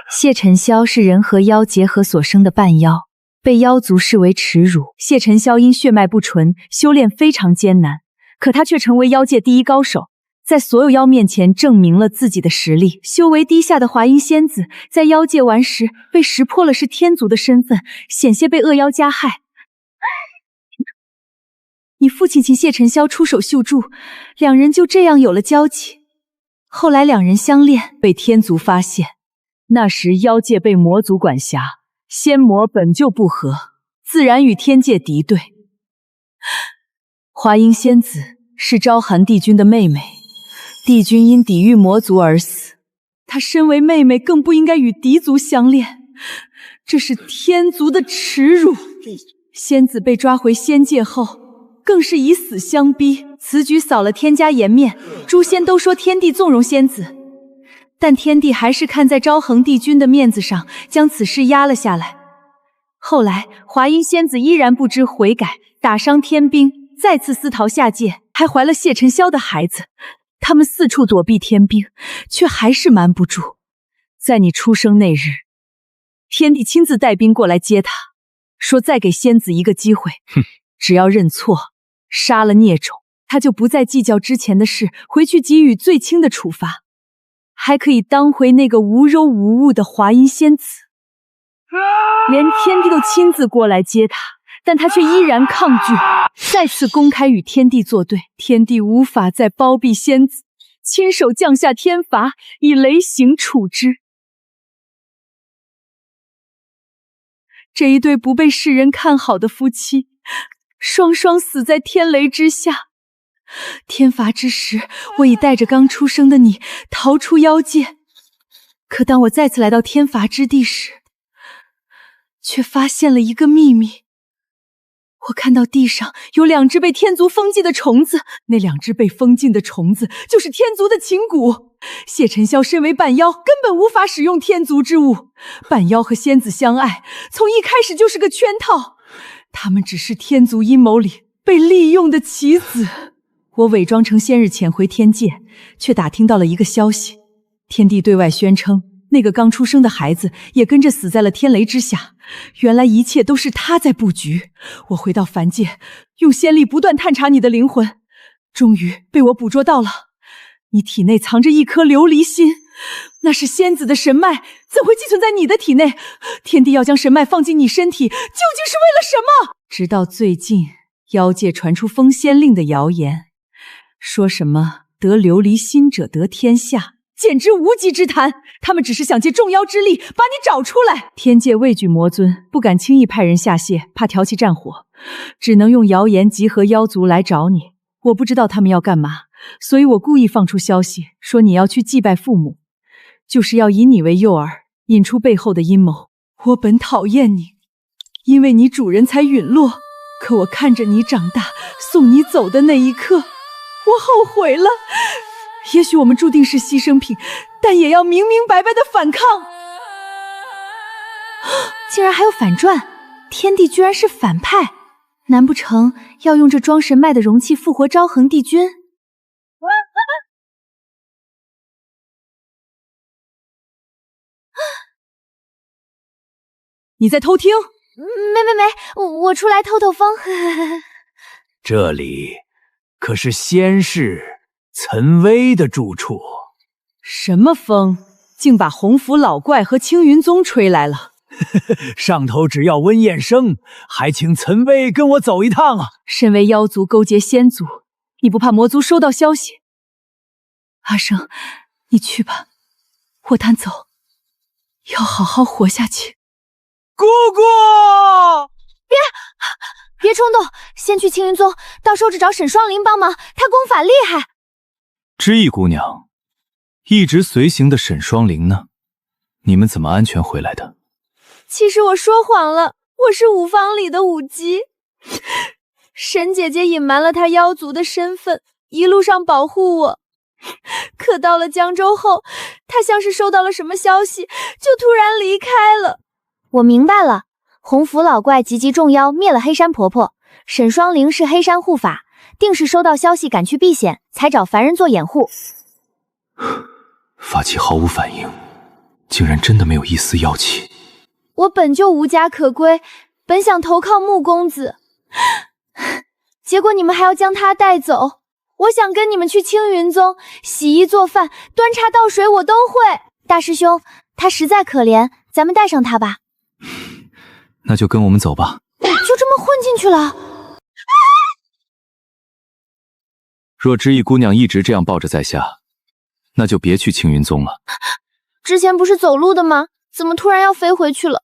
谢尘霄是人和妖结合所生的半妖，被妖族视为耻辱。谢尘霄因血脉不纯，修炼非常艰难，可他却成为妖界第一高手，在所有妖面前证明了自己的实力。修为低下的华阴仙子在妖界玩时被识破了是天族的身份，险些被恶妖加害。你父亲请谢尘霄出手救助，两人就这样有了交集。后来两人相恋，被天族发现。那时妖界被魔族管辖，仙魔本就不和，自然与天界敌对。华阴仙子是昭寒帝君的妹妹，帝君因抵御魔族而死。她身为妹妹，更不应该与敌族相恋，这是天族的耻辱。仙子被抓回仙界后，更是以死相逼。此举扫了天家颜面，诸仙都说天帝纵容仙子，但天帝还是看在昭衡帝君的面子上，将此事压了下来。后来华阴仙子依然不知悔改，打伤天兵，再次私逃下界，还怀了谢尘霄的孩子。他们四处躲避天兵，却还是瞒不住。在你出生那日，天帝亲自带兵过来接他，说再给仙子一个机会，只要认错，杀了孽种，他就不再计较之前的事，回去给予最轻的处罚，还可以当回那个无忧无物的华阴仙子。连天帝都亲自过来接他，但他却依然抗拒，再次公开与天帝作对。天帝无法再包庇仙子，亲手降下天罚，以雷刑处之。这一对不被世人看好的夫妻，双双死在天雷之下。天罚之时，我已带着刚出生的你逃出妖界，可当我再次来到天罚之地时，却发现了一个秘密。我看到地上有2只被天族封禁的虫子，那2只被封禁的虫子就是天族的琴蛊。谢尘霄身为半妖，根本无法使用天族之物。半妖和仙子相爱，从一开始就是个圈套，他们只是天族阴谋里被利用的棋子。我伪装成仙日潜回天界，却打听到了一个消息，天帝对外宣称那个刚出生的孩子也跟着死在了天雷之下，原来一切都是他在布局。我回到凡界，用仙力不断探查你的灵魂，终于被我捕捉到了，你体内藏着一颗琉璃心，那是仙子的神脉，怎会寄存在你的体内？天帝要将神脉放进你身体，究竟是为了什么？直到最近，妖界传出封仙令的谣言，说什么得琉璃心者得天下，简直无稽之谈。他们只是想借众妖之力把你找出来。天界畏惧魔尊，不敢轻易派人下界，怕挑起战火，只能用谣言集合妖族来找你。我不知道他们要干嘛，所以我故意放出消息，说你要去祭拜父母，就是要以你为诱饵，引出背后的阴谋。我本讨厌你，因为你主人才陨落，可我看着你长大，送你走的那一刻，我后悔了。也许我们注定是牺牲品，但也要明明白白的反抗。竟然还有反转，天帝居然是反派，难不成要用这装神脉的容器复活昭恒帝君？你在偷听？没，我出来透透风。这里可是仙士岑薇的住处。什么风，竟把洪福老怪和青云宗吹来了？上头只要温彦生，还请岑薇跟我走一趟啊！身为妖族勾结仙族，你不怕魔族收到消息？阿生，你去吧，我单走，要好好活下去。姑姑，别冲动，先去青云宗，到时候只找沈双林帮忙，他功法厉害。知意姑娘，一直随行的沈双灵呢？你们怎么安全回来的？其实我说谎了，我是五方里的舞姬。沈姐姐隐瞒了她妖族的身份，一路上保护我。可到了江州后，她像是收到了什么消息，就突然离开了。我明白了，洪福老怪集集众妖灭了黑山婆婆，沈双灵是黑山护法，定是收到消息赶去避险，才找凡人做掩护。法器毫无反应，竟然真的没有一丝妖气。我本就无家可归，本想投靠穆公子，结果你们还要将他带走。我想跟你们去青云宗，洗衣做饭、端茶倒水我都会。大师兄，他实在可怜，咱们带上他吧。那就跟我们走吧。就这么混进去了？若知意姑娘一直这样抱着在下，那就别去青云宗了。之前不是走路的吗？怎么突然要飞回去了？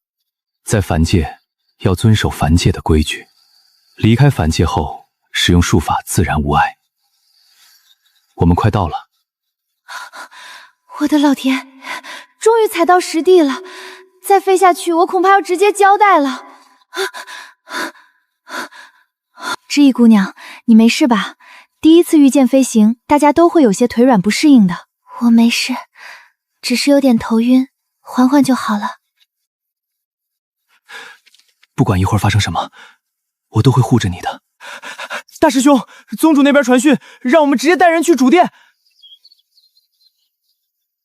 在凡界要遵守凡界的规矩，离开凡界后使用术法自然无碍。我们快到了。我的老天，终于踩到实地了，再飞下去我恐怕要直接交代了。知意姑娘，你没事吧？第一次御剑飞行，大家都会有些腿软不适应的。我没事，只是有点头晕，缓缓就好了。不管一会儿发生什么，我都会护着你的。大师兄，宗主那边传讯，让我们直接带人去主殿。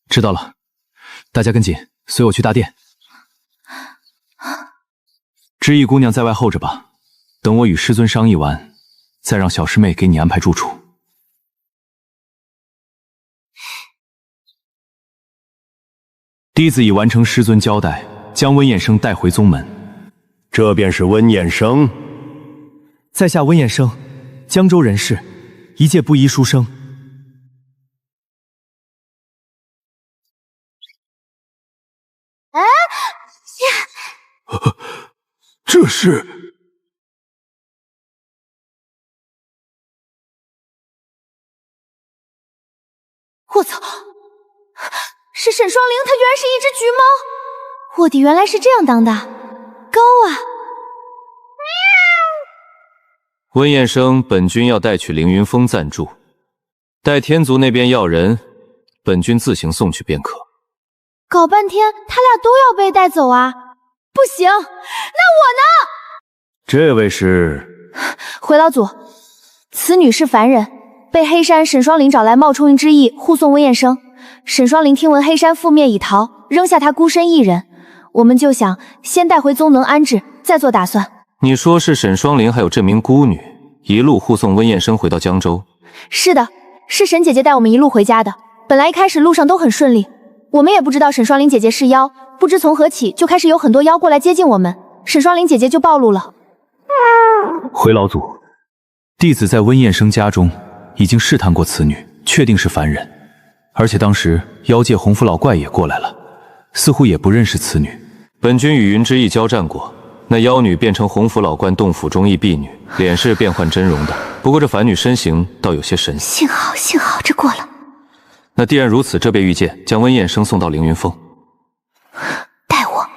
知道了，大家跟紧，随我去大殿。知意姑娘在外候着吧，等我与师尊商议完，再让小师妹给你安排住处。弟子已完成师尊交代，将温彦生带回宗门。这便是温彦生。在下温彦生，江州人士，一介布衣书生。这是……我操！是沈双灵，她原来是一只橘猫。卧底原来是这样当的，高啊！温彦生，本君要带去凌云峰暂住，待天族那边要人，本君自行送去便可。搞半天，他俩都要被带走啊！不行，那我呢？这位是回老祖，此女是凡人，被黑山沈双灵找来冒充云之意护送温彦生。沈双灵听闻黑山覆灭已逃，扔下他孤身一人，我们就想先带回宗门安置，再做打算。你说是沈双灵还有这名孤女一路护送温彦生回到江州？是的，是沈姐姐带我们一路回家的。本来一开始路上都很顺利，我们也不知道沈双灵姐姐是妖，不知从何起就开始有很多妖过来接近我们，沈双灵姐姐就暴露了。回老祖，弟子在温彦生家中已经试探过此女，确定是凡人，而且当时妖界洪福老怪也过来了，似乎也不认识此女。本君与云之翼交战过，那妖女变成洪福老怪洞府中异婢女，脸是变换真容的，不过这凡女身形倒有些神奇。幸好这过了。那既然如此，这便御剑将温彦生送到凌云峰。带我。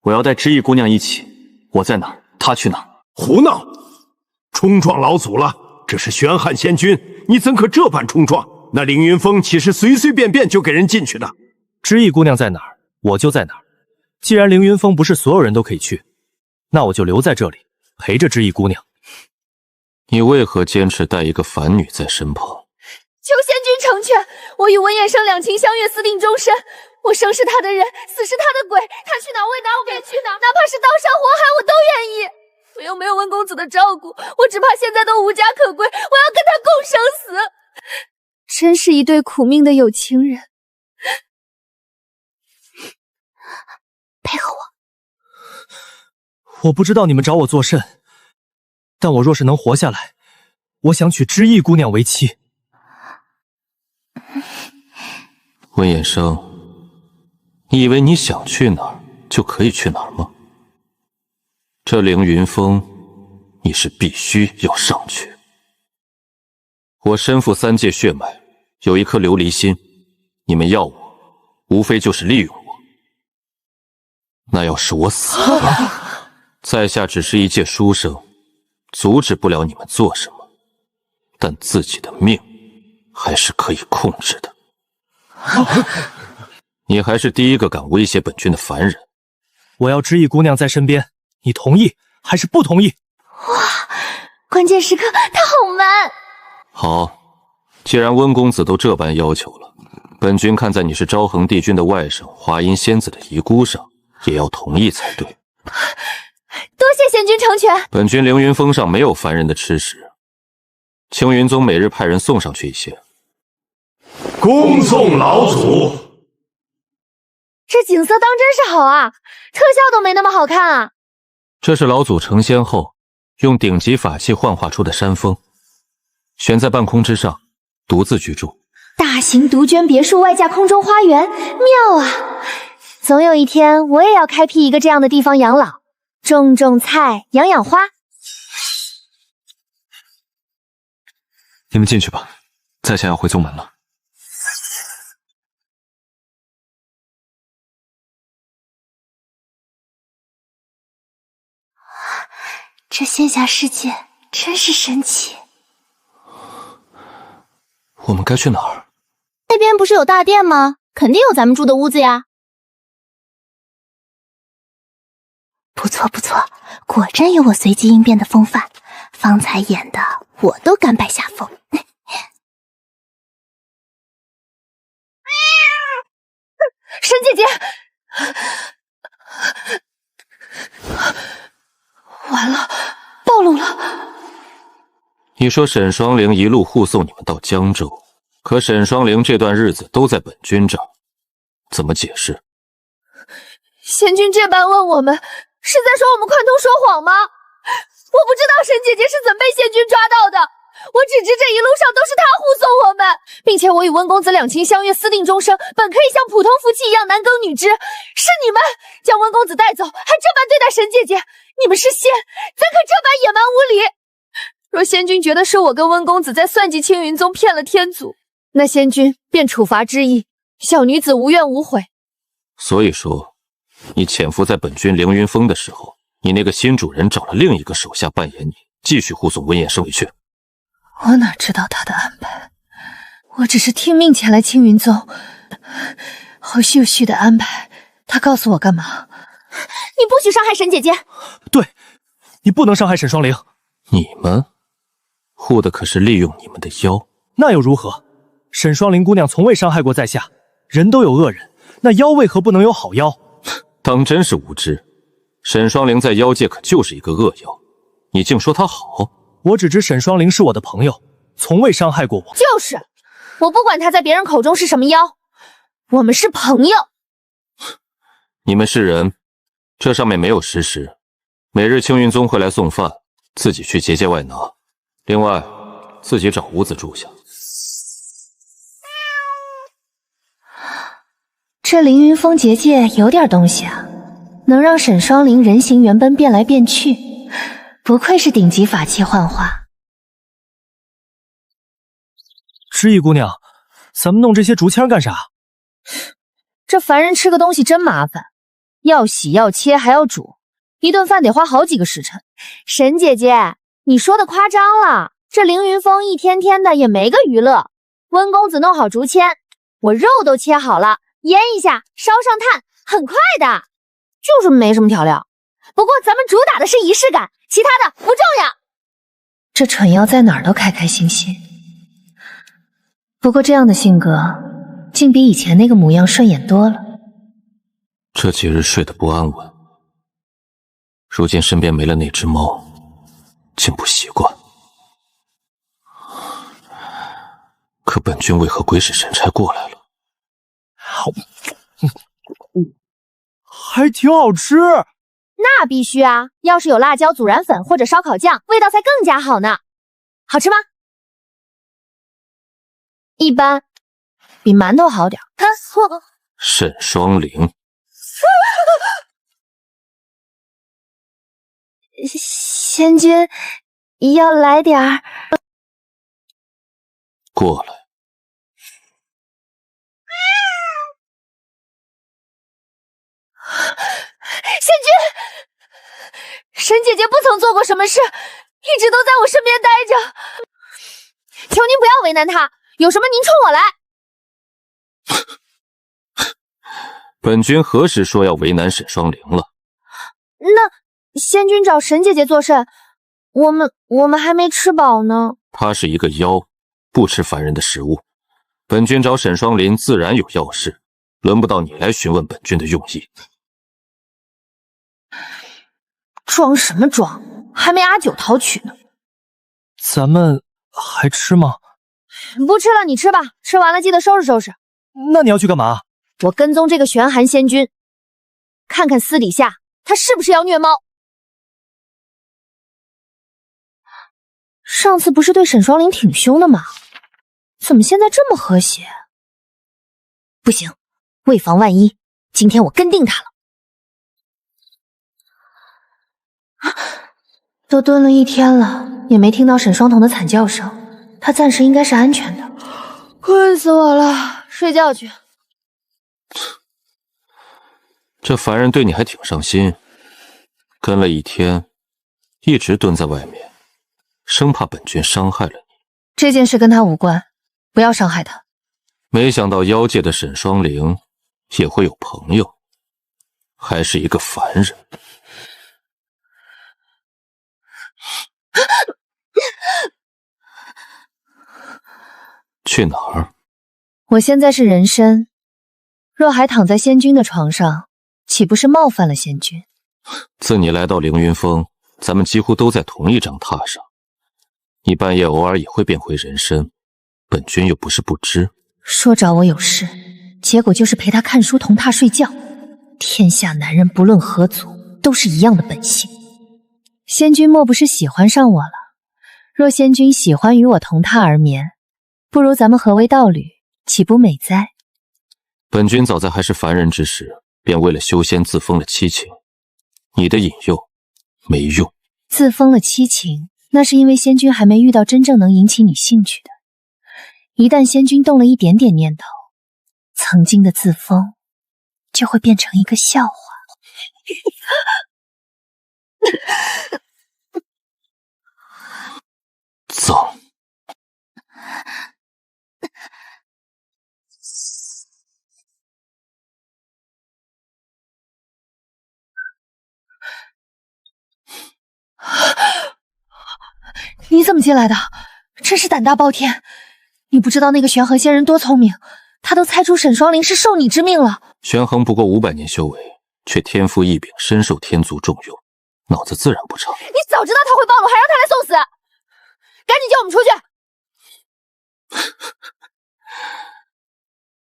我要带知意姑娘一起，我在哪儿，她去哪儿。胡闹！冲撞老祖了，这是玄汉仙君，你怎可这般冲撞？那凌云峰岂是随随便便就给人进去的？知意姑娘在哪儿，我就在哪儿。既然凌云峰不是所有人都可以去，那我就留在这里陪着知意姑娘。你为何坚持带一个凡女在身旁？求仙君成全，我与温彦生两情相悦，私定终身。我生是他的人，死是他的鬼，他去哪儿我也去哪儿，哪怕是刀山火海我都愿意。我又没有温公子的照顾，我只怕现在都无家可归，我要跟他共生死。真是一对苦命的有情人。配合我不知道你们找我作甚，但我若是能活下来，我想娶知意姑娘为妻。温彦生，你以为你想去哪儿就可以去哪儿吗？这凌云峰，你是必须要上去。我身负3界血脉，有一颗琉璃心，你们要我，无非就是利用我。那要是我死了，在下只是一介书生，阻止不了你们做什么，但自己的命还是可以控制的。你还是第一个敢威胁本君的凡人。我要知意姑娘在身边，你同意还是不同意？哇，关键时刻他好 man。好，既然温公子都这般要求了，本君看在你是昭衡帝君的外甥华阴仙子的遗孤上，也要同意才对。多谢仙君成全。本君凌云峰上没有凡人的吃食，青云宗每日派人送上去一些。恭送老祖。这景色当真是好啊，特效都没那么好看啊。这是老祖成仙后用顶级法器幻化出的山峰，悬在半空之上，独自居住。大型独娟别墅外加空中花园，妙啊！总有一天我也要开辟一个这样的地方养老，种种菜，养养花。你们进去吧，在下要回宗门了。这仙侠世界真是神奇。我们该去哪儿？那边不是有大殿吗？肯定有咱们住的屋子呀。不错不错，果真有我随机应变的风范，方才演的我都甘拜下风。沈姐姐，完了，暴露了。你说沈双灵一路护送你们到江州，可沈双灵这段日子都在本君这儿，怎么解释？仙君这般问我们，是在说我们宽头说谎吗？我不知道沈姐姐是怎被仙君抓到的，我只知这一路上都是她护送我们，并且我与温公子两情相悦，私定终生，本可以像普通夫妻一样男耕女织，是你们将温公子带走，还这般对待沈姐姐，你们是仙，怎可这般野蛮无理？若仙君觉得是我跟温公子在算计青云宗骗了天祖，那仙君便处罚之意，小女子无怨无悔。所以说，你潜伏在本君凌云峰的时候，你那个新主人找了另一个手下扮演你，继续护送温彦生回去。我哪知道他的安排，我只是听命前来青云宗，后续的安排，他告诉我干嘛？你不许伤害沈姐姐！对，你不能伤害沈双灵。你们护的可是利用你们的妖，那又如何？沈双灵姑娘从未伤害过在下，人都有恶人，那妖为何不能有好妖？当真是无知。沈双灵在妖界可就是一个恶妖，你竟说她好？我只知沈双灵是我的朋友，从未伤害过我。就是，我不管他在别人口中是什么妖，我们是朋友。你们是人，这上面没有实时。每日青云宗会来送饭，自己去结界外拿。另外，自己找屋子住下。这凌云峰结界有点东西啊，能让沈双灵人形原本变来变去，不愧是顶级法器幻化。知意姑娘，咱们弄这些竹签干啥？这凡人吃个东西真麻烦，要洗要切还要煮，一顿饭得花好几个时辰。沈姐姐，你说的夸张了，这凌云峰一天天的也没个娱乐。温公子弄好竹签，我肉都切好了，腌一下，烧上炭，很快的，就是没什么调料。不过咱们主打的是仪式感，其他的不重要。这蠢妖在哪儿都开开心心，不过这样的性格竟比以前那个模样顺眼多了。这几日睡得不安稳，如今身边没了那只猫，竟不习惯。可本君为何鬼使神差过来了？还挺好吃。那必须啊，要是有辣椒孜然粉或者烧烤酱，味道才更加好呢。好吃吗？一般，比馒头好点。沈双灵，仙君要来点儿。过来。仙君，沈姐姐不曾做过什么事，一直都在我身边待着。求您不要为难她，有什么您冲我来。本君何时说要为难沈双灵了？那仙君找沈姐姐做甚？我们还没吃饱呢。她是一个妖，不吃凡人的食物。本君找沈双灵自然有要事，轮不到你来询问本君的用意。装什么装？还没阿九讨娶呢。咱们还吃吗？不吃了，你吃吧。吃完了记得收拾收拾。那你要去干嘛？我跟踪这个玄寒仙君，看看私底下他是不是要虐猫。上次不是对沈双灵挺凶的吗？怎么现在这么和谐？不行，为防万一，今天我跟定他了。都蹲了一天了，也没听到沈双瞳的惨叫声，他暂时应该是安全的。困死我了，睡觉去。这凡人对你还挺上心，跟了一天，一直蹲在外面，生怕本君伤害了你。这件事跟他无关，不要伤害他。没想到妖界的沈双灵也会有朋友，还是一个凡人。去哪儿？我现在是人身，若还躺在仙君的床上，岂不是冒犯了仙君？自你来到凌云峰，咱们几乎都在同一张榻上。你半夜偶尔也会变回人身，本君又不是不知。说找我有事，结果就是陪他看书同榻睡觉。天下男人不论何族，都是一样的本性。仙君莫不是喜欢上我了？若仙君喜欢与我同榻而眠，不如咱们合为道侣，岂不美哉？本君早在还是凡人之时，便为了修仙自封了七情。你的引诱没用。自封了七情，那是因为仙君还没遇到真正能引起你兴趣的。一旦仙君动了一点点念头，曾经的自封就会变成一个笑话。走。你怎么进来的？真是胆大包天！你不知道那个玄衡仙人多聪明，他都猜出沈双灵是受你之命了。玄衡不过500年修为，却天赋异禀，深受天族重用，脑子自然不差。你早知道他会暴露，还让他来送死，赶紧叫我们出去！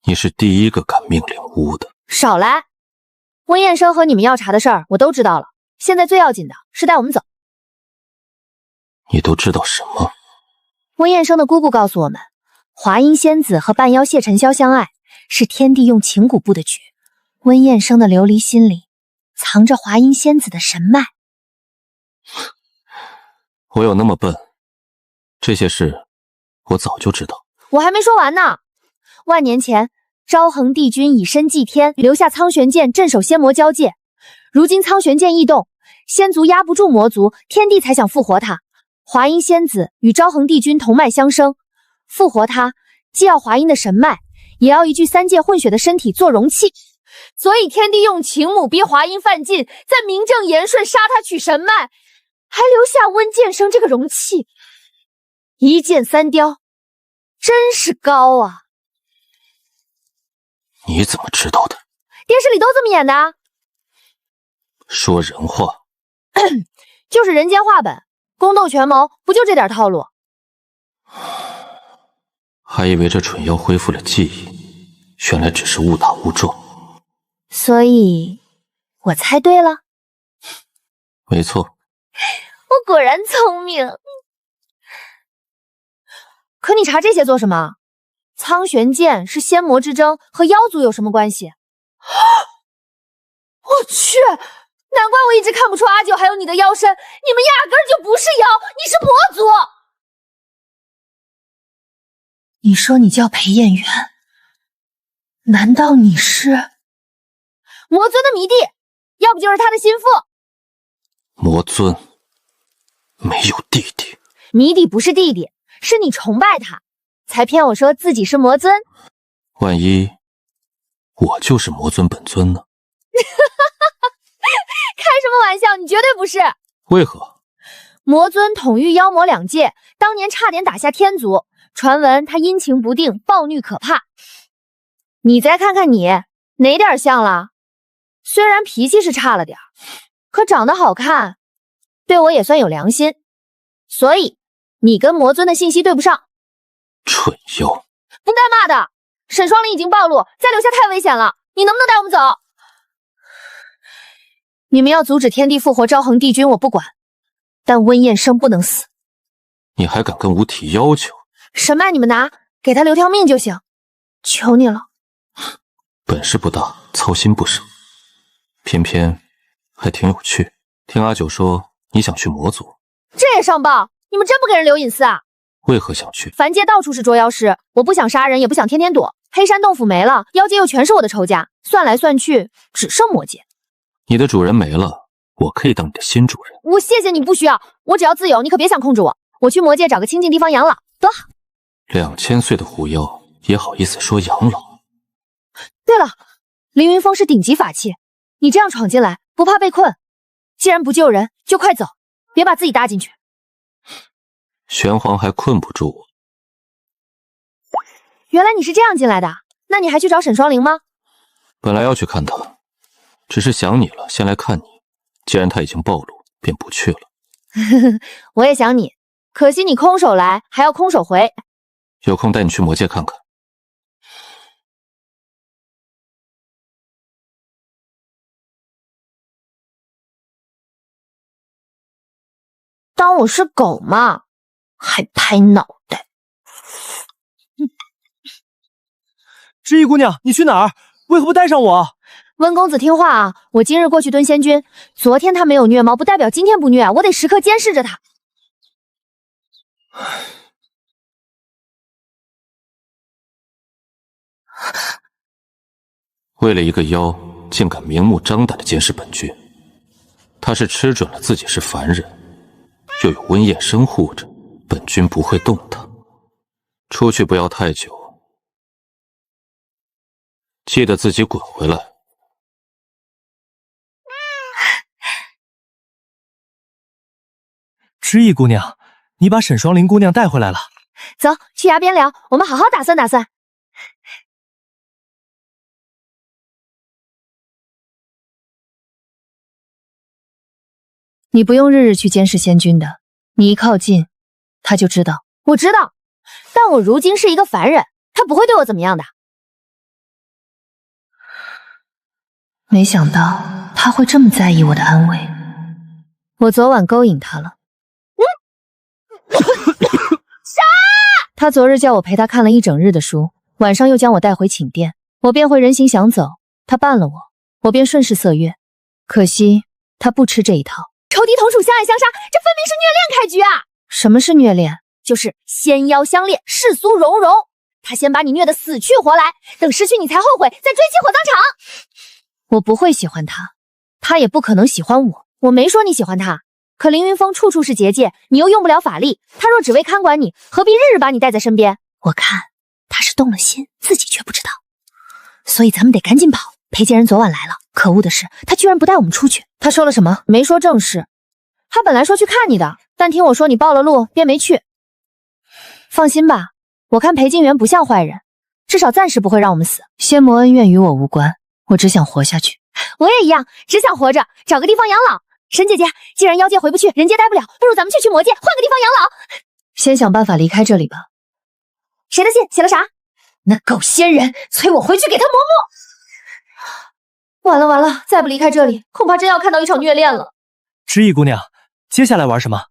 你是第一个敢命令巫的。少来！温彦生和你们要查的事儿我都知道了，现在最要紧的是带我们走。你都知道什么？温彦生的姑姑告诉我们，华阴仙子和半妖谢尘霄相爱，是天帝用情蛊布的局。温彦生的琉璃心里藏着华阴仙子的神脉。我有那么笨？这些事我早就知道。我还没说完呢。万年前，昭衡帝君以身祭天，留下苍玄剑镇守仙魔交界。如今苍玄剑异动，仙族压不住魔族，天帝才想复活他。华阴仙子与昭衡帝君同脉相生，复活他既要华阴的神脉，也要一具三界混血的身体做容器。所以天帝用情母逼华阴犯禁，再名正言顺杀他取神脉，还留下温剑生这个容器。一剑三雕，真是高啊！你怎么知道的？电视里都这么演的啊。说人话。就是人间话本，宫斗权谋不就这点套路？还以为这蠢妖恢复了记忆，原来只是误打误撞。所以我猜对了。没错，我果然聪明。可你查这些做什么？苍玄剑是仙魔之争，和妖族有什么关系？我去，难怪我一直看不出阿九还有你的妖身，你们压根儿就不是妖，你是魔族。你说你叫裴彦元，难道你是魔尊的迷弟？要不就是他的心腹。魔尊没有弟弟。迷弟不是弟弟，是你崇拜他，才骗我说自己是魔尊。万一我就是魔尊本尊呢？开什么玩笑，你绝对不是。为何？魔尊统御妖魔两界，当年差点打下天族，传闻他阴晴不定，暴虐可怕。你再看看你，哪点像了？虽然脾气是差了点，可长得好看，对我也算有良心。所以你跟魔尊的信息对不上。蠢妖，不带骂的。沈双林已经暴露，再留下太危险了。你能不能带我们走？你们要阻止天帝复活昭衡帝君，我不管，但温彦生不能死。你还敢跟吾提要求？神脉你们拿，给他留条命就行，求你了。本事不大，操心不少，偏偏还挺有趣。听阿九说你想去魔族，这也上报？你们真不给人留隐私啊？为何想去？凡界到处是捉妖师，我不想杀人，也不想天天躲。黑山洞府没了，妖界又全是我的仇家，算来算去，只剩魔界。你的主人没了，我可以当你的新主人。我谢谢你，不需要，我只要自由，你可别想控制我。我去魔界找个清静地方养老，多好。2000岁的狐妖也好意思说养老？对了，凌云峰是顶级法器，你这样闯进来不怕被困？既然不救人，就快走，别把自己搭进去。玄黄还困不住我。原来你是这样进来的，那你还去找沈双灵吗？本来要去看他，只是想你了，先来看你。既然他已经暴露，便不去了。我也想你，可惜你空手来，还要空手回。有空带你去魔界看看。当我是狗吗？还拍脑袋。知意姑娘，你去哪儿？为何不带上我？温公子听话啊！我今日过去蹲仙君，昨天他没有虐猫，不代表今天不虐，我得时刻监视着他。为了一个妖，竟敢明目张胆地监视本君，他是吃准了自己是凡人，又有温彦生护着，本君不会动他。出去不要太久，记得自己滚回来。知意姑娘，你把沈双灵姑娘带回来了。走，去崖边聊，我们好好打算打算。你不用日日去监视仙君的，你一靠近，他就知道。我知道，但我如今是一个凡人，他不会对我怎么样的。没想到他会这么在意我的安危。我昨晚勾引他了。啥？他昨日叫我陪他看了一整日的书，晚上又将我带回寝殿，我便会人形想走，他绊了我，我便顺势色诱。可惜他不吃这一套。仇敌同属，相爱相杀，这分明是虐恋开局啊！什么是虐恋？就是纤腰相恋，世俗融融。他先把你虐得死去活来，等失去你才后悔，再追击火葬场。我不会喜欢他，他也不可能喜欢我。我没说你喜欢他，可凌云峰处处是结界，你又用不了法力，他若只为看管你，何必日日把你带在身边？我看他是动了心，自己却不知道，所以咱们得赶紧跑。裴家人昨晚来了，可恶的是他居然不带我们出去。他说了什么？没说正事。他本来说去看你的，但听我说你暴了露，便没去。放心吧，我看裴静元不像坏人，至少暂时不会让我们死。仙魔恩怨与我无关，我只想活下去。我也一样，只想活着，找个地方养老。沈姐姐，既然妖界回不去，人界待不了，不如咱们去魔界，换个地方养老。先想办法离开这里吧。谁的信？写了啥？那狗仙人催我回去给他磨墨。完了完了，再不离开这里，恐怕真要看到一场虐恋了。知意姑娘，接下来玩什么？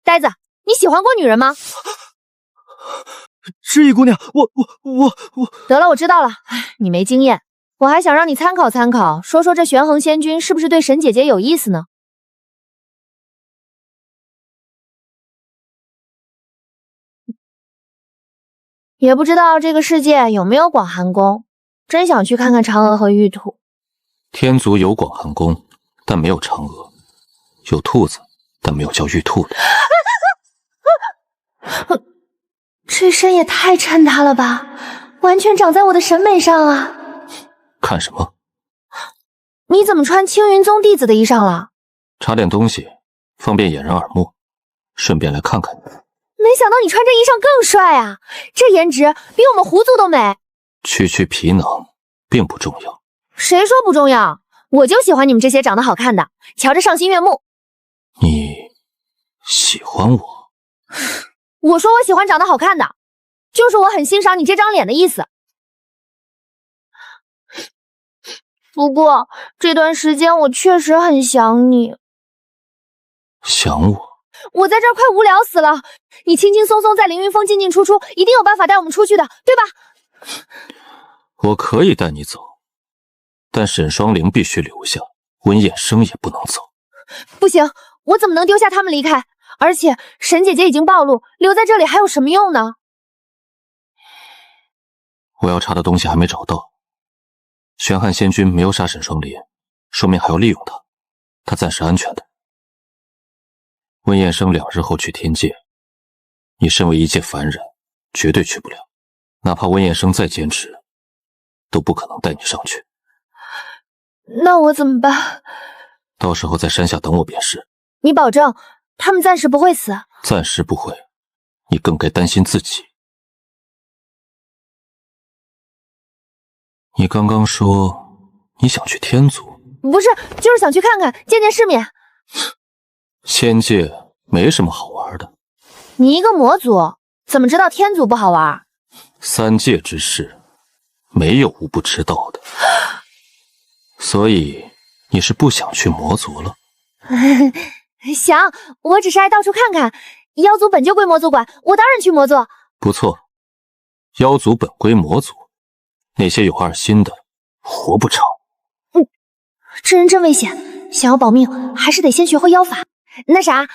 呆子，你喜欢过女人吗？知意姑娘，我得了，我知道了。唉，你没经验，我还想让你参考参考，说说这玄衡仙君是不是对沈姐姐有意思呢？也不知道这个世界有没有广寒宫，真想去看看嫦娥和玉兔。天族有广寒宫，但没有嫦娥；有兔子，但没有叫玉兔的。这身也太衬他了吧，完全长在我的审美上啊！看什么？你怎么穿青云宗弟子的衣裳了？查点东西，方便掩人耳目，顺便来看看你。没想到你穿这衣裳更帅啊！这颜值比我们狐族都美。区区皮囊并不重要。谁说不重要？我就喜欢你们这些长得好看的，瞧着赏心悦目。你喜欢我？我说我喜欢长得好看的，就是我很欣赏你这张脸的意思。不过这段时间我确实很想你。想我？我在这儿快无聊死了，你轻轻松松在凌云峰进进出出，一定有办法带我们出去的，对吧？我可以带你走，但沈双灵必须留下，温衍生也不能走。不行，我怎么能丢下他们离开？而且沈姐姐已经暴露，留在这里还有什么用呢？我要查的东西还没找到。玄汉仙君没有杀沈双灵，说明还要利用他，他暂时安全的。温衍生2日后去天界，你身为一介凡人，绝对去不了。哪怕温衍生再坚持，都不可能带你上去。那我怎么办？到时候在山下等我便是。你保证他们暂时不会死？暂时不会，你更该担心自己。你刚刚说你想去天族？不是，就是想去看看，见见世面。仙界没什么好玩的。你一个魔族，怎么知道天族不好玩？3界之事，没有无不知道的。所以你是不想去魔族了？想，我只是爱到处看看。妖族本就归魔族管，我当然去魔族。不错，妖族本归魔族，那些有2心的活不长。这人真危险，想要保命，还是得先学会妖法。那啥，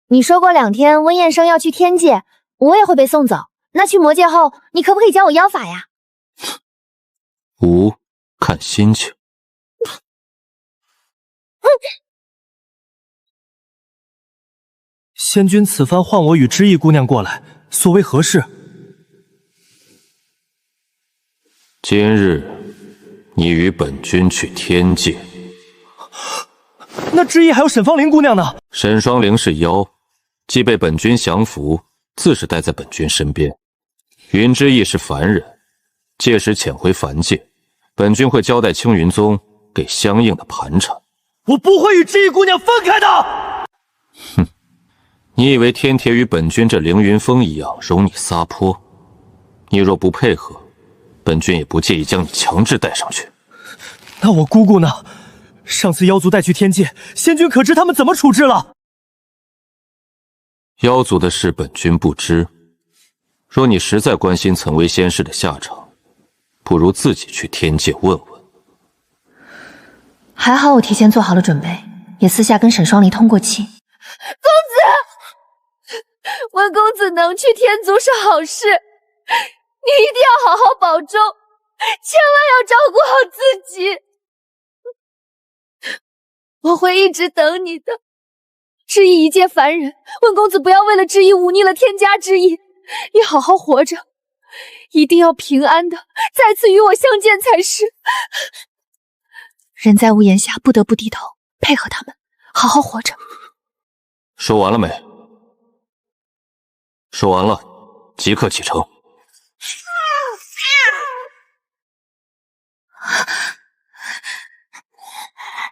你说过2天温彦生要去天界，我也会被送走。那去魔界后，你可不可以教我妖法呀？无，看心情。仙君此番唤我与知意姑娘过来，所谓何事？今日你与本君去天界。那知意还有沈芳灵姑娘呢？沈双灵是妖，既被本君降服，自是待在本君身边。云之意是凡人，届时潜回凡界，本君会交代青云宗给相应的盘缠。我不会与知意姑娘分开的。哼，你以为天铁与本君这凌云峰一样容你撒泼？你若不配合，本君也不介意将你强制带上去。那我姑姑呢？上次妖族带去天界，仙君可知他们怎么处置了？妖族的事本君不知。若你实在关心岑薇仙士的下场，不如自己去天界问问。还好我提前做好了准备，也私下跟沈双离通过气。公子，温公子能去天族是好事，你一定要好好保重，千万要照顾好自己。我会一直等你的。知意一介凡人，温公子不要为了知意忤逆了天家之意，你好好活着，一定要平安的再次与我相见才是。人在屋檐下，不得不低头，配合他们，好好活着。说完了没？说完了，即刻启程。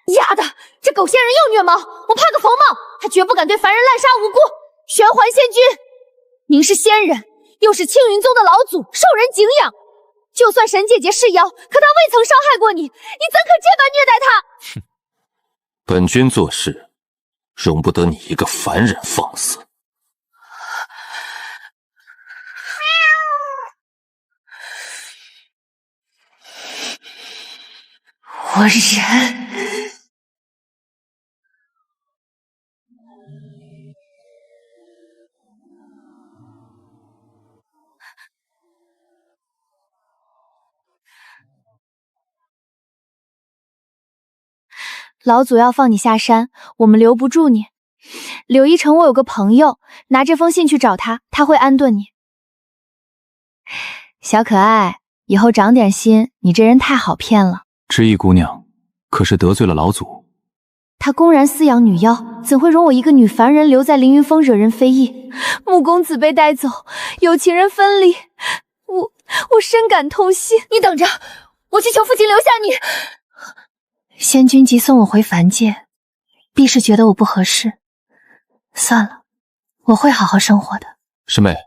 丫的，这狗仙人又虐猫，我怕个冯茂，他绝不敢对凡人滥杀无辜。玄环仙君，您是仙人，又是青云宗的老祖，受人敬仰。就算神姐姐是妖，可她未曾伤害过你，你怎可这般虐待她？哼，本君做事，容不得你一个凡人放肆。我忍。老祖要放你下山，我们留不住你。柳依城，我有个朋友，拿这封信去找他，他会安顿你。小可爱，以后长点心，你这人太好骗了。知意姑娘，可是得罪了老祖？他公然私养女妖，怎会容我一个女凡人留在凌云峰惹人非议？穆公子被带走，有情人分离，我深感痛心。你等着，我去求父亲留下你。仙君急送我回凡界，必是觉得我不合适。算了，我会好好生活的。师妹，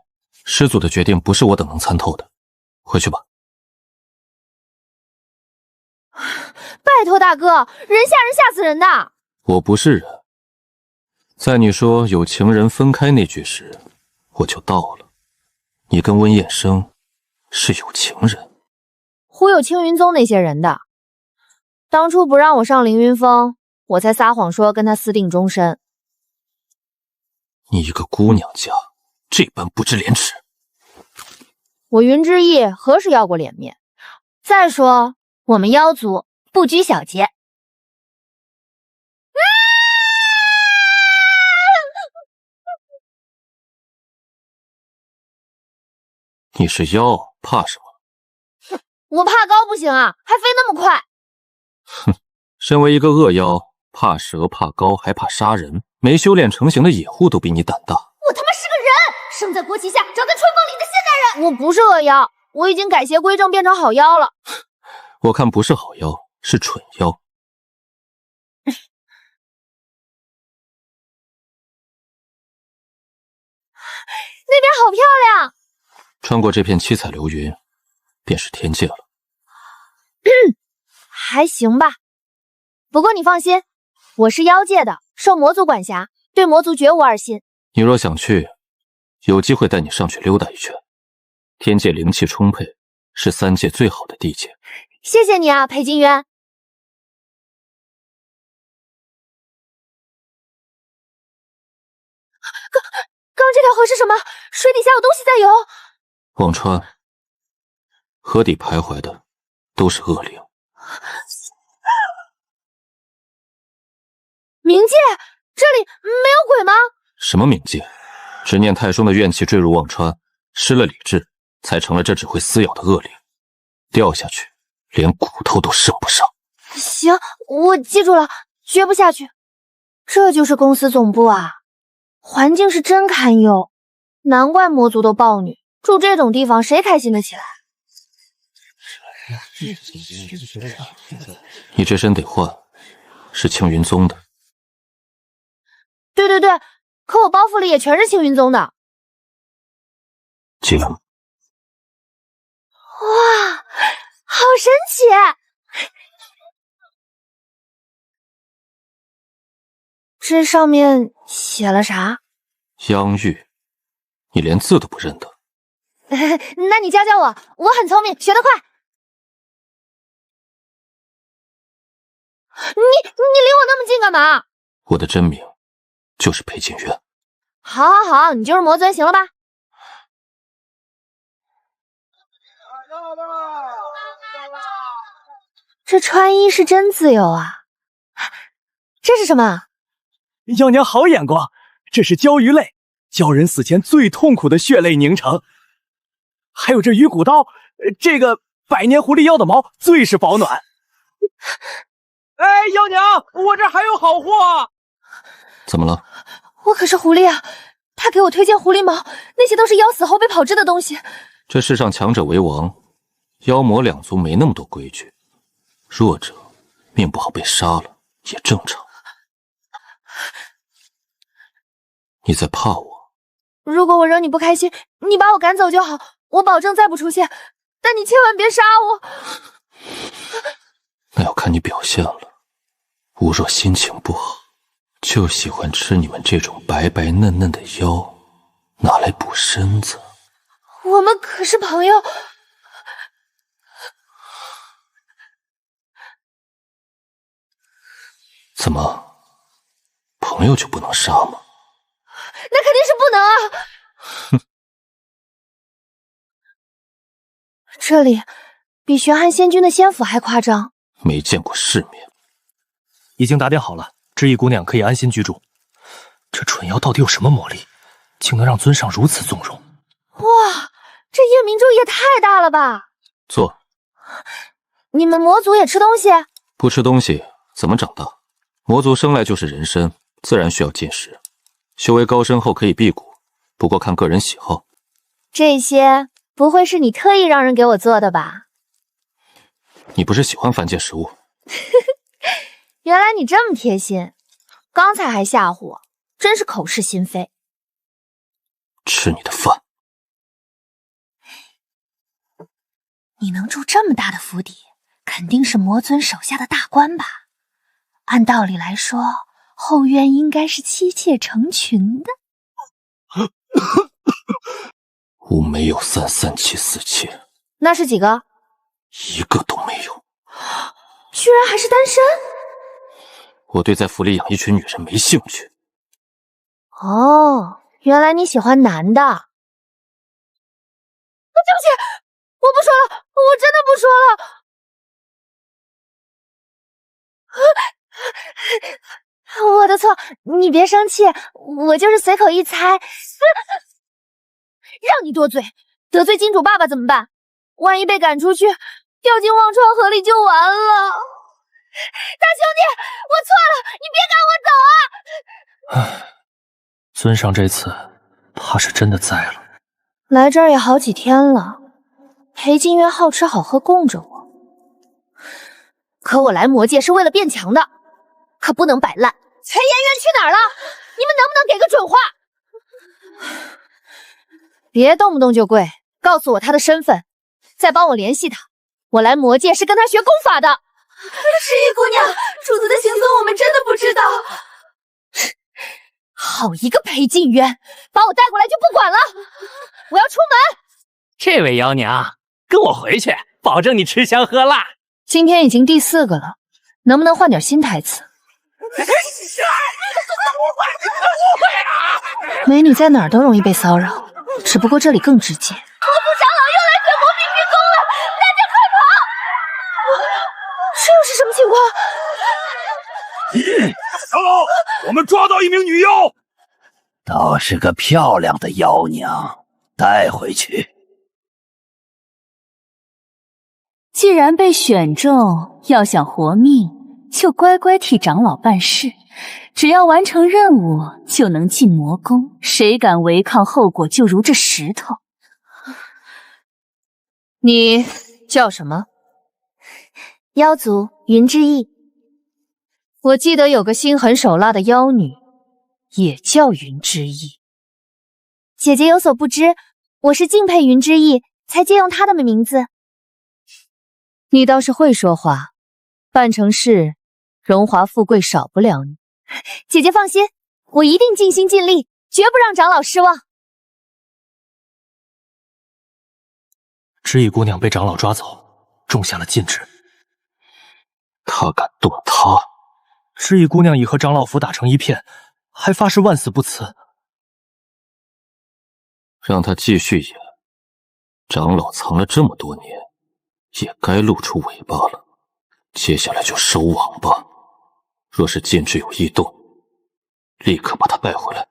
师祖的决定不是我等能参透的，回去吧。拜托大哥，人吓人吓死人的。我不是人，在你说有情人分开那句时，我就到了。你跟温彦生是有情人，忽悠青云宗那些人的。当初不让我上凌云峰，我才撒谎说跟他私定终身。你一个姑娘家，这般不知廉耻。我云之意何时要过脸面？再说我们妖族不拘小节。你是妖，怕什么？我怕高不行啊，还飞那么快。哼，身为一个恶妖，怕蛇怕高还怕杀人，没修炼成型的野户都比你胆大。我他妈是个人，生在国旗下，长在春风里的现代人。我不是恶妖，我已经改邪归正，变成好妖了。我看不是好妖，是蠢妖。那边好漂亮。穿过这片七彩流云，便是天界了。还行吧，不过你放心，我是妖界的，受魔族管辖，对魔族绝无二心。你若想去，有机会带你上去溜达一圈。天界灵气充沛，是三界最好的地界。谢谢你啊，裴金渊。刚这条河是什么？水底下有东西在游。忘川，河底徘徊的都是恶灵。冥界，这里没有鬼吗？什么冥界？执念太重的怨气坠入忘川，失了理智，才成了这只会撕咬的恶灵。掉下去，连骨头都剩不上。行，我记住了，绝不下去。这就是公司总部啊，环境是真堪忧，难怪魔族都暴女，住这种地方谁开心得起来？你这身得换，是青云宗的。对对对，可我包袱里也全是青云宗的。进来。哇，好神奇！这上面写了啥？央玉，你连字都不认得？那你教教我，我很聪明，学得快。你离我那么近干嘛？我的真名就是裴景渊。好，好，好，你就是魔尊，行了吧？这穿衣是真自由啊！这是什么？妖娘好眼光，这是鲛鱼泪，鲛人死前最痛苦的血泪凝成。还有这鱼骨刀，这个百年狐狸妖的毛最是保暖。哎，妖娘，我这还有好货。怎么了？我可是狐狸啊！他给我推荐狐狸毛，那些都是妖死后被炮制的东西。这世上强者为王，妖魔两族没那么多规矩，弱者命不好被杀了也正常。你在怕我？如果我惹你不开心，你把我赶走就好，我保证再不出现。但你千万别杀我。那要看你表现了。吾若心情不好，就喜欢吃你们这种白白嫩嫩的妖，拿来补身子。我们可是朋友。怎么，朋友就不能杀吗？那肯定是不能啊！哼，这里比玄寒仙君的仙府还夸张。没见过世面。已经打点好了，知意姑娘可以安心居住。这蠢妖到底有什么魔力，竟能让尊上如此纵容？哇，这夜明珠也太大了吧！坐。你们魔族也吃东西？不吃东西怎么长大？魔族生来就是人身，自然需要进食。修为高深后可以辟谷，不过看个人喜好。这些不会是你特意让人给我做的吧？你不是喜欢凡间食物？原来你这么贴心，刚才还吓唬我，真是口是心非。吃你的饭。你能住这么大的府邸，肯定是魔尊手下的大官吧？按道理来说，后院应该是妻妾成群的。吾没有三妻四妾。那是几个？一个都没有。居然还是单身？我对在府里养一群女人没兴趣。哦，原来你喜欢男的。对不起，我不说了，我真的不说了。我的错，你别生气，我就是随口一猜。让你多嘴，得罪金主爸爸怎么办？万一被赶出去，掉进忘川河里就完了。大兄弟，我错了，你别赶我走啊！唉，尊上这次怕是真的栽了。来这儿也好几天了，裴金渊好吃好喝供着我，可我来魔界是为了变强的，可不能摆烂。裴颜渊去哪儿了？你们能不能给个准话？别动不动就跪，告诉我他的身份，再帮我联系他。我来魔界是跟他学功法的。失忆姑娘，主子的行踪我们真的不知道。好一个裴静渊，把我带过来就不管了，我要出门。这位妖娘，跟我回去，保证你吃香喝辣。今天已经第4个了，能不能换点新台词？美女在哪儿都容易被骚扰，只不过这里更直接。国父长老又来卷魔冰玉宫了，大家快跑！这又是什么情况？长老，我们抓到一名女妖，倒是个漂亮的妖娘，带回去。既然被选中，要想活命，就乖乖替长老办事。只要完成任务，就能进魔宫。谁敢违抗，后果就如这石头。你叫什么？妖族云之翼。我记得有个心狠手辣的妖女，也叫云之翼。姐姐有所不知，我是敬佩云之翼，才借用她的名字。你倒是会说话，办成事，荣华富贵少不了你。姐姐放心，我一定尽心尽力，绝不让长老失望。知意姑娘被长老抓走，种下了禁制。他敢动她？知意姑娘已和长老府打成一片，还发誓万死不辞。让他继续演，长老藏了这么多年，也该露出尾巴了。接下来就收网吧。若是禁制有异动，立刻把他带回来。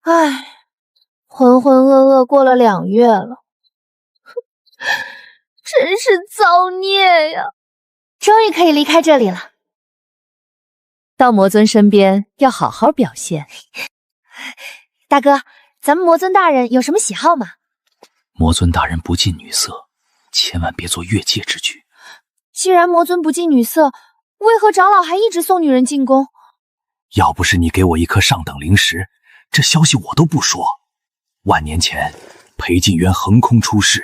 唉，浑浑噩噩过了2月了，真是造孽呀！终于可以离开这里了。到魔尊身边要好好表现。大哥，咱们魔尊大人有什么喜好吗？魔尊大人不近女色，千万别做越界之举。既然魔尊不近女色，为何长老还一直送女人进宫？要不是你给我一颗上等灵石，这消息我都不说。万年前，裴晋渊横空出世，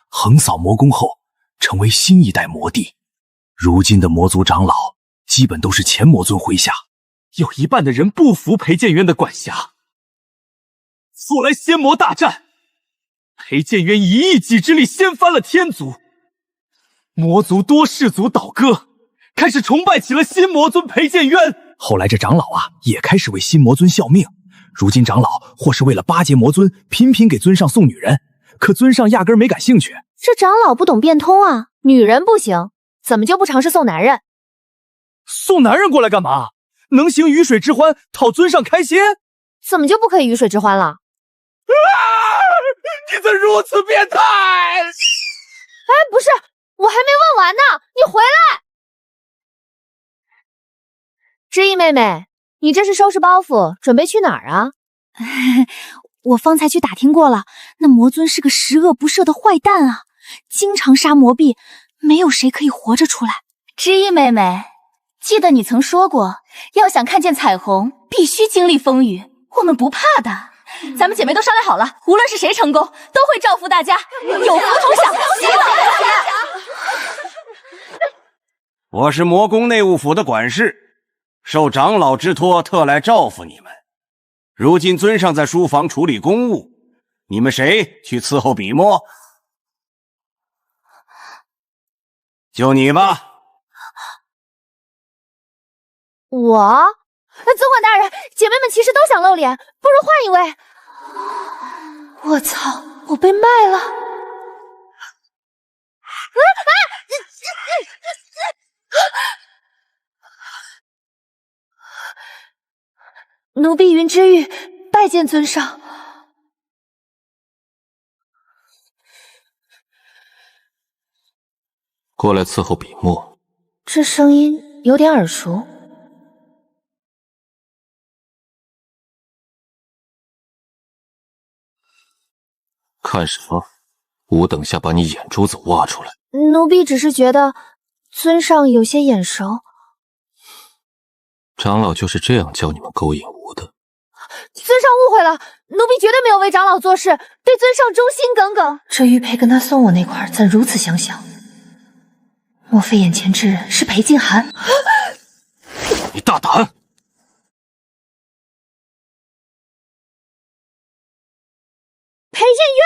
横扫魔宫后，成为新一代魔帝。如今的魔族长老，基本都是前魔尊麾下，有一半的人不服裴建渊的管辖。速来仙魔大战！裴建渊以一己之力掀翻了天族，魔族多氏族倒戈，开始崇拜起了新魔尊裴建渊。后来这长老啊，也开始为新魔尊效命。如今长老或是为了巴结魔尊，频频给尊上送女人，可尊上压根没感兴趣。这长老不懂变通啊，女人不行，怎么就不尝试送男人？送男人过来干嘛？能行鱼水之欢，讨尊上开心？怎么就不可以鱼水之欢了？你怎如此变态？哎，不是，我还没问完呢，你回来！知意妹妹，你这是收拾包袱，准备去哪儿啊？我方才去打听过了，那魔尊是个十恶不赦的坏蛋啊，经常杀魔婢，没有谁可以活着出来。知意妹妹，记得你曾说过，要想看见彩虹，必须经历风雨，我们不怕的。咱们姐妹都商量好了，无论是谁成功，都会照拂大家，有福同享，喜乐和谐。我是魔宫内务府的管事，受长老之托，特来照拂你们。如今尊上在书房处理公务，你们谁去伺候笔墨？就你吧。我？总管大人，姐妹们其实都想露脸，不如换一位。我操，我被卖了！奴婢云之玉拜见尊上。过来伺候笔墨。这声音有点耳熟。看什么？吾等下把你眼珠子挖出来。奴婢只是觉得尊上有些眼熟。长老就是这样教你们勾引吾的。尊上误会了，奴婢绝对没有为长老做事，对尊上忠心耿耿。这玉佩跟他送我那块怎如此相像？莫非眼前之人是裴静寒？你大胆！裴建渊，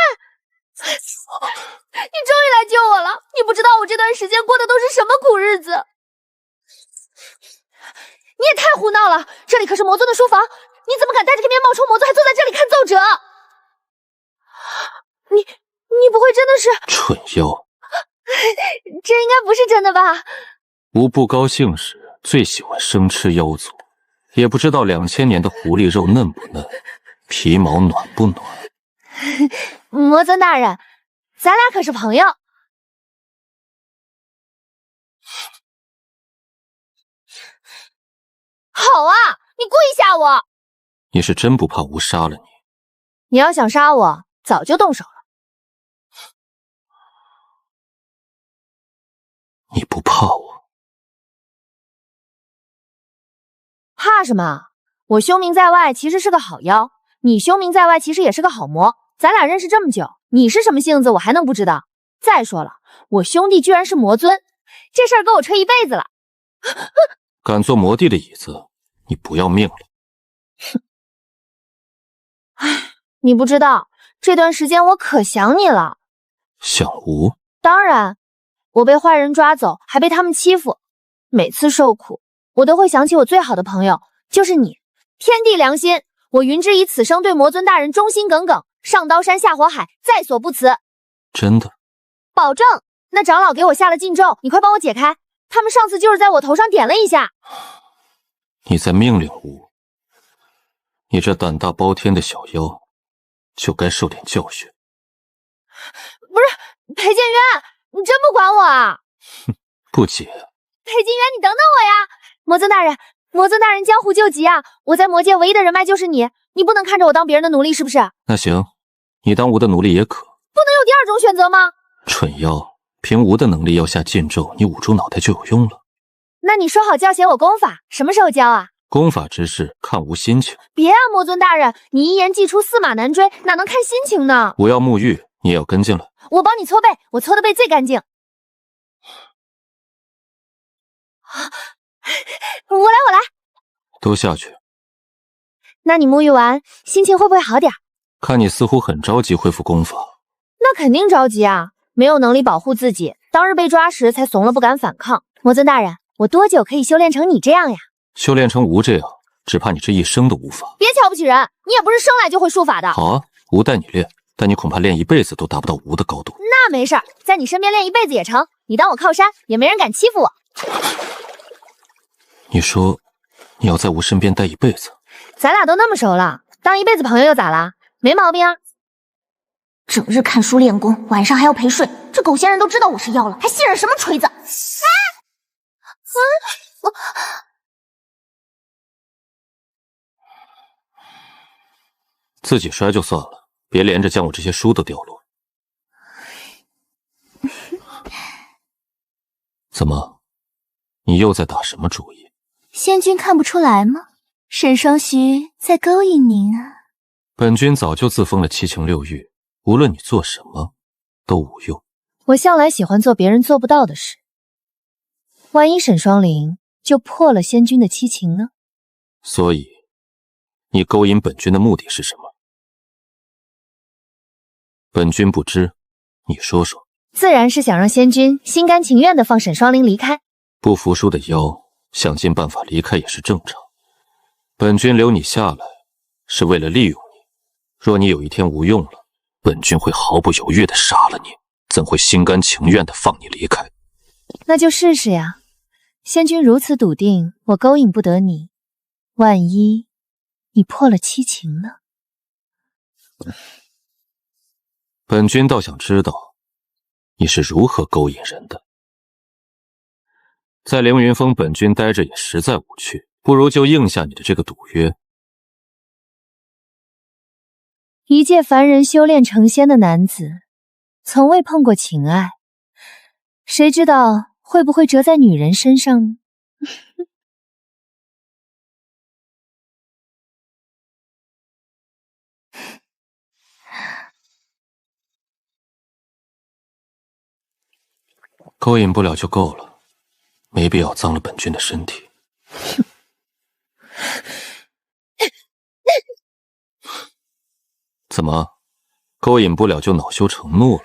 你终于来救我了！你不知道我这段时间过的都是什么苦日子。你也太胡闹了！这里可是魔尊的书房，你怎么敢带着个面冒充魔尊，还坐在这里看奏折？你不会真的是蠢妖？这应该不是真的吧？吾不高兴时最喜欢生吃妖族，也不知道2000年的狐狸肉嫩不嫩，皮毛暖不暖。魔尊大人，咱俩可是朋友。好啊，你故意吓我！你是真不怕吾杀了你？你要想杀我，早就动手了。你不怕我？怕什么？我修明在外其实是个好妖，你修明在外其实也是个好魔。咱俩认识这么久，你是什么性子我还能不知道？再说了，我兄弟居然是魔尊，这事儿够我吹一辈子了。敢坐魔帝的椅子，你不要命了？哼！唉，你不知道，这段时间我可想你了。想吴？当然，我被坏人抓走，还被他们欺负，每次受苦，我都会想起我最好的朋友，就是你。天地良心，我云之仪此生对魔尊大人忠心耿耿，上刀山下火海，在所不辞。真的？保证。那长老给我下了禁咒，你快帮我解开。他们上次就是在我头上点了一下。你在命令吴？你这胆大包天的小妖，就该受点教训。不是，裴建渊，你真不管我啊？哼，不解。裴建渊，你等等我呀！魔尊大人，魔尊大人，江湖救急啊！我在魔界唯一的人脉就是你，你不能看着我当别人的奴隶是不是？那行，你当吴的奴隶也可。不能有第二种选择吗？蠢妖，凭吴的能力要下禁咒，你捂住脑袋就有用了。那你说好教写我功法，什么时候教啊？功法之事看吴心情。别啊，魔尊大人，你一言既出，驷马难追，哪能看心情呢？我要沐浴，你也要跟进来。我帮你搓背，我搓的背最干净。我来。都下去。那你沐浴完，心情会不会好点？看你似乎很着急恢复功法。那肯定着急啊，没有能力保护自己，当日被抓时才怂了，不敢反抗。魔尊大人，我多久可以修炼成你这样呀？修炼成吴这样，只怕你这一生都无法。别瞧不起人，你也不是生来就会术法的。好啊，吴带你练，但你恐怕练一辈子都达不到吴的高度。那没事儿，在你身边练一辈子也成，你当我靠山，也没人敢欺负我。你说你要在吴身边待一辈子？咱俩都那么熟了，当一辈子朋友又咋啦？没毛病啊。整日看书练功，晚上还要陪睡，这狗仙人都知道我是妖了，还信任什么锤子？自己摔就算了，别连着将我这些书都掉落。怎么，你又在打什么主意？仙君看不出来吗？沈双须在勾引您啊！本君早就自封了七情六欲，无论你做什么都无用。我向来喜欢做别人做不到的事，万一沈双灵就破了仙君的七情呢？所以，你勾引本君的目的是什么？本君不知，你说说。自然是想让仙君心甘情愿地放沈双灵离开。不服输的妖想尽办法离开也是正常。本君留你下来是为了利用你，若你有一天无用了，本君会毫不犹豫地杀了你，怎会心甘情愿地放你离开？那就试试呀。仙君如此笃定我勾引不得你，万一你破了七情呢？本君倒想知道你是如何勾引人的。在凌云峰本君待着也实在无趣，不如就应下你的这个赌约。一介凡人修炼成仙的男子，从未碰过情爱，谁知道会不会折在女人身上呢？勾引不了就够了，没必要脏了本君的身体。怎么，勾引不了就恼羞成怒了？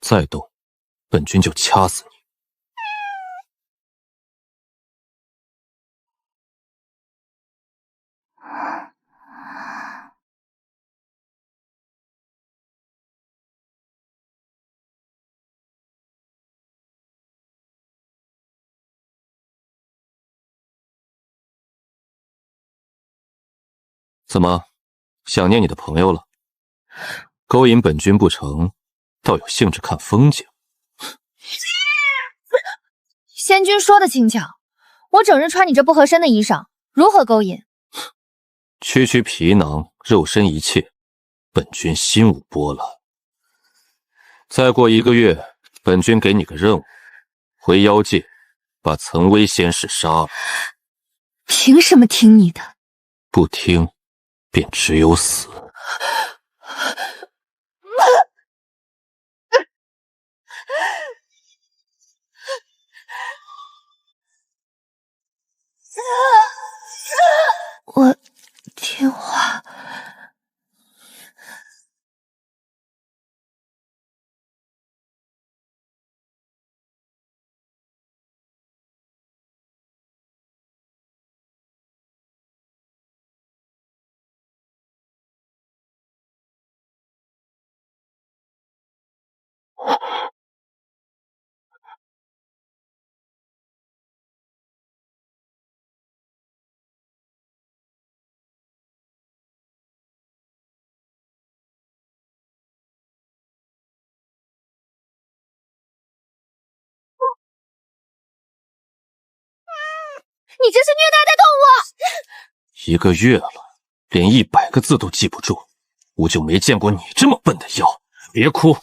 再动，本君就掐死你！怎么，想念你的朋友了？勾引本君不成，倒有兴致看风景。仙君说的轻巧，我整日穿你这不合身的衣裳，如何勾引？区区皮囊，肉身一切，本君心无波澜。再过1个月，本君给你个任务，回妖界，把岑薇仙士杀了。凭什么听你的？不听，便只有死。我听话。你这是虐待的动物！1个月了，连100个字都记不住，我就没见过你这么笨的妖。别哭，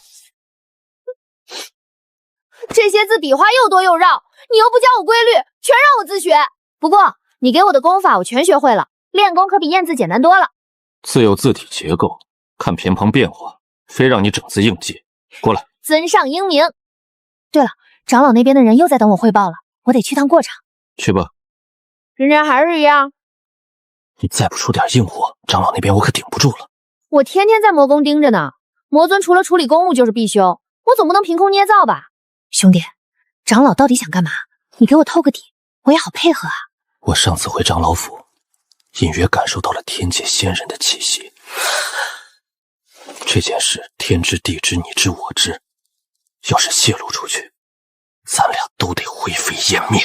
这些字笔画又多又绕，你又不教我规律，全让我自学。不过你给我的功法我全学会了，练功可比验字简单多了。字有字体结构，看偏旁变化，非让你整字硬记。过来，尊上英明。对了，长老那边的人又在等我汇报了，我得去趟过场。去吧。人家还是一样。你再不出点硬货，长老那边我可顶不住了。我天天在魔宫盯着呢，魔尊除了处理公务就是必修，我总不能凭空捏造吧？兄弟，长老到底想干嘛？你给我透个底，我也好配合啊。我上次回长老府，隐约感受到了天界仙人的气息。这件事天知地知你知我知，要是泄露出去，咱俩都得灰飞烟灭。